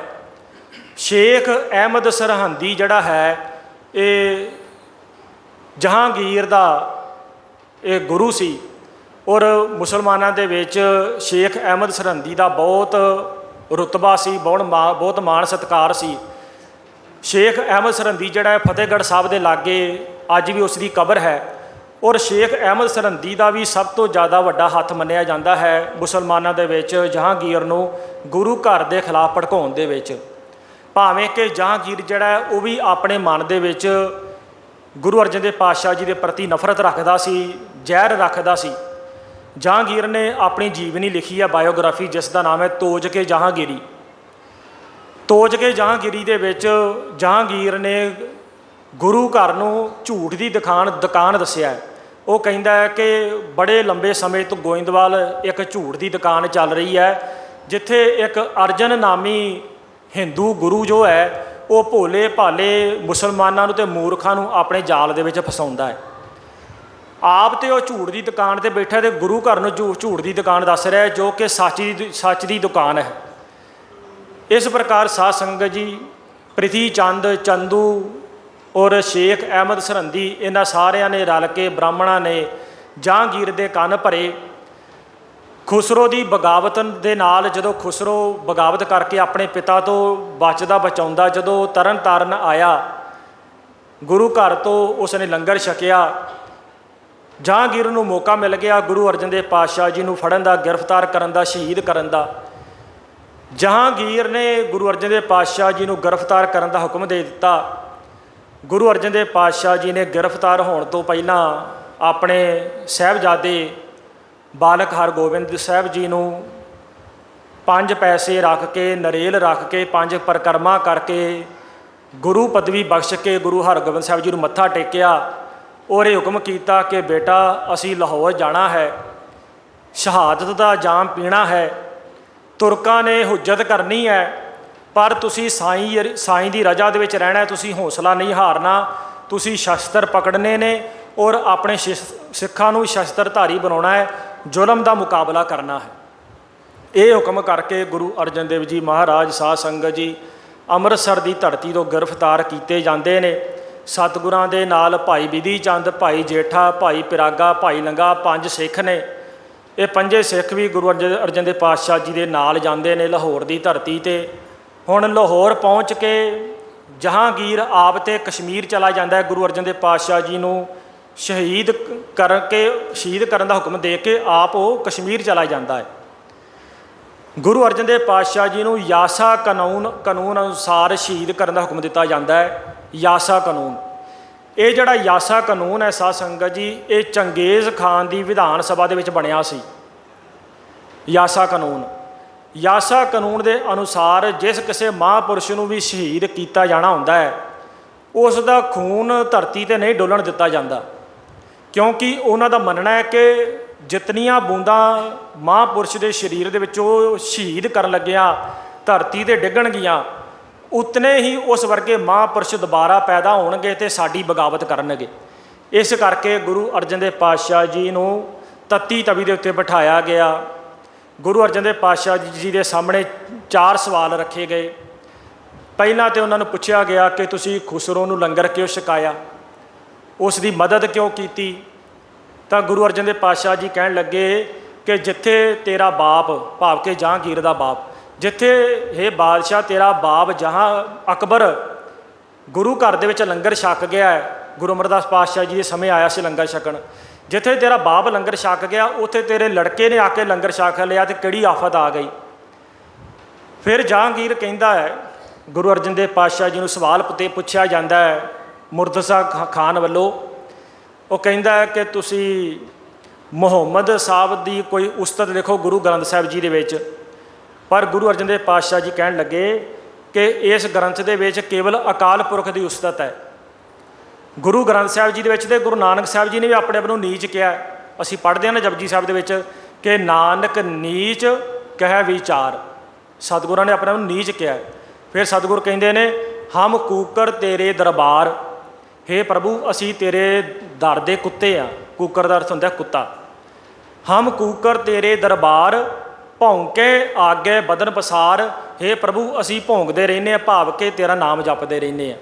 ਸ਼ੇਖ ਅਹਿਮਦ ਸਰਹੰਦੀ ਜਿਹੜਾ ਹੈ ਇਹ ਜਹਾਂਗੀਰ ਦਾ ਇਹ ਗੁਰੂ ਸੀ ਔਰ ਮੁਸਲਮਾਨਾਂ ਦੇ ਵਿੱਚ ਸ਼ੇਖ ਅਹਿਮਦ ਸਰਹੰਦੀ ਦਾ ਬਹੁਤ ਰੁਤਬਾ ਸੀ, ਬਹੁਤ ਮਾਣ ਸਤਿਕਾਰ ਸੀ। ਸ਼ੇਖ ਅਹਿਮਦ ਸਰਹੰਦੀ ਜਿਹੜਾ ਹੈ ਫਤਿਹਗੜ੍ਹ ਸਾਹਿਬ ਦੇ ਲਾਗੇ ਅੱਜ ਵੀ ਉਸ ਦੀ ਕਬਰ ਹੈ ਔਰ ਸ਼ੇਖ ਅਹਿਮਦ ਸਰਹੰਦੀ ਦਾ ਵੀ ਸਭ ਤੋਂ ਜ਼ਿਆਦਾ ਵੱਡਾ ਹੱਥ ਮੰਨਿਆ ਜਾਂਦਾ ਹੈ ਮੁਸਲਮਾਨਾਂ ਦੇ ਵਿੱਚ ਜਹਾਂਗੀਰ ਨੂੰ ਗੁਰੂ ਘਰ ਦੇ ਖਿਲਾਫ ਭੜਕਾਉਣ ਦੇ ਵਿੱਚ। ਭਾਵੇਂ ਕਿ ਜਹਾਂਗੀਰ ਜਿਹੜਾ ਹੈ ਉਹ ਵੀ ਆਪਣੇ ਮਨ ਦੇ ਵਿੱਚ ਗੁਰੂ ਅਰਜਨ ਦੇਵ ਪਾਤਸ਼ਾਹ ਜੀ ਦੇ ਪ੍ਰਤੀ ਨਫ਼ਰਤ ਰੱਖਦਾ ਸੀ, ਜ਼ਹਿਰ ਰੱਖਦਾ ਸੀ। ਜਹਾਂਗੀਰ ਨੇ ਆਪਣੀ ਜੀਵਨੀ ਲਿਖੀ ਹੈ ਬਾਇਓਗ੍ਰਾਫੀ, ਜਿਸ ਦਾ ਨਾਮ ਹੈ ਤੋਜ ਕੇ ਜਹਾਂਗੀਰੀ। ਤੋਜ ਕੇ ਜਹਾਂਗੀਰੀ ਦੇ ਵਿੱਚ ਜਹਾਂਗੀਰ ਨੇ ਗੁਰੂ ਘਰ ਨੂੰ ਝੂਠ ਦੀ ਦੁਕਾਨ ਦੱਸਿਆ ਹੈ। ਉਹ ਕਹਿੰਦਾ ਹੈ ਕਿ ਬੜੇ ਲੰਬੇ ਸਮੇਂ ਤੋਂ ਗੋਇੰਦਵਾਲ ਇੱਕ ਝੂਠ ਦੀ ਦੁਕਾਨ ਚੱਲ ਰਹੀ ਹੈ, ਜਿੱਥੇ ਇੱਕ ਅਰਜਨ ਨਾਮੀ ਹਿੰਦੂ ਗੁਰੂ ਜੋ ਹੈ ਉਹ ਭੋਲੇ ਭਾਲੇ ਮੁਸਲਮਾਨਾਂ ਨੂੰ ਅਤੇ ਮੂਰਖਾਂ ਨੂੰ ਆਪਣੇ ਜਾਲ ਦੇ ਵਿੱਚ ਫਸਾਉਂਦਾ ਹੈ। ਆਪ ਤੇ ਉਹ ਝੂਠ ਦੀ ਦੁਕਾਨ 'ਤੇ ਬੈਠਾ ਅਤੇ ਗੁਰੂ ਘਰ ਨੂੰ ਝੂਠ ਦੀ ਦੁਕਾਨ ਦੱਸ ਰਿਹਾ ਹੈ, ਜੋ ਕਿ ਸੱਚ ਦੀ ਦੁਕਾਨ ਹੈ। ਇਸ ਪ੍ਰਕਾਰ ਸਾਧ ਸੰਗਤ ਜੀ ਪ੍ਰਿਥੀ ਚੰਦ, ਚੰਦੂ ਔਰ ਸ਼ੇਖ ਅਹਿਮਦ ਸਰਹੰਦੀ ਇਹਨਾਂ ਸਾਰਿਆਂ ਨੇ ਰਲ ਕੇ ਬ੍ਰਾਹਮਣਾਂ ਨੇ ਜਹਾਂਗੀਰ ਦੇ ਕੰਨ ਭਰੇ। ਖੁਸਰੋ ਦੀ ਬਗਾਵਤ ਦੇ ਨਾਲ ਜਦੋਂ ਖੁਸਰੋ ਬਗਾਵਤ ਕਰਕੇ ਆਪਣੇ ਪਿਤਾ ਤੋਂ ਬਚਾਉਂਦਾ, ਜਦੋਂ ਤਰਨ ਤਾਰਨ ਆਇਆ ਗੁਰੂ ਘਰ ਤੋਂ ਉਸਨੇ ਲੰਗਰ ਛਕਿਆ। ਜਹਾਂਗੀਰ ਨੂੰ ਮੌਕਾ ਮਿਲ ਗਿਆ ਗੁਰੂ ਅਰਜਨ ਦੇਵ ਪਾਤਸ਼ਾਹ ਜੀ ਨੂੰ ਫੜਨ ਦਾ, ਗ੍ਰਿਫਤਾਰ ਕਰਨ ਦਾ, ਸ਼ਹੀਦ ਕਰਨ ਦਾ। ਜਹਾਂਗੀਰ ਨੇ ਗੁਰੂ ਅਰਜਨ ਦੇਵ ਪਾਤਸ਼ਾਹ ਜੀ ਨੂੰ ਗ੍ਰਿਫਤਾਰ ਕਰਨ ਦਾ ਹੁਕਮ ਦੇ ਦਿੱਤਾ। ਗੁਰੂ ਅਰਜਨ ਦੇਵ ਪਾਤਸ਼ਾਹ ਜੀ ਨੇ ਗ੍ਰਿਫਤਾਰ ਹੋਣ ਤੋਂ ਪਹਿਲਾਂ ਆਪਣੇ ਸਾਹਿਬਜ਼ਾਦੇ ਬਾਲਕ ਹਰਗੋਬਿੰਦ ਸਾਹਿਬ ਜੀ ਨੂੰ 5 ਪੈਸੇ ਰੱਖ ਕੇ, ਨਰੇਲ ਰੱਖ ਕੇ, 5 ਪਰਿਕਰਮਾ ਕਰਕੇ ਗੁਰੂ ਪਦਵੀ ਬਖਸ਼ ਕੇ ਗੁਰੂ ਹਰਗੋਬਿੰਦ ਸਾਹਿਬ ਜੀ ਨੂੰ ਮੱਥਾ ਟੇਕਿਆ ਔਰ ਇਹ ਹੁਕਮ ਕੀਤਾ ਕਿ ਬੇਟਾ ਅਸੀਂ ਲਾਹੌਰ ਜਾਣਾ ਹੈ, ਸ਼ਹਾਦਤ ਦਾ ਜਾਮ ਪੀਣਾ ਹੈ, ਤੁਰਕਾਂ ਨੇ ਹੁਜਤ ਕਰਨੀ ਹੈ, ਪਰ ਤੁਸੀਂ ਸਾਈਂ ਦੀ ਰਜ਼ਾ ਦੇ ਵਿੱਚ ਰਹਿਣਾ ਹੈ। ਤੁਸੀਂ ਹੌਸਲਾ ਨਹੀਂ ਹਾਰਨਾ, ਤੁਸੀਂ ਸ਼ਸਤਰ ਪਕੜਨੇ ਨੇ ਔਰ ਆਪਣੇ ਸਿੱਖਾਂ ਨੂੰ ਸ਼ਸਤਰਧਾਰੀ ਬਣਾਉਣਾ ਹੈ, ਜ਼ੁਲਮ ਦਾ ਮੁਕਾਬਲਾ ਕਰਨਾ ਹੈ। ਇਹ ਹੁਕਮ ਕਰਕੇ ਗੁਰੂ ਅਰਜਨ ਦੇਵ ਜੀ ਮਹਾਰਾਜ ਸਾਧ ਸੰਗਤ ਜੀ ਅੰਮ੍ਰਿਤਸਰ ਦੀ ਧਰਤੀ ਤੋਂ ਗ੍ਰਿਫਤਾਰ ਕੀਤੇ ਜਾਂਦੇ ਨੇ। ਸਤਿਗੁਰਾਂ ਦੇ ਨਾਲ ਭਾਈ ਬਿਧੀ ਚੰਦ, ਭਾਈ ਜੇਠਾ, ਭਾਈ ਪਿਰਾਗਾ, ਭਾਈ ਲੰਗਾ 5 ਸਿੱਖ ਨੇ। ਇਹ 5 ਸਿੱਖ ਵੀ ਗੁਰੂ ਅਰਜਨ ਦੇਵ ਪਾਤਸ਼ਾਹ ਜੀ ਦੇ ਨਾਲ ਜਾਂਦੇ ਨੇ ਲਾਹੌਰ ਦੀ ਧਰਤੀ 'ਤੇ। ਹੁਣ ਲਾਹੌਰ ਪਹੁੰਚ ਕੇ ਜਹਾਂਗੀਰ ਆਪ ਤੇ ਕਸ਼ਮੀਰ ਚਲਾ ਜਾਂਦਾ ਹੈ। ਗੁਰੂ ਅਰਜਨ ਦੇਵ ਪਾਤਸ਼ਾਹ ਜੀ ਨੂੰ ਸ਼ਹੀਦ ਕਰਨ ਦਾ ਹੁਕਮ ਦੇ ਕੇ ਆਪ ਉਹ ਕਸ਼ਮੀਰ ਚਲਾ ਜਾਂਦਾ ਹੈ। ਗੁਰੂ ਅਰਜਨ ਦੇਵ ਪਾਤਸ਼ਾਹ ਜੀ ਨੂੰ ਯਾਸਾ ਕਾਨੂੰਨ ਅਨੁਸਾਰ ਸ਼ਹੀਦ ਕਰਨ ਦਾ ਹੁਕਮ ਦਿੱਤਾ ਜਾਂਦਾ ਹੈ। ਯਾਸਾ ਕਾਨੂੰਨ, ਇਹ ਜਿਹੜਾ ਯਾਸਾ ਕਾਨੂੰਨ ਹੈ ਸਾਧ ਸੰਗਤ ਜੀ, ਇਹ ਚੰਗੇਜ਼ ਖਾਨ ਦੀ ਵਿਧਾਨ ਸਭਾ ਦੇ ਵਿੱਚ ਬਣਿਆ ਸੀ। ਯਾਸਾ ਕਾਨੂੰਨ ਦੇ ਅਨੁਸਾਰ ਜਿਸ ਕਿਸੇ ਮਹਾਂਪੁਰਸ਼ ਨੂੰ ਵੀ ਸ਼ਹੀਦ ਕੀਤਾ ਜਾਣਾ ਹੁੰਦਾ ਹੈ, ਉਸ ਦਾ ਖੂਨ ਧਰਤੀ 'ਤੇ ਨਹੀਂ ਡੋਲਣ ਦਿੱਤਾ ਜਾਂਦਾ, ਕਿਉਂਕਿ ਉਹਨਾਂ ਦਾ ਮੰਨਣਾ ਹੈ ਕਿ ਜਿਤਨੀਆਂ ਬੂੰਦਾਂ ਮਹਾਂਪੁਰਸ਼ ਦੇ ਸਰੀਰ ਦੇ ਵਿੱਚੋਂ ਸ਼ਹੀਦ ਕਰਨ ਲੱਗਿਆ ਧਰਤੀ 'ਤੇ ਡਿੱਗਣਗੀਆਂ, ਉਤਨੇ ਹੀ ਉਸ ਵਰਗੇ ਮਹਾਂਪੁਰਸ਼ ਦੁਬਾਰਾ ਪੈਦਾ ਹੋਣਗੇ ਅਤੇ ਸਾਡੀ ਬਗਾਵਤ ਕਰਨਗੇ। ਇਸ ਕਰਕੇ ਗੁਰੂ ਅਰਜਨ ਦੇਵ ਪਾਤਸ਼ਾਹ ਜੀ ਨੂੰ ਤੱਤੀ ਤਵੀ ਦੇ ਉੱਤੇ ਬਿਠਾਇਆ ਗਿਆ। ਗੁਰੂ ਅਰਜਨ ਦੇਵ ਪਾਤਸ਼ਾਹ ਜੀ ਦੇ ਸਾਹਮਣੇ 4 ਸਵਾਲ ਰੱਖੇ ਗਏ। ਪਹਿਲਾਂ ਤਾਂ ਉਹਨਾਂ ਨੂੰ ਪੁੱਛਿਆ ਗਿਆ ਕਿ ਤੁਸੀਂ ਖੁਸਰੋ ਨੂੰ ਲੰਗਰ ਕਿਉਂ ਛਕਾਇਆ, ਉਸ ਦੀ ਮਦਦ ਕਿਉਂ ਕੀਤੀ। ਤਾਂ ਗੁਰੂ ਅਰਜਨ ਦੇਵ ਪਾਤਸ਼ਾਹ ਜੀ ਕਹਿਣ ਲੱਗੇ ਕਿ ਜਿੱਥੇ ਤੇਰਾ ਬਾਪ, ਭਾਵ ਕਿ ਜਹਾਂਗੀਰ ਦਾ ਬਾਪ, ਜਿੱਥੇ ਇਹ ਬਾਦਸ਼ਾਹ ਤੇਰਾ ਬਾਪ ਅਕਬਰ ਗੁਰੂ ਘਰ ਦੇ ਵਿੱਚ ਲੰਗਰ ਛਕ ਗਿਆ ਹੈ, ਗੁਰੂ ਅਮਰਦਾਸ ਪਾਤਸ਼ਾਹ ਜੀ ਦੇ ਸਮੇਂ ਆਇਆ ਸੀ ਲੰਗਰ ਛਕਣ, ਜਿੱਥੇ ਤੇਰਾ ਬਾਪ ਲੰਗਰ ਛਕ ਗਿਆ ਉੱਥੇ ਤੇਰੇ ਲੜਕੇ ਨੇ ਆ ਕੇ ਲੰਗਰ ਛਕ ਲਿਆ ਤੇ ਕਿਹੜੀ ਆਫਤ ਆ ਗਈ। ਫਿਰ ਜਹਾਂਗੀਰ ਕਹਿੰਦਾ ਹੈ, ਗੁਰੂ ਅਰਜਨ ਦੇਵ ਪਾਤਸ਼ਾਹ ਜੀ ਨੂੰ ਸਵਾਲ ਪੁੱਛਿਆ ਜਾਂਦਾ ਹੈ ਮੁਰਤਜ਼ਾ ਖਾਨ ਵੱਲੋਂ। ਉਹ ਕਹਿੰਦਾ ਹੈ ਕਿ ਤੁਸੀਂ ਮੁਹੰਮਦ ਸਾਹਿਬ ਦੀ ਕੋਈ ਉਸਤਤ ਲਿਖੋ ਗੁਰੂ ਗ੍ਰੰਥ ਸਾਹਿਬ ਜੀ ਦੇ ਵਿੱਚ। ਪਰ ਗੁਰੂ ਅਰਜਨ ਦੇਵ ਪਾਤਸ਼ਾਹ ਜੀ ਕਹਿਣ ਲੱਗੇ ਕਿ ਇਸ ਗ੍ਰੰਥ ਦੇ ਵਿੱਚ ਕੇਵਲ ਅਕਾਲ ਪੁਰਖ ਦੀ ਉਸਤਤ ਹੈ। ਗੁਰੂ ਗ੍ਰੰਥ ਸਾਹਿਬ ਜੀ ਦੇ ਵਿੱਚ ਤੇ ਗੁਰੂ ਨਾਨਕ ਸਾਹਿਬ ਜੀ ਨੇ ਵੀ ਆਪਣੇ ਆਪ ਨੂੰ ਨੀਚ ਕਿਹਾ। ਅਸੀਂ ਪੜ੍ਹਦੇ ਹਾਂ ਨਾ ਜਪਜੀ ਸਾਹਿਬ ਦੇ ਵਿੱਚ ਕਿ ਨਾਨਕ ਨੀਚ ਕਹਿ ਵਿਚਾਰ, ਸਤਿਗੁਰਾਂ ਨੇ ਆਪਣੇ ਆਪ ਨੂੰ ਨੀਚ ਕਿਹਾ। ਫਿਰ ਸਤਿਗੁਰ ਕਹਿੰਦੇ ਨੇ ਹਮ ਕੂਕਰ ਤੇਰੇ ਦਰਬਾਰ, ਹੇ ਪ੍ਰਭੂ ਅਸੀਂ ਤੇਰੇ ਦਰ ਦੇ ਕੁੱਤੇ ਆ। ਕੂਕਰ ਦਾ ਅਰਥ ਹੁੰਦਾ ਕੁੱਤਾ। ਹਮ ਕੂਕਰ ਤੇਰੇ ਦਰਬਾਰ ਭੌਂਕੇ ਆਗੇ ਬਦਨ ਪਸਾਰ, ਹੇ ਪ੍ਰਭੂ ਅਸੀਂ ਭੌਂਕਦੇ ਰਹਿੰਦੇ ਹਾਂ, ਭਾਵ ਕੇ ਤੇਰਾ ਨਾਮ ਜਪਦੇ ਰਹਿੰਦੇ ਹਾਂ।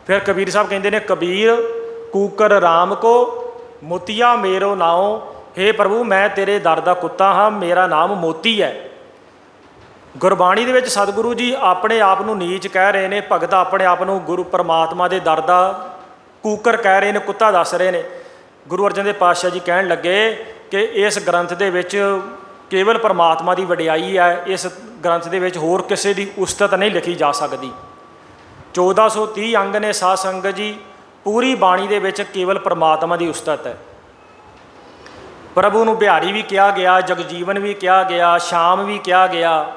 ਫਿਰ ਕਬੀਰ ਸਾਹਿਬ ਕਹਿੰਦੇ ਨੇ ਕਬੀਰ ਕੂਕਰ ਰਾਮ ਕੋ ਮੋਤੀਆ ਮੇਰੋ ਨਾਉ, ਹੇ ਪ੍ਰਭੂ ਮੈਂ ਤੇਰੇ ਦਰ ਦਾ ਕੁੱਤਾ ਹਾਂ, ਮੇਰਾ ਨਾਮ ਮੋਤੀ ਹੈ। ਗੁਰਬਾਣੀ ਦੇ ਵਿੱਚ ਸਤਿਗੁਰੂ ਜੀ ਆਪਣੇ ਆਪ ਨੂੰ ਨੀਚ ਕਹਿ ਰਹੇ ਨੇ, ਭਗਤ ਆਪਣੇ ਆਪ ਨੂੰ ਗੁਰੂ ਪਰਮਾਤਮਾ ਦੇ ਦਰ ਦਾ ਕੂਕਰ ਕਹਿ ਰਹੇ ਨੇ, ਕੁੱਤਾ ਦੱਸ ਰਹੇ ਨੇ। ਗੁਰੂ ਅਰਜਨ ਦੇਵ ਪਾਤਸ਼ਾਹ ਜੀ ਕਹਿਣ ਲੱਗੇ ਕਿ ਇਸ ਗ੍ਰੰਥ ਦੇ ਵਿੱਚ ਕੇਵਲ ਪਰਮਾਤਮਾ ਦੀ ਵਡਿਆਈ ਹੈ, ਇਸ ਗ੍ਰੰਥ ਦੇ ਵਿੱਚ ਹੋਰ ਕਿਸੇ ਦੀ ਉਸਤਤ ਨਹੀਂ ਲਿਖੀ ਜਾ ਸਕਦੀ। 1430 ਅੰਗ ਨੇ ਸਾਧ ਸੰਗਤ ਜੀ, ਪੂਰੀ ਬਾਣੀ ਦੇ ਵਿੱਚ ਕੇਵਲ ਪਰਮਾਤਮਾ ਦੀ ਉਸਤਤ ਹੈ। ਪ੍ਰਭੂ ਨੂੰ ਬਿਹਾਰੀ ਵੀ ਕਿਹਾ ਗਿਆ, ਜਗਜੀਵਨ ਵੀ ਕਿਹਾ ਗਿਆ, ਸ਼ਾਮ ਵੀ ਕਿਹਾ ਗਿਆ,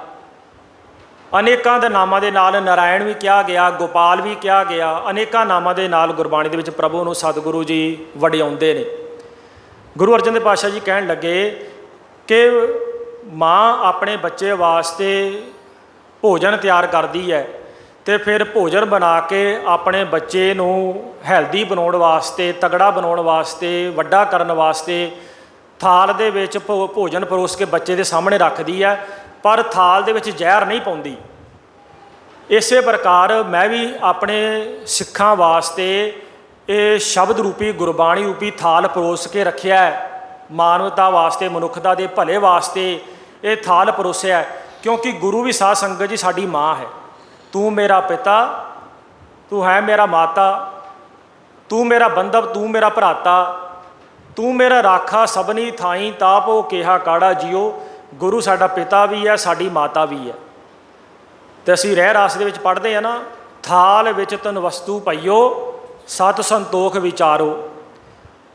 ਅਨੇਕਾਂ ਦੇ ਨਾਮਾਂ ਦੇ ਨਾਲ ਨਾਰਾਇਣ ਵੀ ਕਿਹਾ ਗਿਆ, ਗੋਪਾਲ ਵੀ ਕਿਹਾ ਗਿਆ। ਅਨੇਕਾਂ ਨਾਮਾਂ ਦੇ ਨਾਲ ਗੁਰਬਾਣੀ ਦੇ ਵਿੱਚ ਪ੍ਰਭੂ ਨੂੰ ਸਤਿਗੁਰੂ ਜੀ ਵਡਿਆਉਂਦੇ ਨੇ। ਗੁਰੂ ਅਰਜਨ ਦੇਵ ਪਾਤਸ਼ਾਹ ਜੀ ਕਹਿਣ ਲੱਗੇ ਕਿ ਮਾਂ ਆਪਣੇ ਬੱਚੇ ਵਾਸਤੇ ਭੋਜਨ ਤਿਆਰ ਕਰਦੀ ਹੈ ਅਤੇ ਫਿਰ ਭੋਜਨ ਬਣਾ ਕੇ ਆਪਣੇ ਬੱਚੇ ਨੂੰ ਹੈਲਦੀ ਬਣਾਉਣ ਵਾਸਤੇ, ਤਗੜਾ ਬਣਾਉਣ ਵਾਸਤੇ, ਵੱਡਾ ਕਰਨ ਵਾਸਤੇ ਥਾਲ ਦੇ ਵਿੱਚ ਭੋਜਨ ਪਰੋਸ ਕੇ ਬੱਚੇ ਦੇ ਸਾਹਮਣੇ ਰੱਖਦੀ ਹੈ, ਪਰ ਥਾਲ ਦੇ ਵਿੱਚ ਜ਼ਹਿਰ ਨਹੀਂ ਪਾਉਂਦੀ। ਇਸੇ ਪ੍ਰਕਾਰ ਮੈਂ ਵੀ ਆਪਣੇ ਸਿੱਖਾਂ ਵਾਸਤੇ ਇਹ ਸ਼ਬਦ ਰੂਪੀ ਗੁਰਬਾਣੀ ਰੂਪੀ ਥਾਲ ਪਰੋਸ ਕੇ ਰੱਖਿਆ ਹੈ। ਮਾਨਵਤਾ ਵਾਸਤੇ, ਮਨੁੱਖਤਾ ਦੇ ਭਲੇ ਵਾਸਤੇ ਇਹ ਥਾਲ ਪਰੋਸਿਆ, ਕਿਉਂਕਿ ਗੁਰੂ ਵੀ ਸਾਧ ਸੰਗਤ ਜੀ ਸਾਡੀ ਮਾਂ ਹੈ। ਤੂੰ ਮੇਰਾ ਪਿਤਾ, ਤੂੰ ਹੈ ਮੇਰਾ ਮਾਤਾ, ਤੂੰ ਮੇਰਾ ਬੰਧਵ, ਤੂੰ ਮੇਰਾ ਭਰਾਤਾ, ਤੂੰ ਮੇਰਾ ਰਾਖਾ ਸਭਨੀ ਥਾਈ ਤਾਪੋ ਕਿਹਾ ਕਾੜਾ ਜੀਓ। ਗੁਰੂ ਸਾਡਾ ਪਿਤਾ ਵੀ ਹੈ, ਸਾਡੀ ਮਾਤਾ ਵੀ ਹੈ। ਅਤੇ ਅਸੀਂ ਰਹਿ ਰਾਸ ਦੇ ਵਿੱਚ ਪੜ੍ਹਦੇ ਹਾਂ ਨਾ, ਥਾਲ ਵਿੱਚ ਤਨ ਵਸਤੂ ਪਈਓ ਸਤ ਸੰਤੋਖ ਵਿਚਾਰੋ।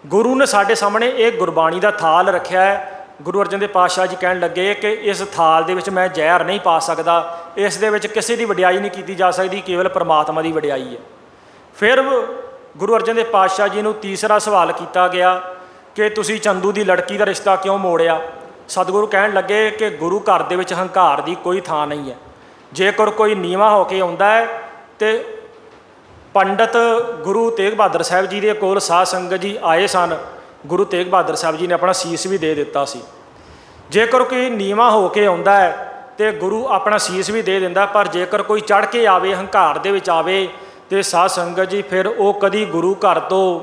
ਗੁਰੂ ਨੇ ਸਾਡੇ ਸਾਹਮਣੇ ਇਹ ਗੁਰਬਾਣੀ ਦਾ ਥਾਲ ਰੱਖਿਆ ਹੈ। ਗੁਰੂ ਅਰਜਨ ਦੇਵ ਪਾਤਸ਼ਾਹ ਜੀ ਕਹਿਣ ਲੱਗੇ ਕਿ ਇਸ ਥਾਲ ਦੇ ਵਿੱਚ ਮੈਂ ਜ਼ਹਿਰ ਨਹੀਂ ਪਾ ਸਕਦਾ, ਇਸ ਦੇ ਵਿੱਚ ਕਿਸੇ ਦੀ ਵਡਿਆਈ ਨਹੀਂ ਕੀਤੀ ਜਾ ਸਕਦੀ, ਕੇਵਲ ਪਰਮਾਤਮਾ ਦੀ ਵਡਿਆਈ ਹੈ। ਫਿਰ ਗੁਰੂ ਅਰਜਨ ਦੇਵ ਪਾਤਸ਼ਾਹ ਜੀ ਨੂੰ ਤੀਸਰਾ ਸਵਾਲ ਕੀਤਾ ਗਿਆ ਕਿ ਤੁਸੀਂ ਚੰਦੂ ਦੀ ਲੜਕੀ ਦਾ ਰਿਸ਼ਤਾ ਕਿਉਂ ਮੋੜਿਆ। ਸਤਿਗੁਰੂ ਕਹਿਣ ਲੱਗੇ ਕਿ ਗੁਰੂ ਘਰ ਦੇ ਵਿੱਚ ਹੰਕਾਰ ਦੀ ਕੋਈ ਥਾਂ ਨਹੀਂ ਹੈ। ਜੇਕਰ ਕੋਈ ਨੀਵਾਂ ਹੋ ਕੇ ਆਉਂਦਾ ਹੈ ਅਤੇ ਪੰਡਤ ਗੁਰੂ ਤੇਗ ਬਹਾਦਰ ਸਾਹਿਬ ਜੀ ਦੇ ਕੋਲ ਸਾਧ ਸੰਗਤ ਜੀ ਆਏ ਸਨ, ਗੁਰੂ ਤੇਗ ਬਹਾਦਰ ਸਾਹਿਬ ਜੀ ਨੇ ਆਪਣਾ ਸੀਸ ਵੀ ਦੇ ਦਿੱਤਾ ਸੀ। ਜੇਕਰ ਕੋਈ ਨੀਵਾਂ ਹੋ ਕੇ ਆਉਂਦਾ ਹੈ ਅਤੇ ਗੁਰੂ ਆਪਣਾ ਸੀਸ ਵੀ ਦੇ ਦਿੰਦਾ, ਪਰ ਜੇਕਰ ਕੋਈ ਚੜ੍ਹ ਕੇ ਆਵੇ, ਹੰਕਾਰ ਦੇ ਵਿੱਚ ਆਵੇ, ਅਤੇ ਸਾਧ ਸੰਗਤ ਜੀ ਫਿਰ ਉਹ ਕਦੀ ਗੁਰੂ ਘਰ ਤੋਂ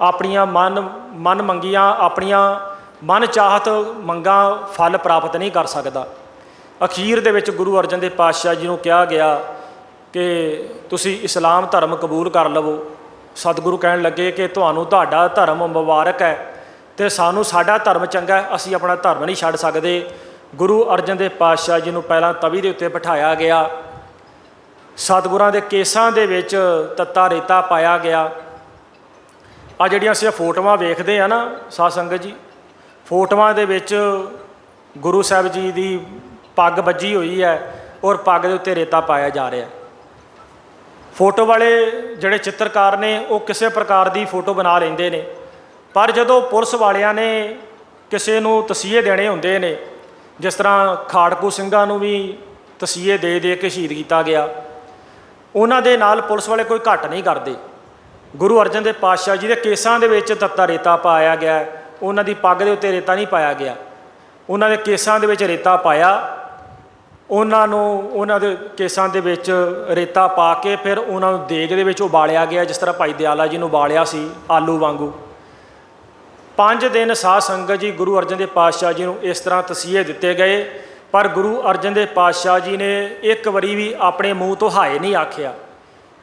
ਆਪਣੀਆਂ ਮਨ ਮੰਗੀਆਂ, ਆਪਣੀਆਂ ਮਨ ਚਾਹਤ ਮੰਗਾਂ ਫਲ ਪ੍ਰਾਪਤ ਨਹੀਂ ਕਰ ਸਕਦਾ। ਅਖੀਰ ਦੇ ਵਿੱਚ ਗੁਰੂ ਅਰਜਨ ਦੇਵ ਪਾਤਸ਼ਾਹ ਜੀ ਨੂੰ ਕਿਹਾ ਗਿਆ ਕਿ ਤੁਸੀਂ ਇਸਲਾਮ ਧਰਮ ਕਬੂਲ ਕਰ ਲਵੋ। ਸਤਿਗੁਰੂ ਕਹਿਣ ਲੱਗੇ ਕਿ ਤੁਹਾਨੂੰ ਤੁਹਾਡਾ ਧਰਮ ਮੁਬਾਰਕ ਹੈ ਅਤੇ ਸਾਨੂੰ ਸਾਡਾ ਧਰਮ ਚੰਗਾ ਹੈ, ਅਸੀਂ ਆਪਣਾ ਧਰਮ ਨਹੀਂ ਛੱਡ ਸਕਦੇ। ਗੁਰੂ ਅਰਜਨ ਦੇਵ ਪਾਤਸ਼ਾਹ ਜੀ ਨੂੰ ਪਹਿਲਾਂ ਤਵੀ ਦੇ ਉੱਤੇ ਬਿਠਾਇਆ ਗਿਆ, ਸਤਿਗੁਰਾਂ ਦੇ ਕੇਸਾਂ ਦੇ ਵਿੱਚ ਤੱਤਾ ਰੇਤਾ ਪਾਇਆ ਗਿਆ। ਆ ਜਿਹੜੀਆਂ ਅਸੀਂ ਫੋਟੋਆਂ ਵੇਖਦੇ ਹਾਂ ਨਾ ਸਾਧ ਸੰਗਤ ਜੀ, ਫੋਟੋਆਂ ਦੇ ਵਿੱਚ ਗੁਰੂ ਸਾਹਿਬ ਜੀ ਦੀ ਪੱਗ ਬੱਝੀ ਹੋਈ ਹੈ ਔਰ ਪੱਗ ਦੇ ਉੱਤੇ ਰੇਤਾ ਪਾਇਆ ਜਾ ਰਿਹਾ। ਫੋਟੋ ਵਾਲੇ ਜਿਹੜੇ ਚਿੱਤਰਕਾਰ ਨੇ ਉਹ ਕਿਸੇ ਪ੍ਰਕਾਰ ਦੀ ਫੋਟੋ ਬਣਾ ਲੈਂਦੇ ਨੇ, ਪਰ ਜਦੋਂ ਪੁਲਿਸ ਵਾਲਿਆਂ ਨੇ ਕਿਸੇ ਨੂੰ ਤਸੀਹੇ ਦੇਣੇ ਹੁੰਦੇ ਨੇ, ਜਿਸ ਤਰ੍ਹਾਂ ਖਾੜਕੂ ਸਿੰਘਾਂ ਨੂੰ ਵੀ ਤਸੀਹੇ ਦੇ ਦੇ ਕੇ ਸ਼ਹੀਦ ਕੀਤਾ ਗਿਆ, ਉਹਨਾਂ ਦੇ ਨਾਲ ਪੁਲਿਸ ਵਾਲੇ ਕੋਈ ਘੱਟ ਨਹੀਂ ਕਰਦੇ। ਗੁਰੂ ਅਰਜਨ ਦੇਵ ਪਾਤਸ਼ਾਹ ਜੀ ਦੇ ਕੇਸਾਂ ਦੇ ਵਿੱਚ ਤੱਤਾ ਰੇਤਾ ਪਾਇਆ ਗਿਆ, ਉਹਨਾਂ ਦੀ ਪੱਗ ਦੇ ਉੱਤੇ ਰੇਤਾ ਨਹੀਂ ਪਾਇਆ ਗਿਆ। ਉਹਨਾਂ ਦੇ ਕੇਸਾਂ ਦੇ ਵਿੱਚ ਰੇਤਾ ਪਾਇਆ, ਉਹਨਾਂ ਨੂੰ ਉਹਨਾਂ ਦੇ ਕੇਸਾਂ ਦੇ ਵਿੱਚ ਰੇਤਾ ਪਾ ਕੇ ਫਿਰ ਉਹਨਾਂ ਨੂੰ ਦੇਗ ਦੇ ਵਿੱਚ ਉਬਾਲਿਆ ਗਿਆ, ਜਿਸ ਤਰ੍ਹਾਂ ਭਾਈ ਦਿਆਲਾ ਜੀ ਨੂੰ ਉਬਾਲਿਆ ਸੀ ਆਲੂ ਵਾਂਗੂ। 5 ਦਿਨ ਸਾਧ ਸੰਗਤ ਜੀ ਗੁਰੂ ਅਰਜਨ ਦੇਵ ਪਾਤਸ਼ਾਹ ਜੀ ਨੂੰ ਇਸ ਤਰ੍ਹਾਂ ਤਸੀਹੇ ਦਿੱਤੇ ਗਏ, ਪਰ ਗੁਰੂ ਅਰਜਨ ਦੇਵ ਪਾਤਸ਼ਾਹ ਜੀ ਨੇ ਇੱਕ ਵਾਰੀ ਵੀ ਆਪਣੇ ਮੂੰਹ ਤੋਂ ਹਾਏ ਨਹੀਂ ਆਖਿਆ,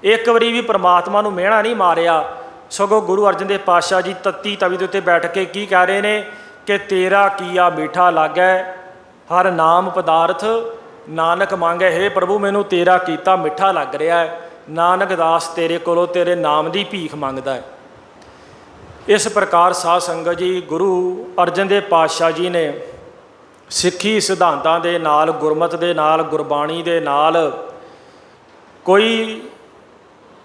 ਇੱਕ ਵਾਰੀ ਵੀ ਪਰਮਾਤਮਾ ਨੂੰ ਮਿਹਣਾ ਨਹੀਂ ਮਾਰਿਆ। ਸਗੋਂ ਗੁਰੂ ਅਰਜਨ ਦੇਵ ਪਾਤਸ਼ਾਹ ਜੀ ਤੱਤੀ ਤਵੀ ਦੇ ਉੱਤੇ ਬੈਠ ਕੇ ਕੀ ਕਹਿ ਰਹੇ ਨੇ ਕਿ ਤੇਰਾ ਕੀਆ ਮੀਠਾ ਲੱਗੈ ਹਰ ਨਾਮ ਪਦਾਰਥ ਨਾਨਕ ਮੰਗੈ, ਹੇ ਪ੍ਰਭੂ ਮੈਨੂੰ ਤੇਰਾ ਕੀਤਾ ਮਿੱਠਾ ਲੱਗ ਰਿਹਾ ਹੈ, ਨਾਨਕ ਦਾਸ ਤੇਰੇ ਕੋਲੋਂ ਤੇਰੇ ਨਾਮ ਦੀ ਭੀਖ ਮੰਗਦਾ ਹੈ। ਇਸ ਪ੍ਰਕਾਰ ਸਾਧ ਸੰਗਤ ਜੀ ਗੁਰੂ ਅਰਜਨ ਦੇਵ ਪਾਤਸ਼ਾਹ ਜੀ ਨੇ ਸਿੱਖੀ ਸਿਧਾਂਤਾਂ ਦੇ ਨਾਲ, ਗੁਰਮਤਿ ਦੇ ਨਾਲ, ਗੁਰਬਾਣੀ ਦੇ ਨਾਲ ਕੋਈ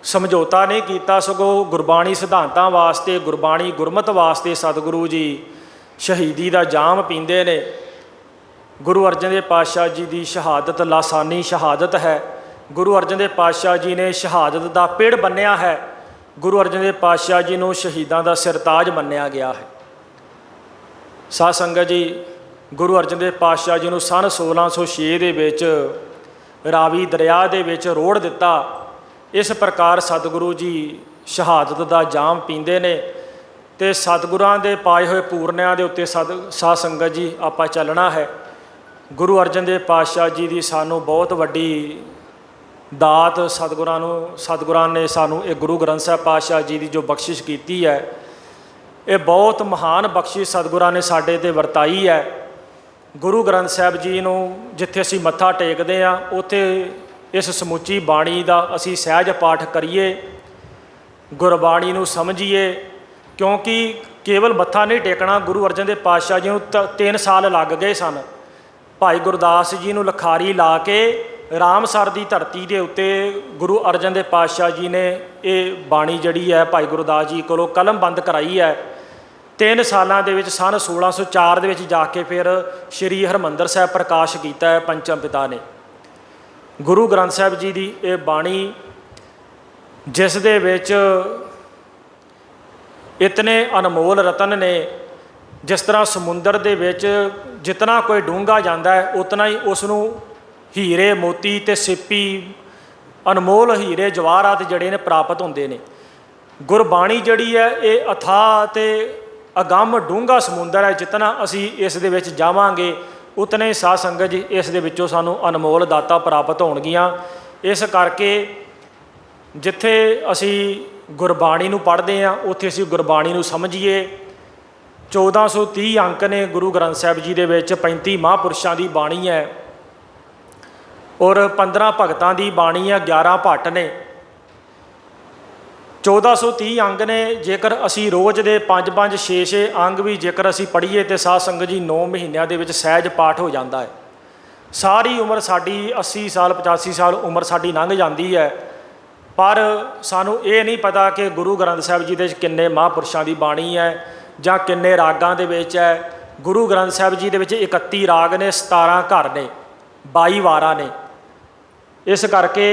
ਸਮਝੌਤਾ ਨਹੀਂ ਕੀਤਾ, ਸਗੋਂ ਗੁਰਬਾਣੀ ਸਿਧਾਂਤਾਂ ਵਾਸਤੇ, ਗੁਰਬਾਣੀ ਗੁਰਮਤਿ ਵਾਸਤੇ ਸਤਿਗੁਰੂ ਜੀ ਸ਼ਹੀਦੀ ਦਾ ਜਾਮ ਪੀਂਦੇ ਨੇ। ਗੁਰੂ ਅਰਜਨ ਦੇਵ ਪਾਤਸ਼ਾਹ ਜੀ ਦੀ ਸ਼ਹਾਦਤ ਲਾਸਾਨੀ ਸ਼ਹਾਦਤ ਹੈ। ਗੁਰੂ ਅਰਜਨ ਦੇਵ ਪਾਤਸ਼ਾਹ ਜੀ ਨੇ ਸ਼ਹਾਦਤ ਦਾ ਪਿੜ ਬੰਨਿਆ ਹੈ। ਗੁਰੂ ਅਰਜਨ ਦੇਵ ਪਾਤਸ਼ਾਹ ਜੀ ਨੂੰ ਸ਼ਹੀਦਾਂ ਦਾ ਸਿਰਤਾਜ ਮੰਨਿਆ ਗਿਆ ਹੈ। ਸਾਧ ਸੰਗਤ ਜੀ, ਗੁਰੂ ਅਰਜਨ ਦੇਵ ਪਾਤਸ਼ਾਹ ਜੀ ਨੂੰ ਸੰਨ 1606 ਦੇ ਵਿੱਚ ਰਾਵੀ ਦਰਿਆ ਦੇ ਵਿੱਚ ਰੋੜ ਦਿੱਤਾ। ਇਸ ਪ੍ਰਕਾਰ ਸਤਿਗੁਰੂ ਜੀ ਸ਼ਹਾਦਤ ਦਾ ਜਾਮ ਪੀਂਦੇ ਨੇ ਤੇ ਸਤਿਗੁਰਾਂ ਦੇ ਪਾਏ ਹੋਏ ਪੂਰਨਿਆਂ ਦੇ ਉੱਤੇ ਸਾਧ ਸੰਗਤ ਜੀ ਆਪਾਂ ਚੱਲਣਾ ਹੈ। ਗੁਰੂ ਅਰਜਨ ਦੇਵ ਪਾਤਸ਼ਾਹ ਜੀ ਦੀ ਸਾਨੂੰ ਬਹੁਤ ਵੱਡੀ ਦਾਤ ਸਤਿਗੁਰਾਂ ਨੇ ਸਾਨੂੰ ਇਹ ਗੁਰੂ ਗ੍ਰੰਥ ਸਾਹਿਬ ਪਾਤਸ਼ਾਹ ਜੀ ਦੀ ਜੋ ਬਖਸ਼ਿਸ਼ ਕੀਤੀ ਹੈ, ਇਹ ਬਹੁਤ ਮਹਾਨ ਬਖਸ਼ਿਸ਼ ਸਤਿਗੁਰਾਂ ਨੇ ਸਾਡੇ 'ਤੇ ਵਰਤਾਈ ਹੈ। ਗੁਰੂ ਗ੍ਰੰਥ ਸਾਹਿਬ ਜੀ ਨੂੰ ਜਿੱਥੇ ਅਸੀਂ ਮੱਥਾ ਟੇਕਦੇ ਹਾਂ, ਉੱਥੇ ਇਸ ਸਮੁੱਚੀ ਬਾਣੀ ਦਾ ਅਸੀਂ ਸਹਿਜ ਪਾਠ ਕਰੀਏ, ਗੁਰਬਾਣੀ ਨੂੰ ਸਮਝੀਏ। ਕਿਉਂਕਿ ਕੇਵਲ ਮੱਥਾ ਨਹੀਂ ਟੇਕਣਾ, ਗੁਰੂ ਅਰਜਨ ਦੇਵ ਪਾਤਸ਼ਾਹ ਜੀ ਨੂੰ 3 ਸਾਲ ਲੱਗ ਗਏ ਸਨ। ਭਾਈ ਗੁਰਦਾਸ ਜੀ ਨੂੰ ਲਖਾਰੀ ਲਾ ਕੇ ਰਾਮਸਰ ਦੀ ਧਰਤੀ ਦੇ ਉੱਤੇ ਗੁਰੂ ਅਰਜਨ ਦੇਵ ਪਾਤਸ਼ਾਹ ਜੀ ਨੇ ਇਹ ਬਾਣੀ ਜਿਹੜੀ ਹੈ ਭਾਈ ਗੁਰਦਾਸ ਜੀ ਕੋਲੋਂ ਕਲਮਬੰਦ ਕਰਾਈ ਹੈ। 3 ਸਾਲਾਂ ਦੇ ਵਿੱਚ ਸੰਨ 1604 ਦੇ ਵਿੱਚ ਜਾ ਕੇ ਫਿਰ ਸ਼੍ਰੀ ਹਰਿਮੰਦਰ ਸਾਹਿਬ ਪ੍ਰਕਾਸ਼ ਕੀਤਾ ਹੈ ਪੰਚਮ ਪਿਤਾ ਨੇ। ਗੁਰੂ ਗ੍ਰੰਥ ਸਾਹਿਬ ਜੀ ਦੀ ਇਹ ਬਾਣੀ, ਜਿਸ ਦੇ ਵਿੱਚ ਇਤਨੇ ਅਨਮੋਲ ਰਤਨ ਨੇ, ਜਿਸ ਤਰ੍ਹਾਂ ਸਮੁੰਦਰ ਦੇ ਵਿੱਚ ਜਿਤਨਾ ਕੋਈ ਡੂੰਘਾ ਜਾਂਦਾ ਹੈ, ਉਤਨਾ ਹੀ ਉਸ ਨੂੰ ਹੀਰੇ ਮੋਤੀ ਤੇ ਸਿੱਪੀ, ਅਨਮੋਲ ਹੀਰੇ ਜਵਾਹਰਾਤ ਜਿਹੜੇ ਨੇ ਪ੍ਰਾਪਤ ਹੁੰਦੇ ਨੇ। ਗੁਰਬਾਣੀ ਜਿਹੜੀ ਹੈ ਇਹ ਅਥਾਹ ਤੇ ਅਗੰਮ ਡੂੰਘਾ ਸਮੁੰਦਰ ਹੈ। ਜਿਤਨਾ ਅਸੀਂ ਇਸ ਦੇ ਵਿੱਚ ਜਾਵਾਂਗੇ, ਉਤਨੇ ਹੀ ਸਾਧ ਸੰਗਤ ਜੀ ਇਸ ਦੇ ਵਿੱਚੋਂ ਸਾਨੂੰ ਅਨਮੋਲ ਦਾਤਾਂ ਪ੍ਰਾਪਤ ਹੋਣਗੀਆਂ। ਇਸ ਕਰਕੇ ਜਿੱਥੇ ਅਸੀਂ ਗੁਰਬਾਣੀ ਨੂੰ ਪੜ੍ਹਦੇ ਹਾਂ, ਉੱਥੇ ਅਸੀਂ ਗੁਰਬਾਣੀ ਨੂੰ ਸਮਝੀਏ। 1430 ਅੰਕ ਨੇ ਗੁਰੂ ਗ੍ਰੰਥ ਸਾਹਿਬ ਜੀ ਦੇ ਵਿੱਚ, 35 ਮਹਾਂਪੁਰਸ਼ਾਂ ਦੀ ਬਾਣੀ ਹੈ ਔਰ 15 ਭਗਤਾਂ ਦੀ ਬਾਣੀ ਹੈ, 11 ਭੱਟ ਨੇ। 1430 ਅੰਗ ਨੇ। ਜੇਕਰ ਅਸੀਂ ਰੋਜ਼ ਦੇ 5-5, 6-6 ਅੰਗ ਵੀ ਜੇਕਰ ਅਸੀਂ ਪੜ੍ਹੀਏ ਤਾਂ ਸਾਧ ਸੰਗਤ ਜੀ 9 ਮਹੀਨਿਆਂ ਦੇ ਵਿੱਚ ਸਹਿਜ ਪਾਠ ਹੋ ਜਾਂਦਾ ਹੈ। ਸਾਰੀ ਉਮਰ ਸਾਡੀ 80 ਸਾਲ 85 ਸਾਲ ਉਮਰ ਸਾਡੀ ਲੰਘ ਜਾਂਦੀ ਹੈ, ਪਰ ਸਾਨੂੰ ਇਹ ਨਹੀਂ ਪਤਾ ਕਿ ਗੁਰੂ ਗ੍ਰੰਥ ਸਾਹਿਬ ਜੀ ਦੇ ਕਿੰਨੇ ਮਹਾਂਪੁਰਸ਼ਾਂ ਦੀ ਬਾਣੀ ਹੈ ਜਾਂ ਕਿੰਨੇ ਰਾਗਾਂ ਦੇ ਵਿੱਚ ਹੈ। ਗੁਰੂ ਗ੍ਰੰਥ ਸਾਹਿਬ ਜੀ ਦੇ ਵਿੱਚ 31 ਰਾਗ ਨੇ, 17 ਘਰ ਨੇ, 22 ਵਾਰਾਂ ਨੇ। ਇਸ ਕਰਕੇ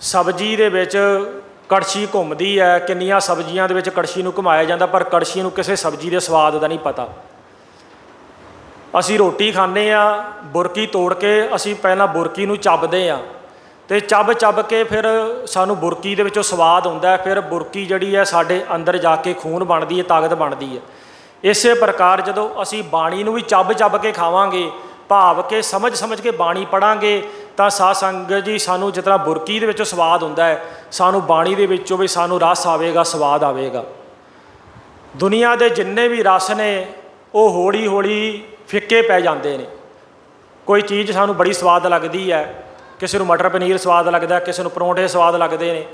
ਸਬਜ਼ੀ ਦੇ ਵਿੱਚ ਕੜਛੀ ਘੁੰਮਦੀ ਹੈ, ਕਿੰਨੀਆਂ ਸਬਜ਼ੀਆਂ ਦੇ ਵਿੱਚ ਕੜਛੀ ਨੂੰ ਘੁਮਾਇਆ ਜਾਂਦਾ, ਪਰ ਕੜਛੀ ਨੂੰ ਕਿਸੇ ਸਬਜ਼ੀ ਦੇ ਸਵਾਦ ਦਾ ਨਹੀਂ ਪਤਾ। ਅਸੀਂ ਰੋਟੀ ਖਾਂਦੇ ਹਾਂ, ਬੁਰਕੀ ਤੋੜ ਕੇ ਅਸੀਂ ਪਹਿਲਾਂ ਬੁਰਕੀ ਨੂੰ ਚੱਬਦੇ ਹਾਂ ਅਤੇ ਚੱਬ ਕੇ ਫਿਰ ਸਾਨੂੰ ਬੁਰਕੀ ਦੇ ਵਿੱਚੋਂ ਸਵਾਦ ਆਉਂਦਾ। ਫਿਰ ਬੁਰਕੀ ਜਿਹੜੀ ਹੈ ਸਾਡੇ ਅੰਦਰ ਜਾ ਕੇ ਖੂਨ ਬਣਦੀ ਹੈ, ਤਾਕਤ ਬਣਦੀ ਹੈ। ਇਸੇ ਪ੍ਰਕਾਰ ਜਦੋਂ ਅਸੀਂ ਬਾਣੀ ਨੂੰ ਵੀ ਚੱਬ ਕੇ ਖਾਵਾਂਗੇ, ਭਾਵ ਕੇ ਸਮਝ ਕੇ ਬਾਣੀ ਪੜ੍ਹਾਂਗੇ, ਤਾਂ ਸਾਧ ਸੰਗਤ ਜੀ ਸਾਨੂੰ ਜਿਸ ਤਰ੍ਹਾਂ ਬੁਰਕੀ ਦੇ ਵਿੱਚੋਂ ਸਵਾਦ ਹੁੰਦਾ ਹੈ, ਸਾਨੂੰ ਬਾਣੀ ਦੇ ਵਿੱਚੋਂ ਵੀ ਸਾਨੂੰ ਰਸ ਆਵੇਗਾ, ਸਵਾਦ ਆਵੇਗਾ। ਦੁਨੀਆ ਦੇ ਜਿੰਨੇ ਵੀ ਰਸ ਨੇ ਉਹ ਹੌਲੀ ਹੌਲੀ ਫਿੱਕੇ ਪੈ ਜਾਂਦੇ ਨੇ। ਕੋਈ ਚੀਜ਼ ਸਾਨੂੰ ਬੜੀ ਸਵਾਦ ਲੱਗਦੀ ਹੈ, ਕਿਸੇ ਨੂੰ ਮਟਰ ਪਨੀਰ ਸਵਾਦ ਲੱਗਦਾ, ਕਿਸੇ ਨੂੰ ਪਰੌਂਠੇ ਸਵਾਦ ਲੱਗਦੇ ਨੇ।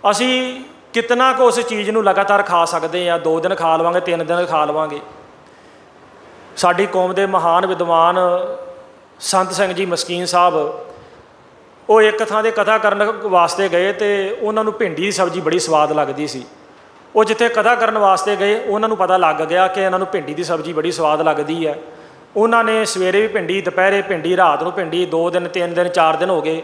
ਅਸੀਂ ਕਿਤਨਾ ਕੁ ਉਸ ਚੀਜ਼ ਨੂੰ ਲਗਾਤਾਰ ਖਾ ਸਕਦੇ ਹਾਂ? 2 ਦਿਨ ਖਾ ਲਵਾਂਗੇ, 3 ਦਿਨ ਖਾ ਲਵਾਂਗੇ। ਸਾਡੀ ਕੌਮ ਦੇ ਮਹਾਨ ਵਿਦਵਾਨ ਸੰਤ ਸਿੰਘ ਜੀ ਮਸਕੀਨ ਸਾਹਿਬ, ਉਹ ਇੱਕ ਥਾਂ 'ਤੇ ਕਥਾ ਕਰਨ ਵਾਸਤੇ ਗਏ ਅਤੇ ਉਹਨਾਂ ਨੂੰ ਭਿੰਡੀ ਦੀ ਸਬਜ਼ੀ ਬੜੀ ਸਵਾਦ ਲੱਗਦੀ ਸੀ। ਉਹ ਜਿੱਥੇ ਕਥਾ ਕਰਨ ਵਾਸਤੇ ਗਏ, ਉਹਨਾਂ ਨੂੰ ਪਤਾ ਲੱਗ ਗਿਆ ਕਿ ਇਹਨਾਂ ਨੂੰ ਭਿੰਡੀ ਦੀ ਸਬਜ਼ੀ ਬੜੀ ਸਵਾਦ ਲੱਗਦੀ ਹੈ। ਉਹਨਾਂ ਨੇ ਸਵੇਰੇ ਵੀ ਭਿੰਡੀ, ਦੁਪਹਿਰੇ ਭਿੰਡੀ, ਰਾਤ ਨੂੰ ਭਿੰਡੀ, 2 ਦਿਨ 3 ਦਿਨ 4 ਦਿਨ ਹੋ ਗਏ।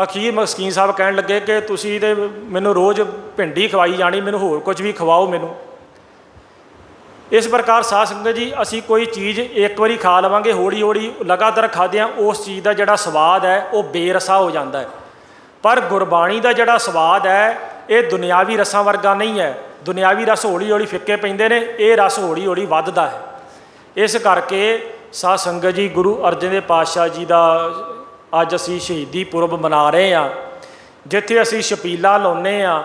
ਅਖੀਰ ਮਸਕੀਨ ਸਾਹਿਬ ਕਹਿਣ ਲੱਗੇ ਕਿ ਤੁਸੀਂ ਤਾਂ ਮੈਨੂੰ ਰੋਜ਼ ਭਿੰਡੀ ਖਵਾਈ ਜਾਣੀ, ਮੈਨੂੰ ਹੋਰ ਕੁਝ ਵੀ ਖਵਾਓ ਮੈਨੂੰ। ਇਸ ਪ੍ਰਕਾਰ ਸਾਧ ਸੰਗਤ ਜੀ ਅਸੀਂ ਕੋਈ ਚੀਜ਼ ਇੱਕ ਵਾਰੀ ਖਾ ਲਵਾਂਗੇ, ਹੌਲੀ ਹੌਲੀ ਲਗਾਤਾਰ ਖਾਦਿਆਂ ਉਸ ਚੀਜ਼ ਦਾ ਜਿਹੜਾ ਸਵਾਦ ਹੈ ਉਹ ਬੇਰਸਾ ਹੋ ਜਾਂਦਾ ਹੈ। ਪਰ ਗੁਰਬਾਣੀ ਦਾ ਜਿਹੜਾ ਸਵਾਦ ਹੈ ਇਹ ਦੁਨਿਆਵੀ ਰਸਾਂ ਵਰਗਾ ਨਹੀਂ ਹੈ। ਦੁਨਿਆਵੀ ਰਸ ਹੌਲੀ ਹੌਲੀ ਫਿੱਕੇ ਪੈਂਦੇ ਨੇ, ਇਹ ਰਸ ਹੌਲੀ ਹੌਲੀ ਵੱਧਦਾ ਹੈ। ਇਸ ਕਰਕੇ ਸਾਧ ਸੰਗਤ ਜੀ ਗੁਰੂ ਅਰਜਨ ਦੇਵ ਪਾਤਸ਼ਾਹ ਜੀ ਦਾ ਅੱਜ ਅਸੀਂ ਸ਼ਹੀਦੀ ਪੁਰਬ ਮਨਾ ਰਹੇ ਹਾਂ, ਜਿੱਥੇ ਅਸੀਂ ਛਪੀਲਾ ਲਾਉਂਦੇ ਹਾਂ।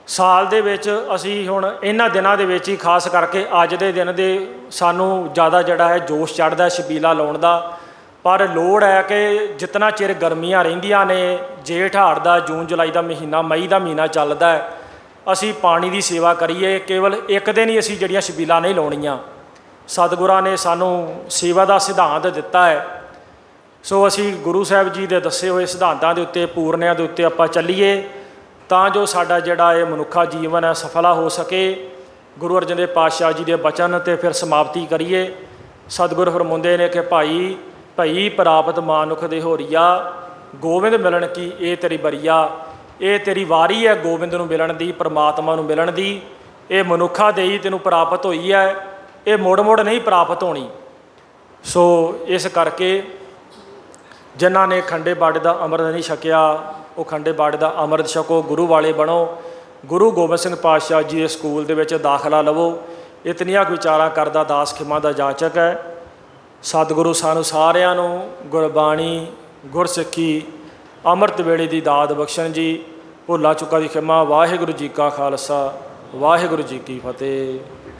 ਸਾਲ ਦੇ ਵਿੱਚ ਅਸੀਂ ਹੁਣ ਇਹਨਾਂ ਦਿਨਾਂ ਦੇ ਵਿੱਚ ਹੀ ਖਾਸ ਕਰਕੇ ਅੱਜ ਦੇ ਦਿਨ ਦੇ ਸਾਨੂੰ ਜ਼ਿਆਦਾ ਜਿਹੜਾ ਹੈ ਜੋਸ਼ ਚੜ੍ਹਦਾ ਛਪੀਲਾ ਲਾਉਣ ਦਾ। ਪਰ ਲੋੜ ਹੈ ਕਿ ਜਿਤਨਾ ਚਿਰ ਗਰਮੀਆਂ ਰਹਿੰਦੀਆਂ ਨੇ, ਜੇਠ ਹਾੜ ਦਾ, ਜੂਨ ਜੁਲਾਈ ਦਾ ਮਹੀਨਾ, ਮਈ ਦਾ ਮਹੀਨਾ ਚੱਲਦਾ ਹੈ, ਅਸੀਂ ਪਾਣੀ ਦੀ ਸੇਵਾ ਕਰੀਏ। ਕੇਵਲ ਇੱਕ ਦਿਨ ਹੀ ਅਸੀਂ ਜਿਹੜੀਆਂ ਛਪੀਲਾਂ ਨਹੀਂ ਲਾਉਣੀਆਂ। ਸਤਿਗੁਰਾਂ ਨੇ ਸਾਨੂੰ ਸੇਵਾ ਦਾ ਸਿਧਾਂਤ ਦਿੱਤਾ ਹੈ। ਸੋ ਅਸੀਂ ਗੁਰੂ ਸਾਹਿਬ ਜੀ ਦੇ ਦੱਸੇ ਹੋਏ ਸਿਧਾਂਤਾਂ ਦੇ ਉੱਤੇ, ਪੂਰਨਿਆਂ ਦੇ ਉੱਤੇ ਆਪਾਂ ਚੱਲੀਏ ਤਾਂ ਜੋ ਸਾਡਾ ਜਿਹੜਾ ਇਹ ਮਨੁੱਖਾ ਜੀਵਨ ਹੈ ਸਫਲਾ ਹੋ ਸਕੇ। ਗੁਰੂ ਅਰਜਨ ਦੇਵ ਪਾਤਸ਼ਾਹ ਜੀ ਦੇ ਬਚਨ ਤੇ ਫਿਰ ਸਮਾਪਤੀ ਕਰੀਏ। ਸਤਿਗੁਰ ਫਰਮਾਉਂਦੇ ਨੇ ਕਿ ਭਾਈ ਭਈ ਪ੍ਰਾਪਤ ਮਾਨੁਖ ਦੇ ਹੋਰੀਆ, ਗੋਬਿੰਦ ਮਿਲਣ ਕੀ ਇਹ ਤੇਰੀ ਬਰੀਆ। ਇਹ ਤੇਰੀ ਵਾਰੀ ਹੈ ਗੋਬਿੰਦ ਨੂੰ ਮਿਲਣ ਦੀ, ਪਰਮਾਤਮਾ ਨੂੰ ਮਿਲਣ ਦੀ। ਇਹ ਮਨੁੱਖਾ ਦੇਈ ਤੈਨੂੰ ਪ੍ਰਾਪਤ ਹੋਈ ਹੈ, ਇਹ ਮੁੜ ਮੁੜ ਨਹੀਂ ਪ੍ਰਾਪਤ ਹੋਣੀ। ਸੋ ਇਸ ਕਰਕੇ ਜਿਨ੍ਹਾਂ ਨੇ ਖੰਡੇ ਬਾੜੇ ਦਾ ਅੰਮ੍ਰਿਤ ਨਹੀਂ ਛਕਿਆ, ਉਹ ਖੰਡੇ ਬਾੜੇ ਦਾ ਅੰਮ੍ਰਿਤ ਛਕੋ, ਗੁਰੂ ਵਾਲੇ ਬਣੋ, ਗੁਰੂ ਗੋਬਿੰਦ ਸਿੰਘ ਪਾਤਸ਼ਾਹ ਜੀ ਦੇ ਸਕੂਲ ਦੇ ਵਿੱਚ ਦਾਖਲਾ ਲਵੋ। ਇਤਨੀਆਂ ਕੁ ਵਿਚਾਰਾਂ ਕਰਦਾ ਦਾਸ ਖਿਮਾ ਦਾ ਜਾਚਕ ਹੈ। ਸਤਿਗੁਰੂ ਸਾਨੂੰ ਸਾਰਿਆਂ ਨੂੰ ਗੁਰਬਾਣੀ, ਗੁਰਸਿੱਖੀ, ਅੰਮ੍ਰਿਤ ਵੇਲੇ ਦੀ ਦਾਤ ਬਖਸ਼ਣ ਜੀ। ਭੁੱਲਾਂ ਚੁੱਕਾਂ ਦੀ ਖਿਮਾ। ਵਾਹਿਗੁਰੂ ਜੀ ਕਾ ਖਾਲਸਾ, ਵਾਹਿਗੁਰੂ ਜੀ ਕੀ ਫਤਿਹ।